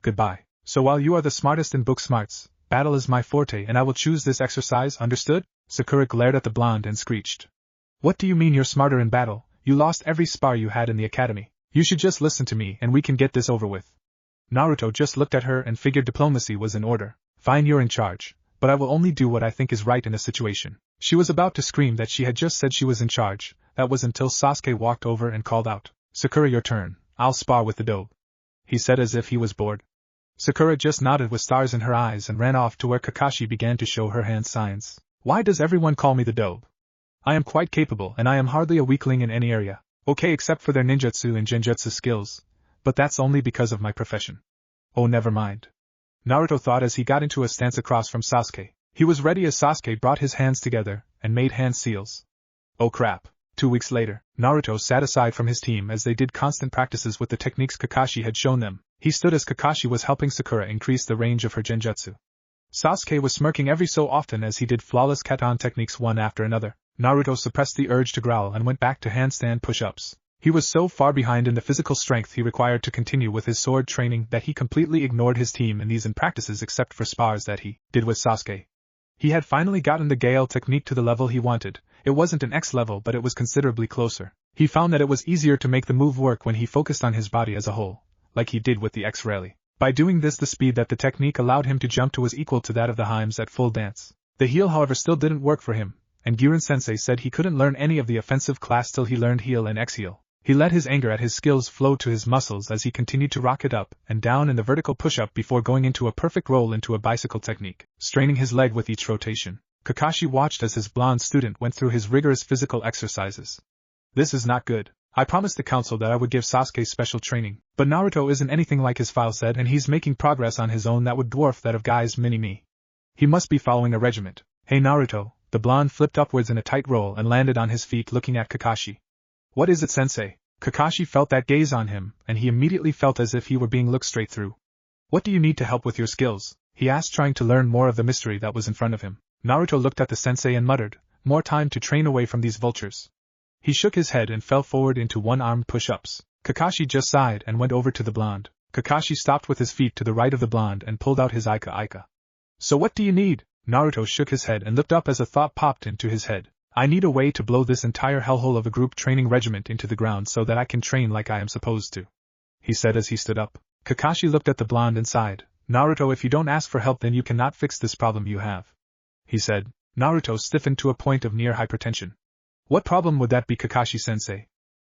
Goodbye. So while you are the smartest in book smarts, battle is my forte and I will choose this exercise, understood? Sakura glared at the blonde and screeched. What do you mean you're smarter in battle? You lost every spar you had in the academy. You should just listen to me and we can get this over with. Naruto just looked at her and figured diplomacy was in order. Fine, you're in charge, but I will only do what I think is right in a situation. She was about to scream that she had just said she was in charge. That was until Sasuke walked over and called out, Sakura, your turn. I'll spar with the Dobe. He said as if he was bored. Sakura just nodded with stars in her eyes and ran off to where Kakashi began to show her hand signs. Why does everyone call me the Dobe? I am quite capable and I am hardly a weakling in any area. Okay, except for their ninjutsu and genjutsu skills, but that's only because of my profession. Oh, never mind. Naruto thought as he got into a stance across from Sasuke. He was ready as Sasuke brought his hands together and made hand seals. Oh crap. 2 weeks later, Naruto sat aside from his team as they did constant practices with the techniques Kakashi had shown them. He stood as Kakashi was helping Sakura increase the range of her genjutsu. Sasuke was smirking every so often as he did flawless katan techniques one after another. Naruto suppressed the urge to growl and went back to handstand push-ups. He was so far behind in the physical strength he required to continue with his sword training that he completely ignored his team in these practices except for spars that he did with Sasuke. He had finally gotten the Gale technique to the level he wanted. It wasn't an X level, but it was considerably closer. He found that it was easier to make the move work when he focused on his body as a whole, like he did with the X rally. By doing this, the speed that the technique allowed him to jump to was equal to that of the Heims at full dance. The heel, however, still didn't work for him, and Girin-sensei said he couldn't learn any of the offensive class till he learned heel and X-heel. He let his anger at his skills flow to his muscles as he continued to rock it up and down in the vertical push-up before going into a perfect roll into a bicycle technique, straining his leg with each rotation. Kakashi watched as his blonde student went through his rigorous physical exercises. This is not good. I promised the council that I would give Sasuke special training, but Naruto isn't anything like his file said, and he's making progress on his own that would dwarf that of Guy's mini-me. He must be following a regiment. Hey Naruto, the blonde flipped upwards in a tight roll and landed on his feet looking at Kakashi. What is it, sensei? Kakashi felt that gaze on him, and he immediately felt as if he were being looked straight through. What do you need to help with your skills? He asked, trying to learn more of the mystery that was in front of him. Naruto looked at the sensei and muttered, more time to train away from these vultures. He shook his head and fell forward into one-armed push-ups. Kakashi just sighed and went over to the blonde. Kakashi stopped with his feet to the right of the blonde and pulled out his Aika. So what do you need? Naruto shook his head and looked up as a thought popped into his head. I need a way to blow this entire hellhole of a group training regiment into the ground so that I can train like I am supposed to, he said as he stood up. Kakashi looked at the blonde and sighed. Naruto, if you don't ask for help then you cannot fix this problem you have, he said. Naruto stiffened to a point of near hypertension. What problem would that be, Kakashi-sensei?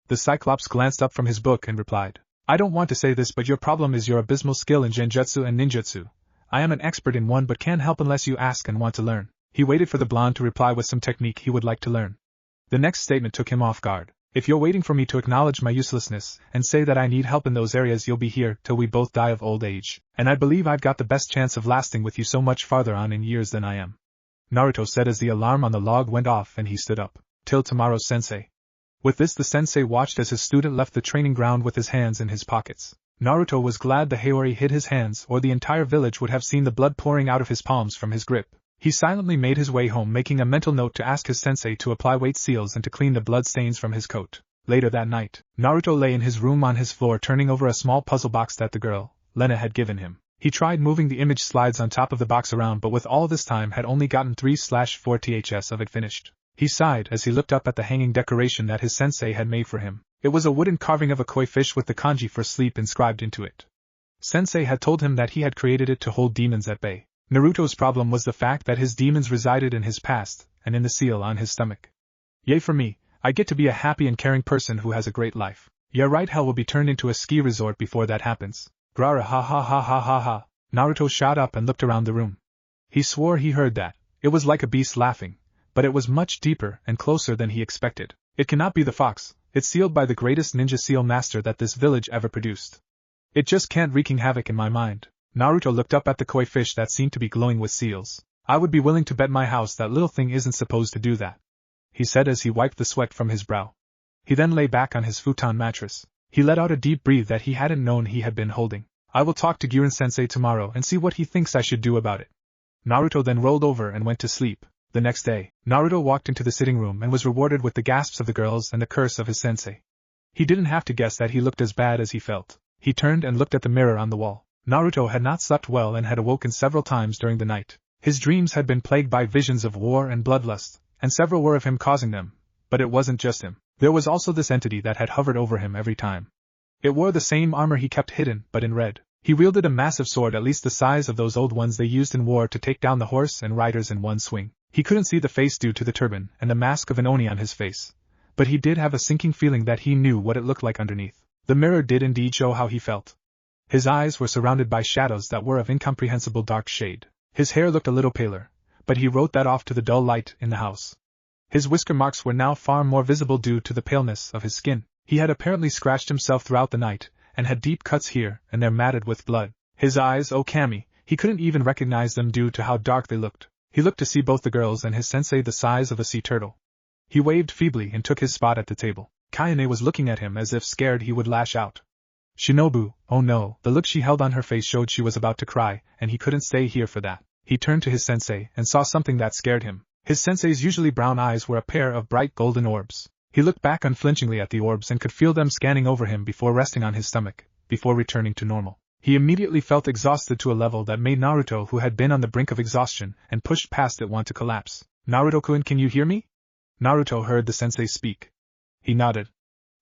The Cyclops glanced up from his book and replied. I don't want to say this, but your problem is your abysmal skill in genjutsu and ninjutsu. I am an expert in one but can't help unless you ask and want to learn. He waited for the blonde to reply with some technique he would like to learn. The next statement took him off guard. If you're waiting for me to acknowledge my uselessness and say that I need help in those areas, you'll be here till we both die of old age, and I believe I've got the best chance of lasting with you so much farther on in years than I am, Naruto said as the alarm on the log went off and he stood up. Till tomorrow, sensei. With this, the sensei watched as his student left the training ground with his hands in his pockets. Naruto was glad the Haori hid his hands, or the entire village would have seen the blood pouring out of his palms from his grip. He silently made his way home, making a mental note to ask his sensei to apply weight seals and to clean the blood stains from his coat. Later that night, Naruto lay in his room on his floor turning over a small puzzle box that the girl, Lena, had given him. He tried moving the image slides on top of the box around, but with all this time had only gotten 3/4 ths of it finished. He sighed as he looked up at the hanging decoration that his sensei had made for him. It was a wooden carving of a koi fish with the kanji for sleep inscribed into it. Sensei had told him that he had created it to hold demons at bay. Naruto's problem was the fact that his demons resided in his past, and in the seal on his stomach. Yay for me, I get to be a happy and caring person who has a great life. Yeah right, hell will be turned into a ski resort before that happens. Grara ha ha ha ha ha ha. Naruto shot up and looked around the room. He swore he heard that. It was like a beast laughing, but it was much deeper and closer than he expected. It cannot be the fox, it's sealed by the greatest ninja seal master that this village ever produced. It just can't, wreaking havoc in my mind. Naruto looked up at the koi fish that seemed to be glowing with seals. I would be willing to bet my house that little thing isn't supposed to do that, he said as he wiped the sweat from his brow. He then lay back on his futon mattress. He let out a deep breath that he hadn't known he had been holding. I will talk to Girin-sensei tomorrow and see what he thinks I should do about it. Naruto then rolled over and went to sleep. The next day, Naruto walked into the sitting room and was rewarded with the gasps of the girls and the curse of his sensei. He didn't have to guess that he looked as bad as he felt. He turned and looked at the mirror on the wall. Naruto had not slept well and had awoken several times during the night. His dreams had been plagued by visions of war and bloodlust, and several were of him causing them. But it wasn't just him. There was also this entity that had hovered over him every time. It wore the same armor he kept hidden, but in red. He wielded a massive sword at least the size of those old ones they used in war to take down the horse and riders in one swing. He couldn't see the face due to the turban and the mask of an Oni on his face, but he did have a sinking feeling that he knew what it looked like underneath. The mirror did indeed show how he felt. His eyes were surrounded by shadows that were of incomprehensible dark shade. His hair looked a little paler, but he wrote that off to the dull light in the house. His whisker marks were now far more visible due to the paleness of his skin. He had apparently scratched himself throughout the night, and had deep cuts here and there matted with blood. His eyes, oh Kami, He couldn't even recognize them due to how dark they looked. He looked to see both the girls and his sensei the size of a sea turtle. He waved feebly and took his spot at the table. Kayane was looking at him as if scared he would lash out. Shinobu, oh no, the look she held on her face showed she was about to cry, and he couldn't stay here for that. He turned to his sensei and saw something that scared him. His sensei's usually brown eyes were a pair of bright golden orbs. He looked back unflinchingly at the orbs and could feel them scanning over him before resting on his stomach, before returning to normal. He immediately felt exhausted to a level that made Naruto, who had been on the brink of exhaustion and pushed past it, want to collapse. Naruto-kun, can you hear me? Naruto heard the sensei speak. He nodded.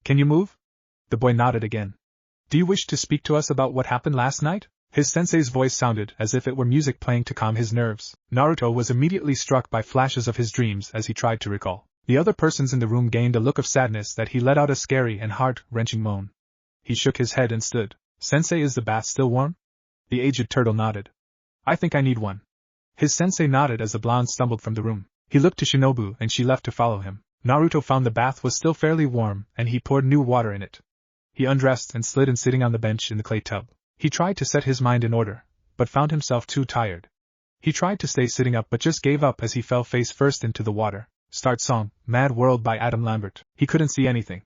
Can you move? The boy nodded again. Do you wish to speak to us about what happened last night? His sensei's voice sounded as if it were music playing to calm his nerves. Naruto was immediately struck by flashes of his dreams as he tried to recall. The other persons in the room gained a look of sadness that he let out a scary and heart-wrenching moan. He shook his head and stood. Sensei, is the bath still warm? The aged turtle nodded. I think I need one. His sensei nodded as the blonde stumbled from the room. He looked to Shinobu and she left to follow him. Naruto found the bath was still fairly warm and he poured new water in it. He undressed and slid in sitting on the bench in the clay tub. He tried to set his mind in order, but found himself too tired. He tried to stay sitting up but just gave up as he fell face first into the water. Start song, Mad World by Adam Lambert. He couldn't see anything.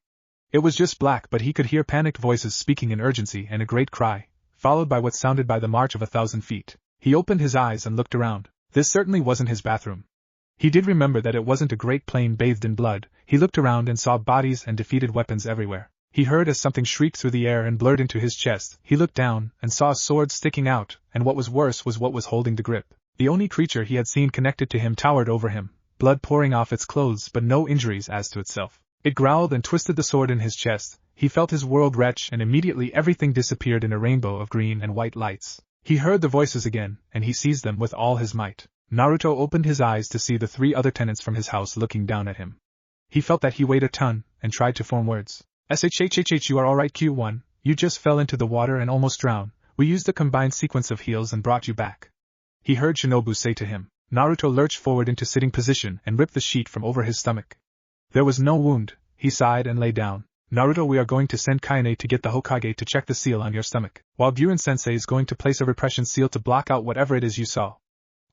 It was just black, but he could hear panicked voices speaking in urgency and a great cry, followed by what sounded by the march of 1,000 feet. He opened his eyes and looked around. This certainly wasn't his bathroom. He did remember that it wasn't a great plain bathed in blood. He looked around and saw bodies and defeated weapons everywhere. He heard as something shrieked through the air and blurred into his chest. He looked down and saw a sword sticking out, and what was worse was what was holding the grip. The only creature he had seen connected to him towered over him, blood pouring off its clothes but no injuries as to itself. It growled and twisted the sword in his chest. He felt his world retch and immediately everything disappeared in a rainbow of green and white lights. He heard the voices again, and he seized them with all his might. Naruto opened his eyes to see the 3 other tenants from his house looking down at him. He felt that he weighed a ton, and tried to form words. SHHHH, you are alright Q1, you just fell into the water and almost drowned. We used a combined sequence of heals and brought you back. He heard Shinobu say to him. Naruto lurched forward into sitting position and ripped the sheet from over his stomach. There was no wound, he sighed and lay down. Naruto, we are going to send Kayane to get the Hokage to check the seal on your stomach, while Burin-sensei is going to place a repression seal to block out whatever it is you saw.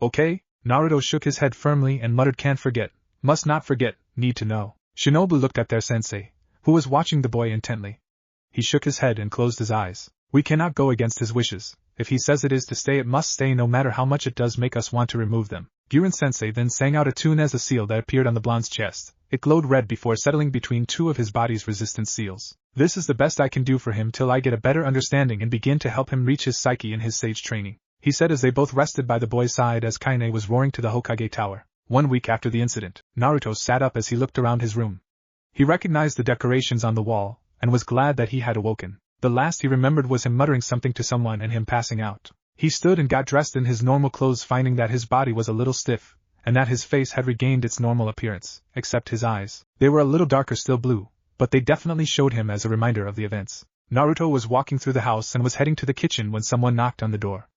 Okay? Naruto shook his head firmly and muttered, can't forget, must not forget, need to know. Shinobu looked at their sensei, who was watching the boy intently. He shook his head and closed his eyes. We cannot go against his wishes. If he says it is to stay, it must stay no matter how much it does make us want to remove them. Burin-sensei then sang out a tune as a seal that appeared on the blonde's chest. It glowed red before settling between 2 of his body's resistant seals. This is the best I can do for him till I get a better understanding and begin to help him reach his psyche in his sage training, he said as they both rested by the boy's side as Kayane was roaring to the Hokage tower. 1 week after the incident, Naruto sat up as he looked around his room. He recognized the decorations on the wall, and was glad that he had awoken. The last he remembered was him muttering something to someone and him passing out. He stood and got dressed in his normal clothes, finding that his body was a little stiff, and that his face had regained its normal appearance, except his eyes. They were a little darker, still blue, but they definitely showed him as a reminder of the events. Naruto was walking through the house and was heading to the kitchen when someone knocked on the door.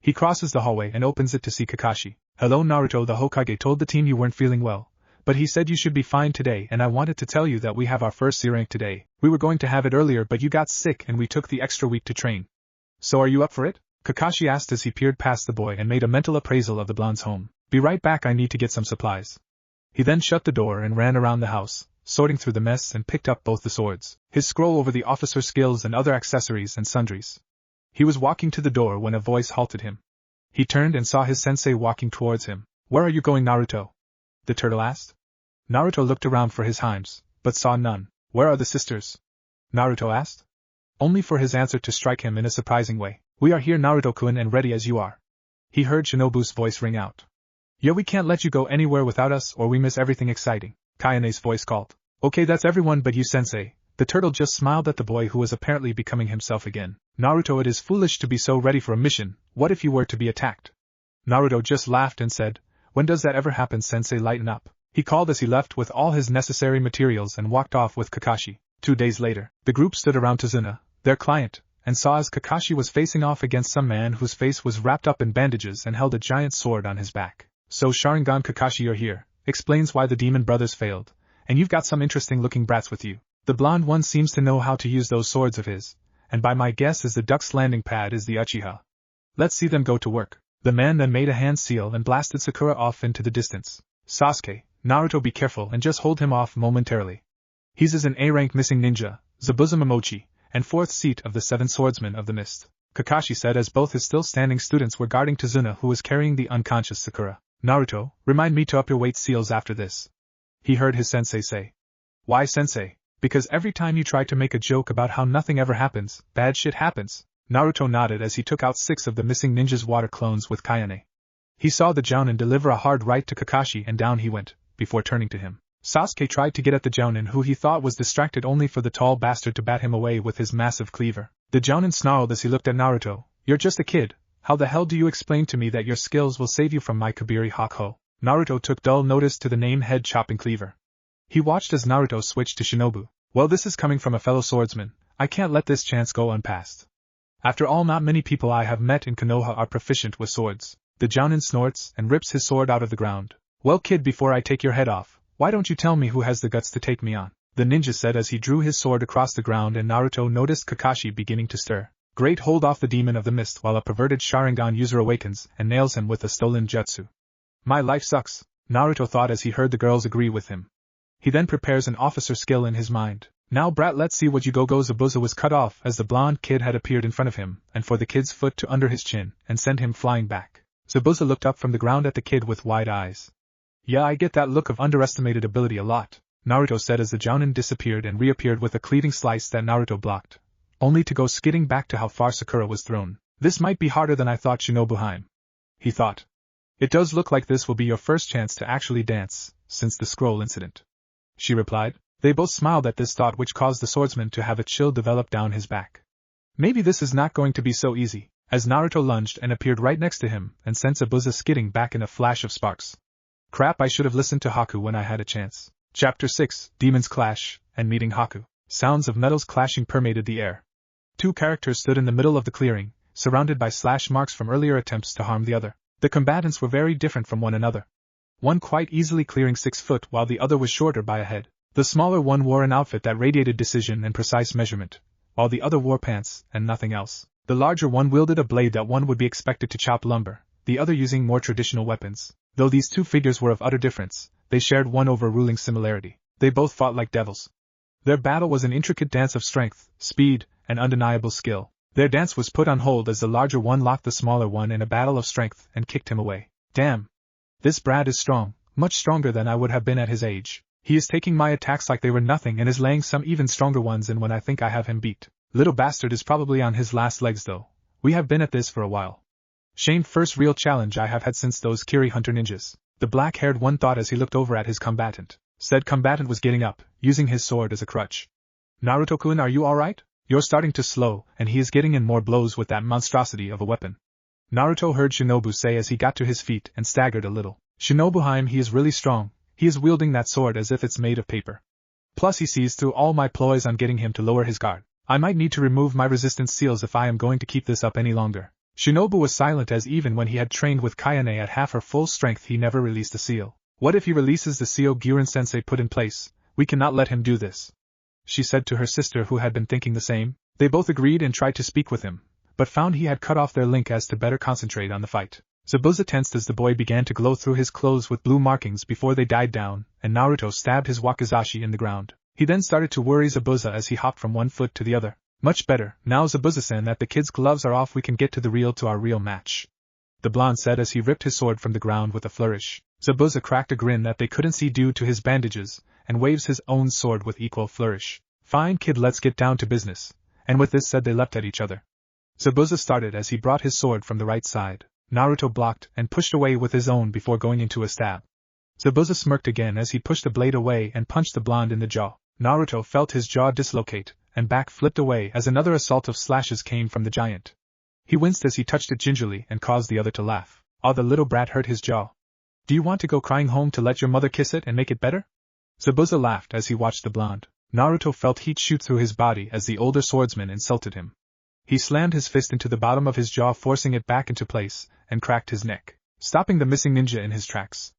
He crosses the hallway and opens it to see Kakashi. Hello Naruto, the Hokage told the team you weren't feeling well, but he said you should be fine today, and I wanted to tell you that we have our first C rank today. We were going to have it earlier but you got sick and we took the extra week to train. So are you up for it? Kakashi asked as he peered past the boy and made a mental appraisal of the blonde's home. Be right back, I need to get some supplies. He then shut the door and ran around the house, sorting through the mess, and picked up both the swords, his scroll over the officer's skills and other accessories and sundries. He was walking to the door when a voice halted him. He turned and saw his sensei walking towards him. Where are you going, Naruto? The turtle asked. Naruto looked around for his heims, but saw none. Where are the sisters? Naruto asked. Only for his answer to strike him in a surprising way. We are here, Naruto-kun, and ready as you are. He heard Shinobu's voice ring out. Yeah, we can't let you go anywhere without us or we miss everything exciting, Kayane's voice called. Okay, that's everyone but you, sensei. The turtle just smiled at the boy who was apparently becoming himself again. Naruto, it is foolish to be so ready for a mission. What if you were to be attacked? Naruto just laughed and said, when does that ever happen, sensei, lighten up. He called as he left with all his necessary materials and walked off with Kakashi. 2 days later, the group stood around Tazuna, their client, and saw as Kakashi was facing off against some man whose face was wrapped up in bandages and held a giant sword on his back. So Sharingan Kakashi, you're here. Explains why the demon brothers failed. And you've got some interesting looking brats with you. The blonde one seems to know how to use those swords of his, and by my guess is the duck's landing pad is the Uchiha. Let's see them go to work. The man then made a hand seal and blasted Sakura off into the distance. Sasuke, Naruto, be careful and just hold him off momentarily. He's an A-rank missing ninja, Zabuza Momochi, and 4th seat of the 7 swordsmen of the mist, Kakashi said as both his still standing students were guarding Tazuna, who was carrying the unconscious Sakura. Naruto, remind me to up your weight seals after this. He heard his sensei say. Why sensei? Because every time you try to make a joke about how nothing ever happens, bad shit happens. Naruto nodded as he took out 6 of the missing ninja's water clones with Kayane. He saw the Jounin deliver a hard right to Kakashi and down he went, before turning to him. Sasuke tried to get at the Jounin, who he thought was distracted, only for the tall bastard to bat him away with his massive cleaver. The Jounin snarled as he looked at Naruto. You're just a kid, how the hell do you explain to me that your skills will save you from my Kabiri Hojo? Naruto took dull notice to the name head chopping cleaver. He watched as Naruto switched to Shinobu. Well, this is coming from a fellow swordsman, I can't let this chance go unpassed. After all, not many people I have met in Konoha are proficient with swords. The Jounin snorts and rips his sword out of the ground. Well kid, before I take your head off, why don't you tell me who has the guts to take me on? The ninja said as he drew his sword across the ground, and Naruto noticed Kakashi beginning to stir. Great, hold off the demon of the mist while a perverted Sharingan user awakens and nails him with a stolen jutsu. My life sucks, Naruto thought as he heard the girls agree with him. He then prepares an officer skill in his mind. Now brat, let's see what you go. Zabuza was cut off as the blonde kid had appeared in front of him, and for the kid's foot to under his chin and send him flying back. Zabuza looked up from the ground at the kid with wide eyes. Yeah, I get that look of underestimated ability a lot, Naruto said as the Jounin disappeared and reappeared with a cleaving slice that Naruto blocked, only to go skidding back to how far Sakura was thrown. This might be harder than I thought, Shinobu-heim. He thought. It does look like this will be your first chance to actually dance, since the scroll incident. She replied. They both smiled at this thought, which caused the swordsman to have a chill develop down his back. Maybe this is not going to be so easy, as Naruto lunged and appeared right next to him and sent Zabuza skidding back in a flash of sparks. Crap, I should have listened to Haku when I had a chance. Chapter 6, Demons Clash, and Meeting Haku. Sounds of metals clashing permeated the air. 2 characters stood in the middle of the clearing, surrounded by slash marks from earlier attempts to harm the other. The combatants were very different from one another. One quite easily clearing 6 foot while the other was shorter by a head. The smaller one wore an outfit that radiated decision and precise measurement, while the other wore pants and nothing else. The larger one wielded a blade that one would be expected to chop lumber, the other using more traditional weapons. Though these 2 figures were of utter difference, they shared one overruling similarity. They both fought like devils. Their battle was an intricate dance of strength, speed, and undeniable skill. Their dance was put on hold as the larger one locked the smaller one in a battle of strength and kicked him away. Damn! This brat is strong, much stronger than I would have been at his age. He is taking my attacks like they were nothing and is laying some even stronger ones in when I think I have him beat. Little bastard is probably on his last legs though. We have been at this for a while. Shame, first real challenge I have had since those Kiri Hunter ninjas. The black-haired one thought as he looked over at his combatant. Said combatant was getting up, using his sword as a crutch. Naruto-kun, are you alright? You're starting to slow, and he is getting in more blows with that monstrosity of a weapon. Naruto heard Shinobu say as he got to his feet and staggered a little. Shinobu-heim, he is really strong. He is wielding that sword as if it's made of paper. Plus he sees through all my ploys on getting him to lower his guard. I might need to remove my resistance seals if I am going to keep this up any longer. Shinobu was silent as even when he had trained with Kayane at half her full strength he never released a seal. What if he releases the seal Guren-sensei put in place? We cannot let him do this, she said to her sister, who had been thinking the same. They both agreed and tried to speak with him, but found he had cut off their link as to better concentrate on the fight. Zabuza tensed as the boy began to glow through his clothes with blue markings before they died down, and Naruto stabbed his wakizashi in the ground. He then started to worry Zabuza as he hopped from one foot to the other. Much better, now Zabuza-san that the kid's gloves are off, we can get to our real match. The blonde said as he ripped his sword from the ground with a flourish. Zabuza cracked a grin that they couldn't see due to his bandages, and waves his own sword with equal flourish. Fine kid, let's get down to business. And with this said they leapt at each other. Zabuza started as he brought his sword from the right side. Naruto blocked and pushed away with his own before going into a stab. Zabuza smirked again as he pushed the blade away and punched the blonde in the jaw. Naruto felt his jaw dislocate, and back flipped away as another assault of slashes came from the giant. He winced as he touched it gingerly and caused the other to laugh. Oh, the little brat hurt his jaw. Do you want to go crying home to let your mother kiss it and make it better? Zabuza laughed as he watched the blonde. Naruto felt heat shoot through his body as the older swordsman insulted him. He slammed his fist into the bottom of his jaw, forcing it back into place, and cracked his neck, stopping the missing ninja in his tracks.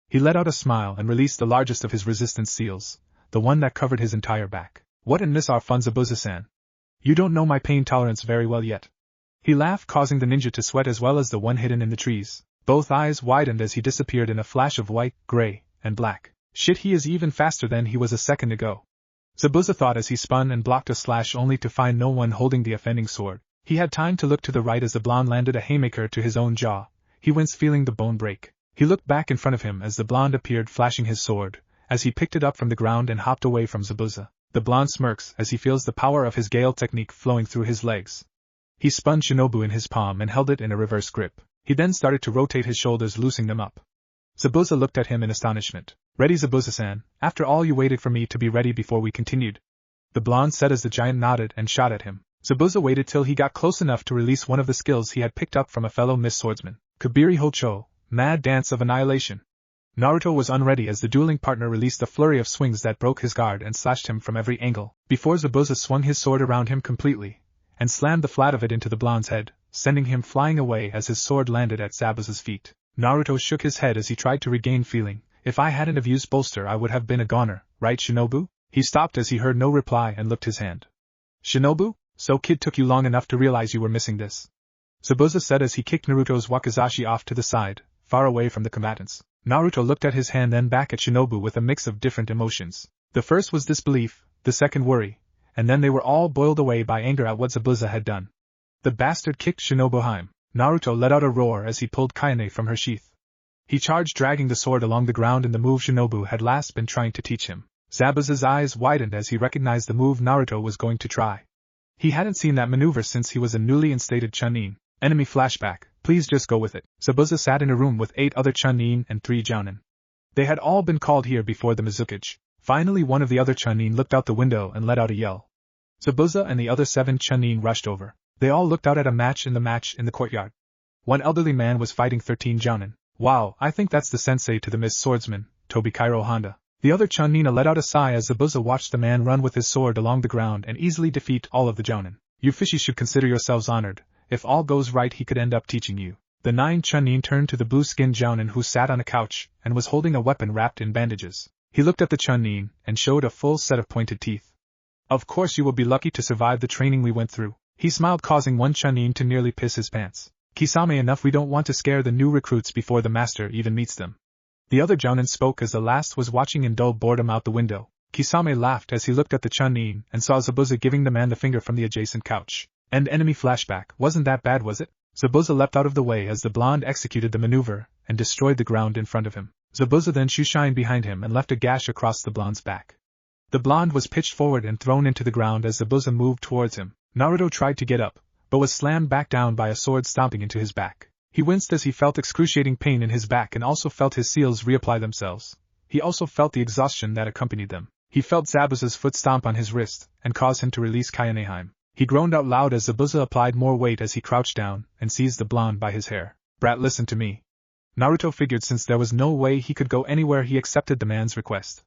He let out a smile and released the largest of his resistance seals, the one that covered his entire back. What in this are fun, Zabuza-san? You don't know my pain tolerance very well yet. He laughed, causing the ninja to sweat as well as the one hidden in the trees. Both eyes widened as he disappeared in a flash of white, gray, and black. Shit, he is even faster than he was a second ago. Zabuza thought as he spun and blocked a slash only to find no one holding the offending sword. He had time to look to the right as the blonde landed a haymaker to his own jaw. He winced, feeling the bone break. He looked back in front of him as the blonde appeared, flashing his sword, as he picked it up from the ground and hopped away from Zabuza. The blonde smirks as he feels the power of his Gale technique flowing through his legs. He spun Shinobu in his palm and held it in a reverse grip. He then started to rotate his shoulders, loosening them up. Zabuza looked at him in astonishment. Ready, Zabuza-san? After all, you waited for me to be ready before we continued. The blonde said as the giant nodded and shot at him. Zabuza waited till he got close enough to release one of the skills he had picked up from a fellow Miss Swordsman. Kabiri Hojo, Mad Dance of Annihilation. Naruto was unready as the dueling partner released a flurry of swings that broke his guard and slashed him from every angle, before Zabuza swung his sword around him completely, and slammed the flat of it into the blonde's head, sending him flying away as his sword landed at Zabuza's feet. Naruto shook his head as he tried to regain feeling. If I hadn't have used bolster, I would have been a goner, right, Shinobu? He stopped as he heard no reply and looked his hand. Shinobu? So kid, took you long enough to realize you were missing this? Zabuza said as he kicked Naruto's wakizashi off to the side, far away from the combatants. Naruto looked at his hand, then back at Shinobu with a mix of different emotions. The first was disbelief, the second worry, and then they were all boiled away by anger at what Zabuza had done. The bastard kicked Shinobu Heim. Naruto let out a roar as he pulled Kayane from her sheath. He charged, dragging the sword along the ground in the move Shinobu had last been trying to teach him. Zabuza's eyes widened as he recognized the move Naruto was going to try. He hadn't seen that maneuver since he was a newly instated Chunin. Enemy flashback, please just go with it. Zabuza sat in a room with 8 other Chunin and 3 Jounin. They had all been called here before the Mizukage. Finally, one of the other Chunin looked out the window and let out a yell. Zabuza and the other 7 Chunin rushed over. They all looked out at a match in the courtyard. One elderly man was fighting 13 Jounin. Wow, I think that's the sensei to the Miss Swordsman, Tobikairo Honda. The other Chunin let out a sigh as Zabuza watched the man run with his sword along the ground and easily defeat all of the Jounin. You fishies should consider yourselves honored. If all goes right, he could end up teaching you. The 9 Chunin turned to the blue-skinned Jounin who sat on a couch and was holding a weapon wrapped in bandages. He looked at the Chunin and showed a full set of pointed teeth. Of course you will be lucky to survive the training we went through. He smiled, causing one Chunin to nearly piss his pants. Kisame, enough, we don't want to scare the new recruits before the master even meets them. The other Jounin spoke as the last was watching in dull boredom out the window. Kisame laughed as he looked at the Chunin and saw Zabuza giving the man the finger from the adjacent couch. And enemy flashback, wasn't that bad, was it? Zabuza leapt out of the way as the blonde executed the maneuver and destroyed the ground in front of him. Zabuza then shooshined behind him and left a gash across the blonde's back. The blonde was pitched forward and thrown into the ground as Zabuza moved towards him. Naruto tried to get up, but was slammed back down by a sword stomping into his back. He winced as he felt excruciating pain in his back and also felt his seals reapply themselves. He also felt the exhaustion that accompanied them. He felt Zabuza's foot stomp on his wrist and caused him to release Kayaneheim. He groaned out loud as Zabuza applied more weight as he crouched down and seized the blonde by his hair. Brat, listen to me. Naruto figured since there was no way he could go anywhere, he accepted the man's request.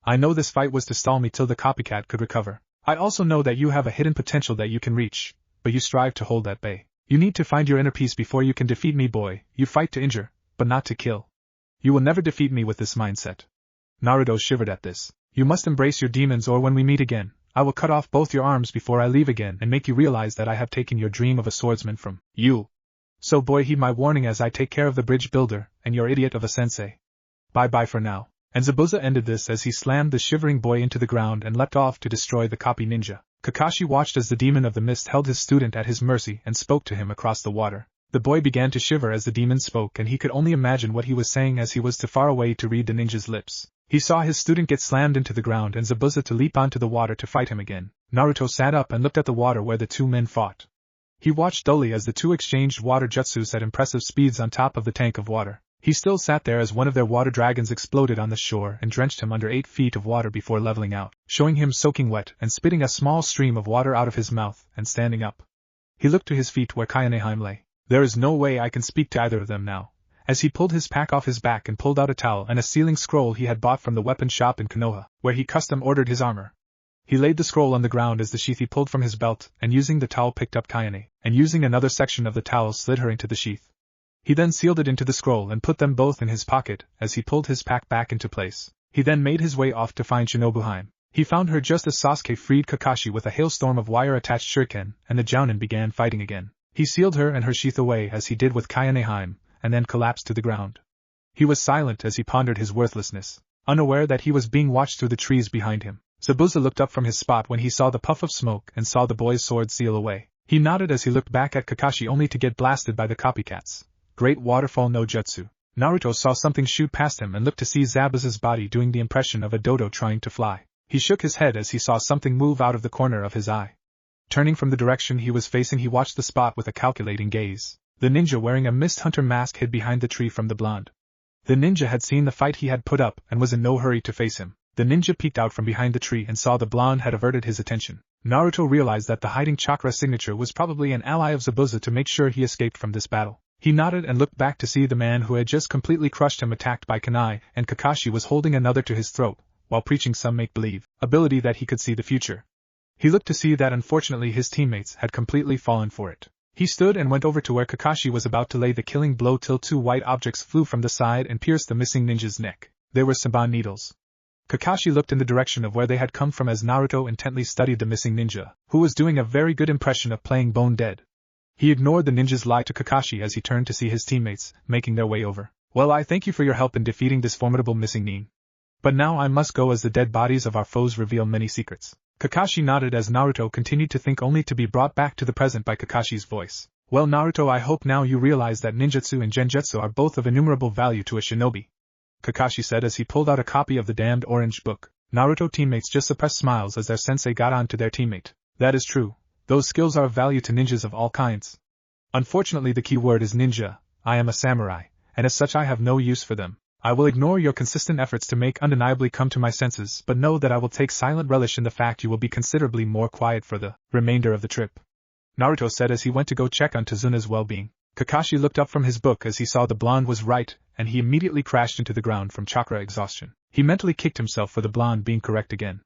I know this fight was to stall me till the copycat could recover. I also know that you have a hidden potential that you can reach, but you strive to hold at bay. You need to find your inner peace before you can defeat me, boy. You fight to injure, but not to kill. You will never defeat me with this mindset. Naruto shivered at this. You must embrace your demons, or when we meet again, I will cut off both your arms before I leave again and make you realize that I have taken your dream of a swordsman from you. So boy, heed my warning as I take care of the bridge builder and your idiot of a sensei. Bye-bye for now. And Zabuza ended this as he slammed the shivering boy into the ground and leapt off to destroy the copy ninja. Kakashi watched as the demon of the mist held his student at his mercy and spoke to him across the water. The boy began to shiver as the demon spoke, and he could only imagine what he was saying as he was too far away to read the ninja's lips. He saw his student get slammed into the ground and Zabuza to leap onto the water to fight him again. Naruto sat up and looked at the water where the two men fought. He watched dully as the two exchanged water jutsus at impressive speeds on top of the tank of water. He still sat there as one of their water dragons exploded on the shore and drenched him under 8 feet of water before leveling out, showing him soaking wet and spitting a small stream of water out of his mouth and standing up. He looked to his feet where Kayaneheim lay. There is no way I can speak to either of them now. As he pulled his pack off his back and pulled out a towel and a sealing scroll he had bought from the weapon shop in Konoha, where he custom ordered his armor. He laid the scroll on the ground as the sheath he pulled from his belt, and using the towel picked up Kayane, and using another section of the towel slid her into the sheath. He then sealed it into the scroll and put them both in his pocket as he pulled his pack back into place. He then made his way off to find Shinobuheim. He found her just as Sasuke freed Kakashi with a hailstorm of wire-attached shuriken, and the Jounin began fighting again. He sealed her and her sheath away as he did with Kayane, and then collapsed to the ground. He was silent as he pondered his worthlessness, unaware that he was being watched through the trees behind him. Zabuza looked up from his spot when he saw the puff of smoke and saw the boy's sword seal away. He nodded as he looked back at Kakashi only to get blasted by the copycats. Great waterfall no jutsu. Naruto saw something shoot past him and looked to see Zabuza's body doing the impression of a dodo trying to fly. He shook his head as he saw something move out of the corner of his eye. Turning from the direction he was facing, he watched the spot with a calculating gaze. The ninja wearing a mist hunter mask hid behind the tree from the blonde. The ninja had seen the fight he had put up and was in no hurry to face him. The ninja peeked out from behind the tree and saw the blonde had averted his attention. Naruto realized that the hiding chakra signature was probably an ally of Zabuza to make sure he escaped from this battle. He nodded and looked back to see the man who had just completely crushed him attacked by kunai, and Kakashi was holding another to his throat, while preaching some make-believe ability that he could see the future. He looked to see that unfortunately his teammates had completely fallen for it. He stood and went over to where Kakashi was about to lay the killing blow till two white objects flew from the side and pierced the missing ninja's neck. They were Saban needles. Kakashi looked in the direction of where they had come from as Naruto intently studied the missing ninja, who was doing a very good impression of playing bone dead. He ignored the ninja's lie to Kakashi as he turned to see his teammates, making their way over. Well, I thank you for your help in defeating this formidable missing nin. But now I must go as the dead bodies of our foes reveal many secrets. Kakashi nodded as Naruto continued to think only to be brought back to the present by Kakashi's voice. Well, Naruto, I hope now you realize that ninjutsu and genjutsu are both of innumerable value to a shinobi, Kakashi said as he pulled out a copy of the damned orange book. Naruto teammates just suppressed smiles as their sensei got on to their teammate. That is true. Those skills are of value to ninjas of all kinds. Unfortunately, the key word is ninja. I am a samurai, and as such I have no use for them. I will ignore your consistent efforts to make undeniably come to my senses, but know that I will take silent relish in the fact you will be considerably more quiet for the remainder of the trip, Naruto said as he went to go check on Tazuna's well-being. Kakashi looked up from his book as he saw the blonde was right, and he immediately crashed into the ground from chakra exhaustion. He mentally kicked himself for the blonde being correct again.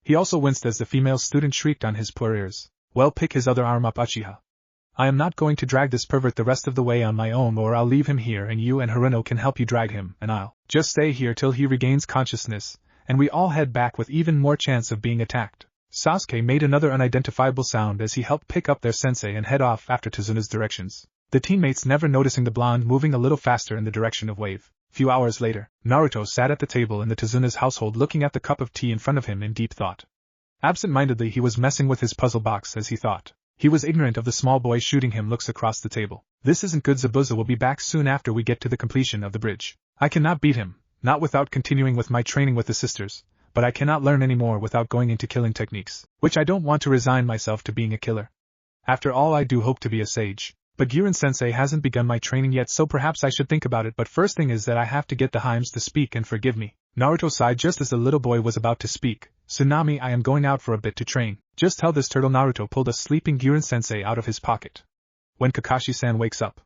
He also winced as the female student shrieked on his poor ears. Well, pick his other arm up, Uchiha. I am not going to drag this pervert the rest of the way on my own, or I'll leave him here and you and Haruno can help you drag him, and I'll just stay here till he regains consciousness, and we all head back with even more chance of being attacked. Sasuke made another unidentifiable sound as he helped pick up their sensei and head off after Tazuna's directions, the teammates never noticing the blonde moving a little faster in the direction of Wave. Few hours later, Naruto sat at the table in the Tazuna's household looking at the cup of tea in front of him in deep thought. Absent-mindedly he was messing with his puzzle box as he thought. He was ignorant of the small boy shooting him looks across the table. This isn't good. Zabuza will be back soon after we get to the completion of the bridge. I cannot beat him, not without continuing with my training with the sisters, but I cannot learn any more without going into killing techniques, which I don't want to resign myself to being a killer. After all, I do hope to be a sage. But Girin-sensei hasn't begun my training yet, so perhaps I should think about it, but first thing is that I have to get the Heims to speak and forgive me. Naruto sighed just as the little boy was about to speak. Tsunami, I am going out for a bit to train. Just tell this turtle. Naruto pulled a sleeping Girin-sensei out of his pocket. When Kakashi-san wakes up.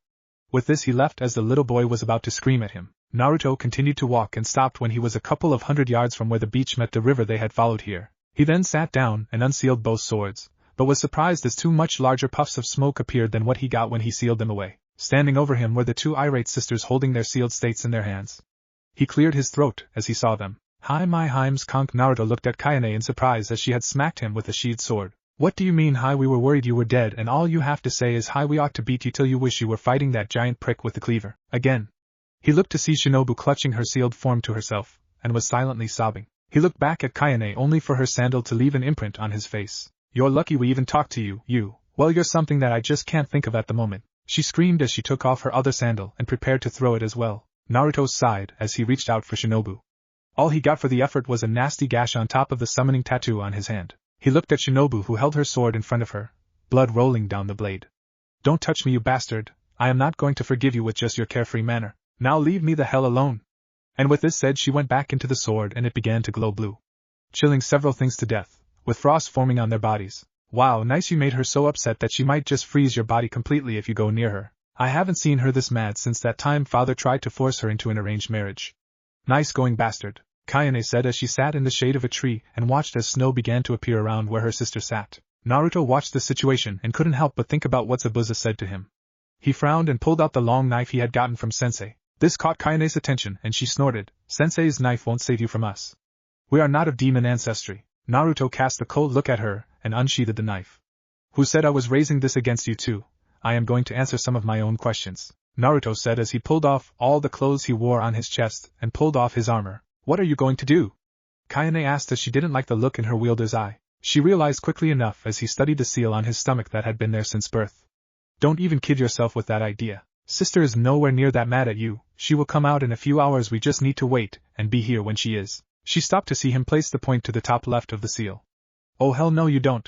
With this he left as the little boy was about to scream at him. Naruto continued to walk and stopped when he was a couple of 100 yards from where the beach met the river they had followed here. He then sat down and unsealed both swords, but was surprised as two much larger puffs of smoke appeared than what he got when he sealed them away. Standing over him were the two irate sisters holding their sealed states in their hands. He cleared his throat as he saw them. Hi, my Heims conk. Naruto looked at Kayane in surprise as she had smacked him with a sheathed sword. What do you mean, hi? We were worried you were dead and all you have to say is hi. We ought to beat you till you wish you were fighting that giant prick with the cleaver. Again. He looked to see Shinobu clutching her sealed form to herself, and was silently sobbing. He looked back at Kayane only for her sandal to leave an imprint on his face. You're lucky we even talked to you, you. Well, you're something that I just can't think of at the moment. She screamed as she took off her other sandal and prepared to throw it as well. Naruto sighed as he reached out for Shinobu. All he got for the effort was a nasty gash on top of the summoning tattoo on his hand. He looked at Shinobu, who held her sword in front of her, blood rolling down the blade. Don't touch me, you bastard. I am not going to forgive you with just your carefree manner. Now leave me the hell alone. And with this said, she went back into the sword and it began to glow blue, chilling several things to death, with frost forming on their bodies. Wow, nice. You made her so upset that she might just freeze your body completely if you go near her. I haven't seen her this mad since that time father tried to force her into an arranged marriage. Nice going, bastard, Kayane said as she sat in the shade of a tree and watched as snow began to appear around where her sister sat. Naruto watched the situation and couldn't help but think about what Zabuza said to him. He frowned and pulled out the long knife he had gotten from Sensei. This caught Kayane's attention and she snorted, Sensei's knife won't save you from us. We are not of demon ancestry. Naruto cast a cold look at her and unsheathed the knife. Who said I was raising this against you too? I am going to answer some of my own questions, Naruto said as he pulled off all the clothes he wore on his chest and pulled off his armor. What are you going to do? Kayane asked as she didn't like the look in her wielder's eye. She realized quickly enough as he studied the seal on his stomach that had been there since birth. Don't even kid yourself with that idea. Sister is nowhere near that mad at you. She will come out in a few hours. We just need to wait and be here when she is. She stopped to see him place the point to the top left of the seal. Oh hell no you don't.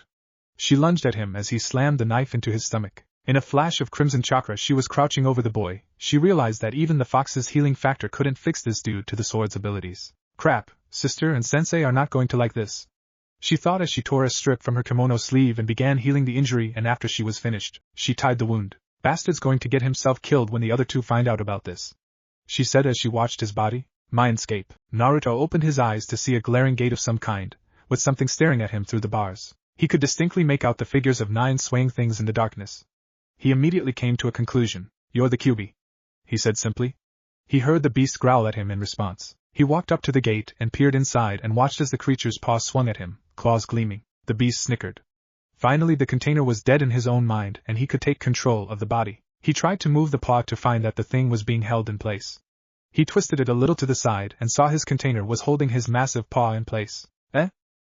She lunged at him as he slammed the knife into his stomach. In a flash of crimson chakra she was crouching over the boy. She realized that even the fox's healing factor couldn't fix this due to the sword's abilities. Crap, sister and sensei are not going to like this. She thought as she tore a strip from her kimono sleeve and began healing the injury, and after she was finished, she tied the wound. Bastard's going to get himself killed when the other two find out about this, she said as she watched his body. Mindscape. Naruto opened his eyes to see a glaring gate of some kind, with something staring at him through the bars. He could distinctly make out the figures of 9 swaying things in the darkness. He immediately came to a conclusion. You're the Kyuubi, he said simply. He heard the beast growl at him in response. He walked up to the gate and peered inside and watched as the creature's paw swung at him, claws gleaming. The beast snickered. Finally the container was dead in his own mind and he could take control of the body. He tried to move the paw to find that the thing was being held in place. He twisted it a little to the side and saw his container was holding his massive paw in place.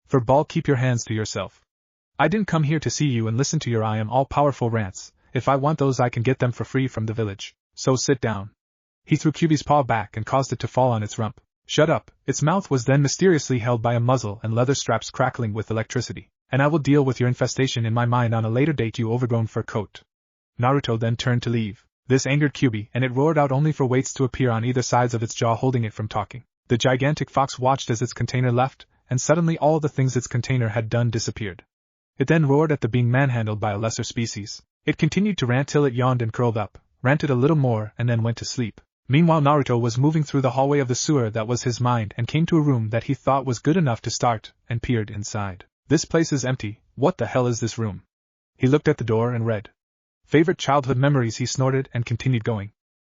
For ball, keep your hands to yourself. I didn't come here to see you and listen to your I am all-powerful rants. If I want those I can get them for free from the village. So sit down. He threw Kyuubi's paw back and caused it to fall on its rump. Shut up. Its mouth was then mysteriously held by a muzzle and leather straps crackling with electricity. And I will deal with your infestation in my mind on a later date, you overgrown fur coat. Naruto then turned to leave. This angered Kyuubi and it roared out only for weights to appear on either sides of its jaw holding it from talking. The gigantic fox watched as its container left, and suddenly all the things its container had done disappeared. It then roared at the being manhandled by a lesser species. It continued to rant till it yawned and curled up, ranted a little more and then went to sleep. Meanwhile Naruto was moving through the hallway of the sewer that was his mind and came to a room that he thought was good enough to start, and peered inside. This place is empty. What the hell is this room? He looked at the door and read. Favorite childhood memories, he snorted and continued going.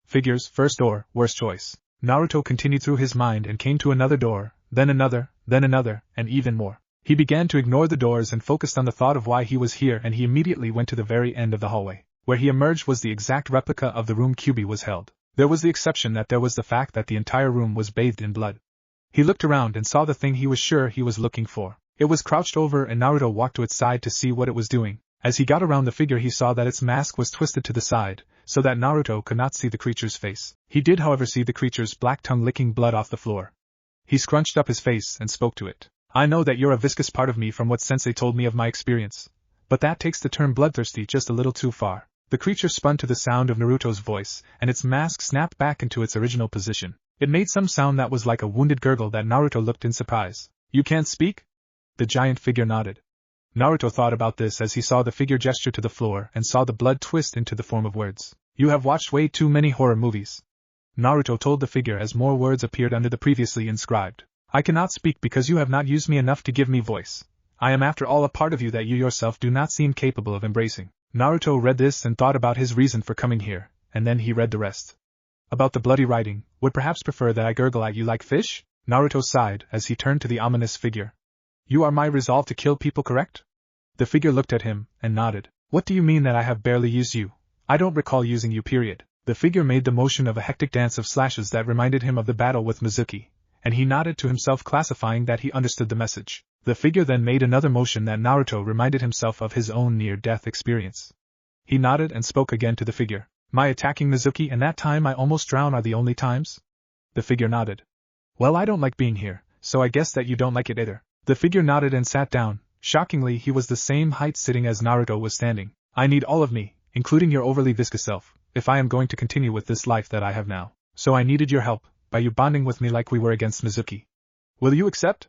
Figures, first door, worst choice. Naruto continued through his mind and came to another door, then another, and even more. He began to ignore the doors and focused on the thought of why he was here, and he immediately went to the very end of the hallway. Where he emerged was the exact replica of the room Kyuubi was held. There was the exception that there was the fact that the entire room was bathed in blood. He looked around and saw the thing he was sure he was looking for. It was crouched over and Naruto walked to its side to see what it was doing. As he got around the figure he saw that its mask was twisted to the side, so that Naruto could not see the creature's face. He did however see the creature's black tongue licking blood off the floor. He scrunched up his face and spoke to it. I know that you're a viscous part of me from what sensei told me of my experience, but that takes the term bloodthirsty just a little too far. The creature spun to the sound of Naruto's voice, and its mask snapped back into its original position. It made some sound that was like a wounded gurgle that Naruto looked in surprise. You can't speak? The giant figure nodded. Naruto thought about this as he saw the figure gesture to the floor and saw the blood twist into the form of words. You have watched way too many horror movies, Naruto told the figure as more words appeared under the previously inscribed. I cannot speak because you have not used me enough to give me voice. I am after all a part of you that you yourself do not seem capable of embracing. Naruto read this and thought about his reason for coming here, and then he read the rest. About the bloody writing, would perhaps prefer that I gurgle at you like fish? Naruto sighed as he turned to the ominous figure. You are my resolve to kill people, correct? The figure looked at him and nodded. What do you mean that I have barely used you? I don't recall using you, period. The figure made the motion of a hectic dance of slashes that reminded him of the battle with Mizuki, and he nodded to himself, clarifying that he understood the message. The figure then made another motion that Naruto reminded himself of his own near-death experience. He nodded and spoke again to the figure. My attacking Mizuki and that time I almost drowned are the only times? The figure nodded. Well, I don't like being here, so I guess that you don't like it either. The figure nodded and sat down. Shockingly, he was the same height sitting as Naruto was standing. I need all of me, including your overly viscous self, if I am going to continue with this life that I have now. So I needed your help, by you bonding with me like we were against Mizuki. Will you accept?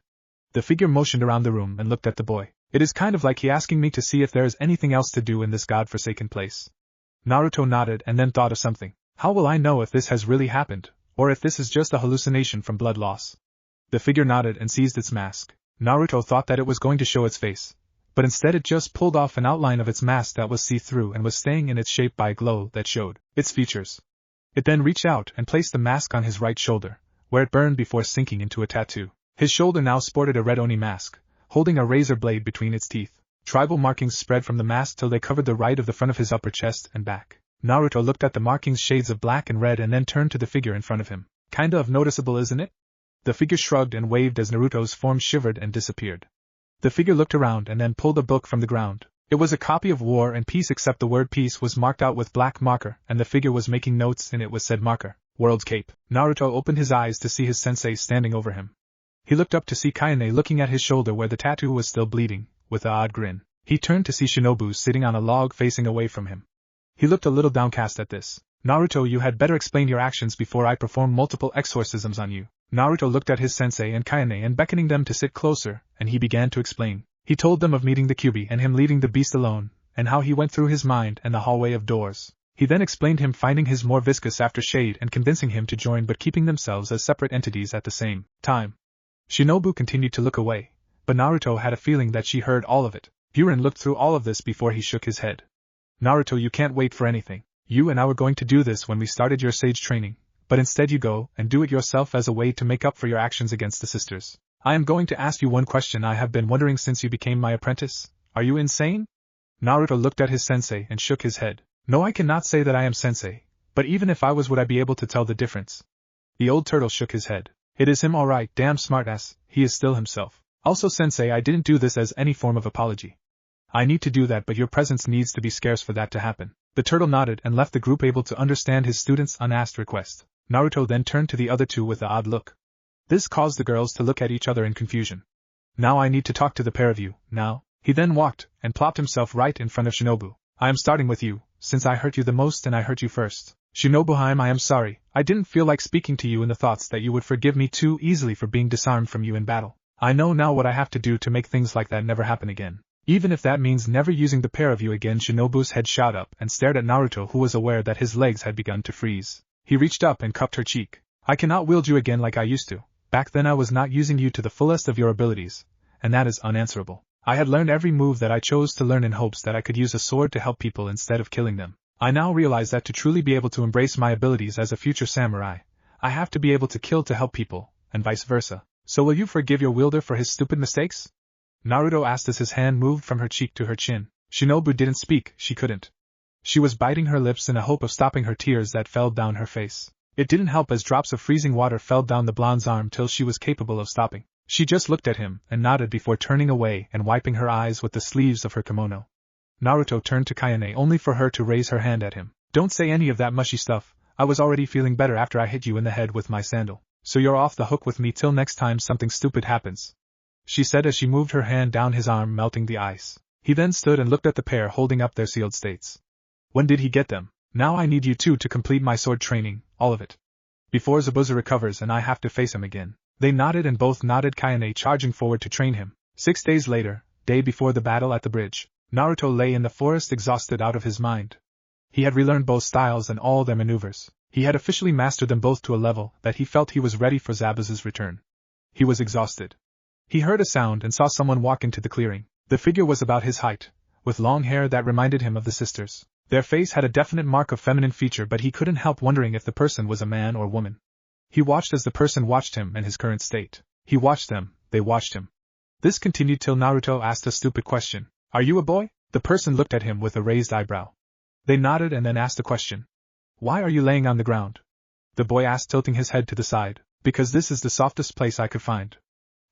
The figure motioned around the room and looked at the boy. It is kind of like he asking me to see if there is anything else to do in this godforsaken place. Naruto nodded and then thought of something. How will I know if this has really happened, or if this is just a hallucination from blood loss? The figure nodded and seized its mask. Naruto thought that it was going to show its face, but instead it just pulled off an outline of its mask that was see-through and was staying in its shape by a glow that showed its features. It then reached out and placed the mask on his right shoulder, where it burned before sinking into a tattoo. His shoulder now sported a red oni mask, holding a razor blade between its teeth. Tribal markings spread from the mask till they covered the right of the front of his upper chest and back. Naruto looked at the markings, shades of black and red, and then turned to the figure in front of him. Kinda of noticeable, isn't it? The figure shrugged and waved as Naruto's form shivered and disappeared. The figure looked around and then pulled a book from the ground. It was a copy of War and Peace, except the word peace was marked out with black marker, and the figure was making notes and it was said marker, World's Cape. Naruto opened his eyes to see his sensei standing over him. He looked up to see Kayane looking at his shoulder where the tattoo was still bleeding, with an odd grin. He turned to see Shinobu sitting on a log facing away from him. He looked a little downcast at this. Naruto, you had better explain your actions before I perform multiple exorcisms on you. Naruto looked at his sensei and Kayane and beckoning them to sit closer, and he began to explain. He told them of meeting the Kyuubi and him leaving the beast alone, and how he went through his mind and the hallway of doors. He then explained him finding his more viscous after shade and convincing him to join but keeping themselves as separate entities at the same time. Shinobu continued to look away, but Naruto had a feeling that she heard all of it. Buren looked through all of this before he shook his head. Naruto, you can't wait for anything. You and I were going to do this when we started your sage training, but instead you go and do it yourself as a way to make up for your actions against the sisters. I am going to ask you one question I have been wondering since you became my apprentice. Are you insane? Naruto looked at his sensei and shook his head. No, I cannot say that I am sensei, but even if I was, would I be able to tell the difference? The old turtle shook his head. It is him, alright, damn smartass, he is still himself. Also sensei, I didn't do this as any form of apology. I need to do that, but your presence needs to be scarce for that to happen. The turtle nodded and left the group able to understand his student's unasked request. Naruto then turned to the other two with an odd look. This caused the girls to look at each other in confusion. Now I need to talk to the pair of you, now. He then walked and plopped himself right in front of Shinobu. I am starting with you, since I hurt you the most and I hurt you first. Shinobu, I am sorry, I didn't feel like speaking to you in the thoughts that you would forgive me too easily for being disarmed from you in battle. I know now what I have to do to make things like that never happen again. Even if that means never using the pair of you again. Shinobu's head shot up and stared at Naruto, who was aware that his legs had begun to freeze. He reached up and cupped her cheek. I cannot wield you again like I used to. Back then I was not using you to the fullest of your abilities, and that is unanswerable. I had learned every move that I chose to learn in hopes that I could use a sword to help people instead of killing them. I now realize that to truly be able to embrace my abilities as a future samurai, I have to be able to kill to help people, and vice versa. So will you forgive your wielder for his stupid mistakes? Naruto asked as his hand moved from her cheek to her chin. Shinobu didn't speak, she couldn't. She was biting her lips in a hope of stopping her tears that fell down her face. It didn't help as drops of freezing water fell down the blonde's arm till she was capable of stopping. She just looked at him and nodded before turning away and wiping her eyes with the sleeves of her kimono. Naruto turned to Kayane only for her to raise her hand at him. Don't say any of that mushy stuff, I was already feeling better after I hit you in the head with my sandal. So you're off the hook with me till next time something stupid happens, she said as she moved her hand down his arm, melting the ice. He then stood and looked at the pair holding up their sealed states. When did he get them? Now I need you two to complete my sword training, all of it. Before Zabuza recovers and I have to face him again. They nodded and both nodded, Kayane charging forward to train him. 6 days later, day before the battle at the bridge, Naruto lay in the forest exhausted out of his mind. He had relearned both styles and all their maneuvers. He had officially mastered them both to a level that he felt he was ready for Zabuza's return. He was exhausted. He heard a sound and saw someone walk into the clearing. The figure was about his height, with long hair that reminded him of the sisters. Their face had a definite mark of feminine feature, but he couldn't help wondering if the person was a man or woman. He watched as the person watched him and his current state. He watched them, they watched him. This continued till Naruto asked a stupid question. Are you a boy? The person looked at him with a raised eyebrow. They nodded and then asked a question. Why are you laying on the ground? The boy asked, tilting his head to the side. Because this is the softest place I could find.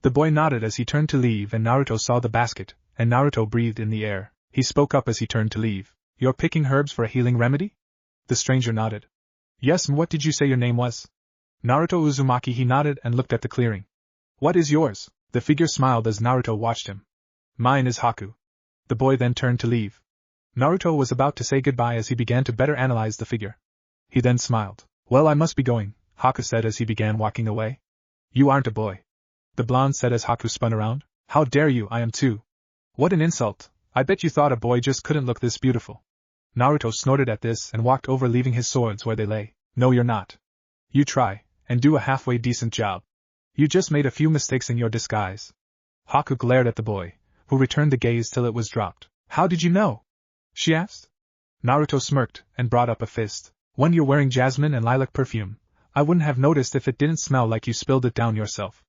The boy nodded as he turned to leave and Naruto saw the basket, and Naruto breathed in the air. He spoke up as he turned to leave. You're picking herbs for a healing remedy? The stranger nodded. Yes, what did you say your name was? Naruto Uzumaki. He nodded and looked at the clearing. What is yours? The figure smiled as Naruto watched him. Mine is Haku. The boy then turned to leave. Naruto was about to say goodbye as he began to better analyze the figure. He then smiled. Well, I must be going, Haku said as he began walking away. You aren't a boy. The blonde said as Haku spun around. How dare you, I am too. What an insult, I bet you thought a boy just couldn't look this beautiful. Naruto snorted at this and walked over, leaving his swords where they lay. No, you're not. You try, and do a halfway decent job. You just made a few mistakes in your disguise. Haku glared at the boy, who returned the gaze till it was dropped. How did you know? She asked. Naruto smirked and brought up a fist. When you're wearing jasmine and lilac perfume, I wouldn't have noticed if it didn't smell like you spilled it down yourself,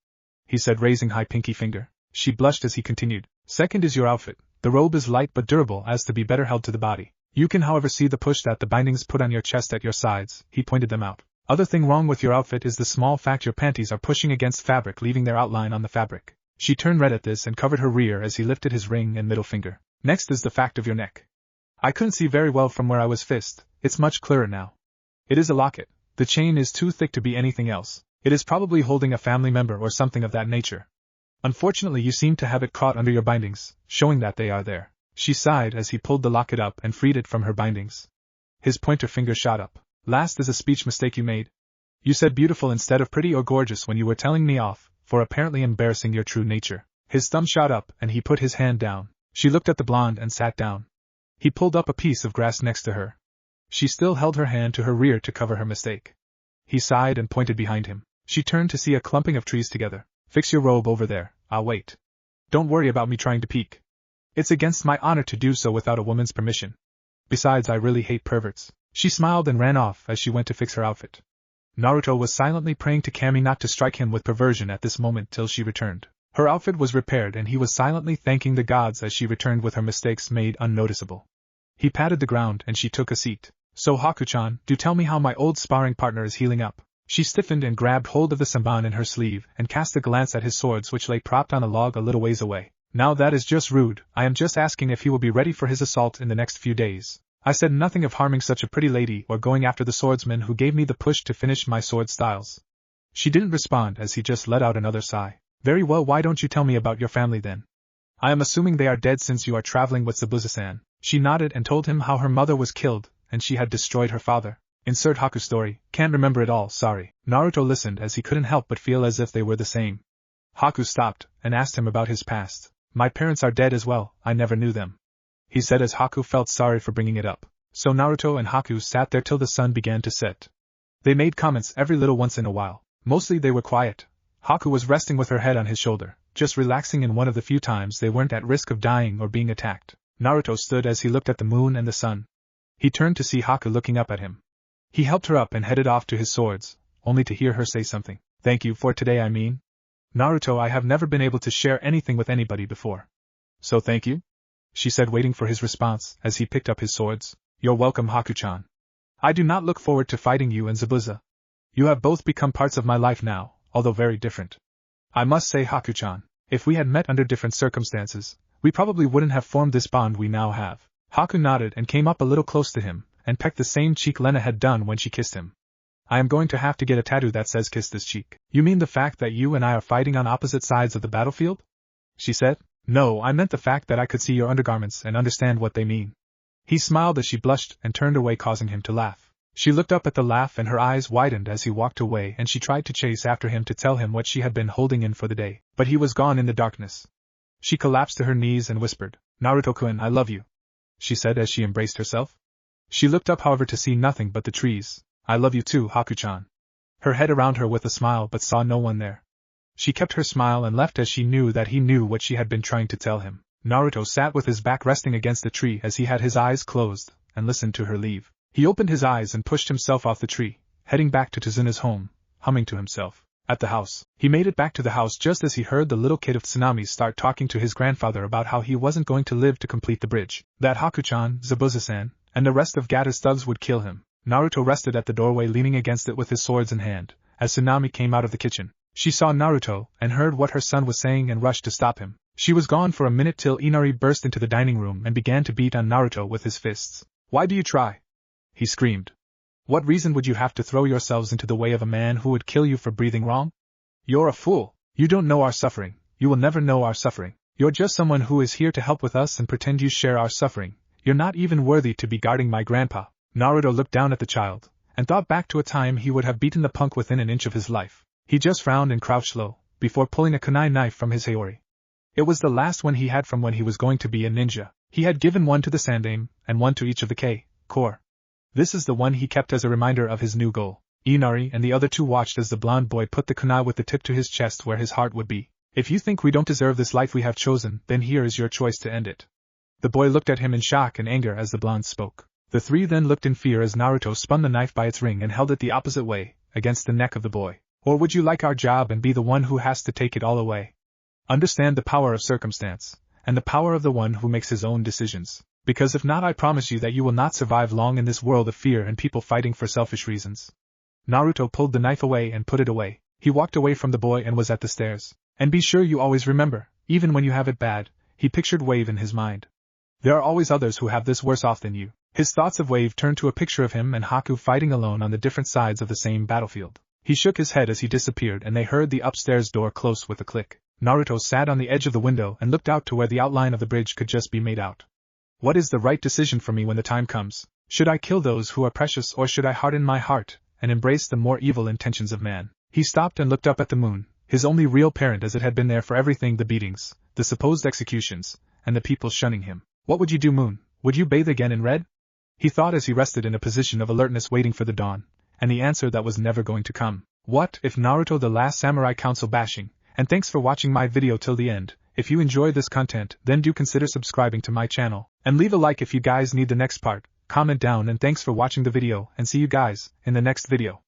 he said, raising high pinky finger. She blushed as he continued. Second is your outfit. The robe is light but durable as to be better held to the body. You can however see the push that the bindings put on your chest at your sides. He pointed them out. Other thing wrong with your outfit is the small fact your panties are pushing against fabric, leaving their outline on the fabric. She turned red at this and covered her rear as he lifted his ring and middle finger. Next is the fact of your neck. I couldn't see very well from where I was fist. It's much clearer now. It is a locket. The chain is too thick to be anything else. It is probably holding a family member or something of that nature. Unfortunately, you seem to have it caught under your bindings, showing that they are there. She sighed as he pulled the locket up and freed it from her bindings. His pointer finger shot up. Last is a speech mistake you made. You said beautiful instead of pretty or gorgeous when you were telling me off, for apparently embarrassing your true nature. His thumb shot up and he put his hand down. She looked at the blonde and sat down. He pulled up a piece of grass next to her. She still held her hand to her rear to cover her mistake. He sighed and pointed behind him. She turned to see a clumping of trees together. Fix your robe over there, I'll wait. Don't worry about me trying to peek. It's against my honor to do so without a woman's permission. Besides, I really hate perverts. She smiled and ran off as she went to fix her outfit. Naruto was silently praying to Kami not to strike him with perversion at this moment till she returned. Her outfit was repaired and he was silently thanking the gods as she returned with her mistakes made unnoticeable. He patted the ground and she took a seat. So Haku-chan, do tell me how my old sparring partner is healing up. She stiffened and grabbed hold of the samban in her sleeve and cast a glance at his swords which lay propped on a log a little ways away. Now that is just rude. I am just asking if he will be ready for his assault in the next few days. I said nothing of harming such a pretty lady or going after the swordsman who gave me the push to finish my sword styles. She didn't respond as he just let out another sigh. Very well, why don't you tell me about your family then? I am assuming they are dead since you are traveling with Zabuza-san. She nodded and told him how her mother was killed and she had destroyed her father. Insert Haku story. Can't remember it all, sorry. Naruto listened as he couldn't help but feel as if they were the same. Haku stopped and asked him about his past. My parents are dead as well, I never knew them. He said as Haku felt sorry for bringing it up. So Naruto and Haku sat there till the sun began to set. They made comments every little once in a while. Mostly they were quiet. Haku was resting with her head on his shoulder, just relaxing in one of the few times they weren't at risk of dying or being attacked. Naruto stood as he looked at the moon and the sun. He turned to see Haku looking up at him. He helped her up and headed off to his swords, only to hear her say something. Thank you for today, I mean. Naruto, I have never been able to share anything with anybody before. So thank you? She said, waiting for his response as he picked up his swords. You're welcome, Haku-chan. I do not look forward to fighting you and Zabuza. You have both become parts of my life now, although very different. I must say, Haku-chan, if we had met under different circumstances, we probably wouldn't have formed this bond we now have. Haku nodded and came up a little close to him, and pecked the same cheek Lena had done when she kissed him. I am going to have to get a tattoo that says kiss this cheek. You mean the fact that you and I are fighting on opposite sides of the battlefield? She said. No, I meant the fact that I could see your undergarments and understand what they mean. He smiled as she blushed and turned away, causing him to laugh. She looked up at the laugh and her eyes widened as he walked away, and she tried to chase after him to tell him what she had been holding in for the day, but he was gone in the darkness. She collapsed to her knees and whispered, Naruto-kun, I love you, she said as she embraced herself. She looked up however to see nothing but the trees. I love you too, Haku-chan. Her head around her with a smile but saw no one there. She kept her smile and left as she knew that he knew what she had been trying to tell him. Naruto sat with his back resting against the tree as he had his eyes closed, and listened to her leave. He opened his eyes and pushed himself off the tree, heading back to Tsuna's home, humming to himself. At the house, he made it back to the house just as he heard the little kid of Tsunami start talking to his grandfather about how he wasn't going to live to complete the bridge, that Haku-chan, Zabuza-san, and the rest of Gata's thugs would kill him. Naruto rested at the doorway leaning against it with his swords in hand, as Tsunami came out of the kitchen. She saw Naruto and heard what her son was saying and rushed to stop him. She was gone for a minute till Inari burst into the dining room and began to beat on Naruto with his fists. Why do you try? He screamed. What reason would you have to throw yourselves into the way of a man who would kill you for breathing wrong? You're a fool. You don't know our suffering. You will never know our suffering. You're just someone who is here to help with us and pretend you share our suffering. You're not even worthy to be guarding my grandpa. Naruto looked down at the child, and thought back to a time he would have beaten the punk within an inch of his life. He just frowned and crouched low, before pulling a kunai knife from his haori. It was the last one he had from when he was going to be a ninja. He had given one to the Sandame, and one to each of the Corps. This is the one he kept as a reminder of his new goal. Inari and the other two watched as the blonde boy put the kunai with the tip to his chest where his heart would be. If you think we don't deserve this life we have chosen, then here is your choice to end it. The boy looked at him in shock and anger as the blonde spoke. The three then looked in fear as Naruto spun the knife by its ring and held it the opposite way, against the neck of the boy. Or would you like our job and be the one who has to take it all away? Understand the power of circumstance, and the power of the one who makes his own decisions. Because if not, I promise you that you will not survive long in this world of fear and people fighting for selfish reasons. Naruto pulled the knife away and put it away. He walked away from the boy and was at the stairs. And be sure you always remember, even when you have it bad, he pictured Wave in his mind. There are always others who have this worse off than you. His thoughts of Wave turned to a picture of him and Haku fighting alone on the different sides of the same battlefield. He shook his head as he disappeared and they heard the upstairs door close with a click. Naruto sat on the edge of the window and looked out to where the outline of the bridge could just be made out. What is the right decision for me when the time comes? Should I kill those who are precious or should I harden my heart and embrace the more evil intentions of man? He stopped and looked up at the moon, his only real parent as it had been there for everything, the beatings, the supposed executions, and the people shunning him. What would you do, Moon? Would you bathe again in red? He thought as he rested in a position of alertness waiting for the dawn, and the answer that was never going to come. What if Naruto the Last Samurai Council bashing? And thanks for watching my video till the end. If you enjoy this content, then do consider subscribing to my channel, and leave a like if you guys need the next part. Comment down and thanks for watching the video and see you guys in the next video.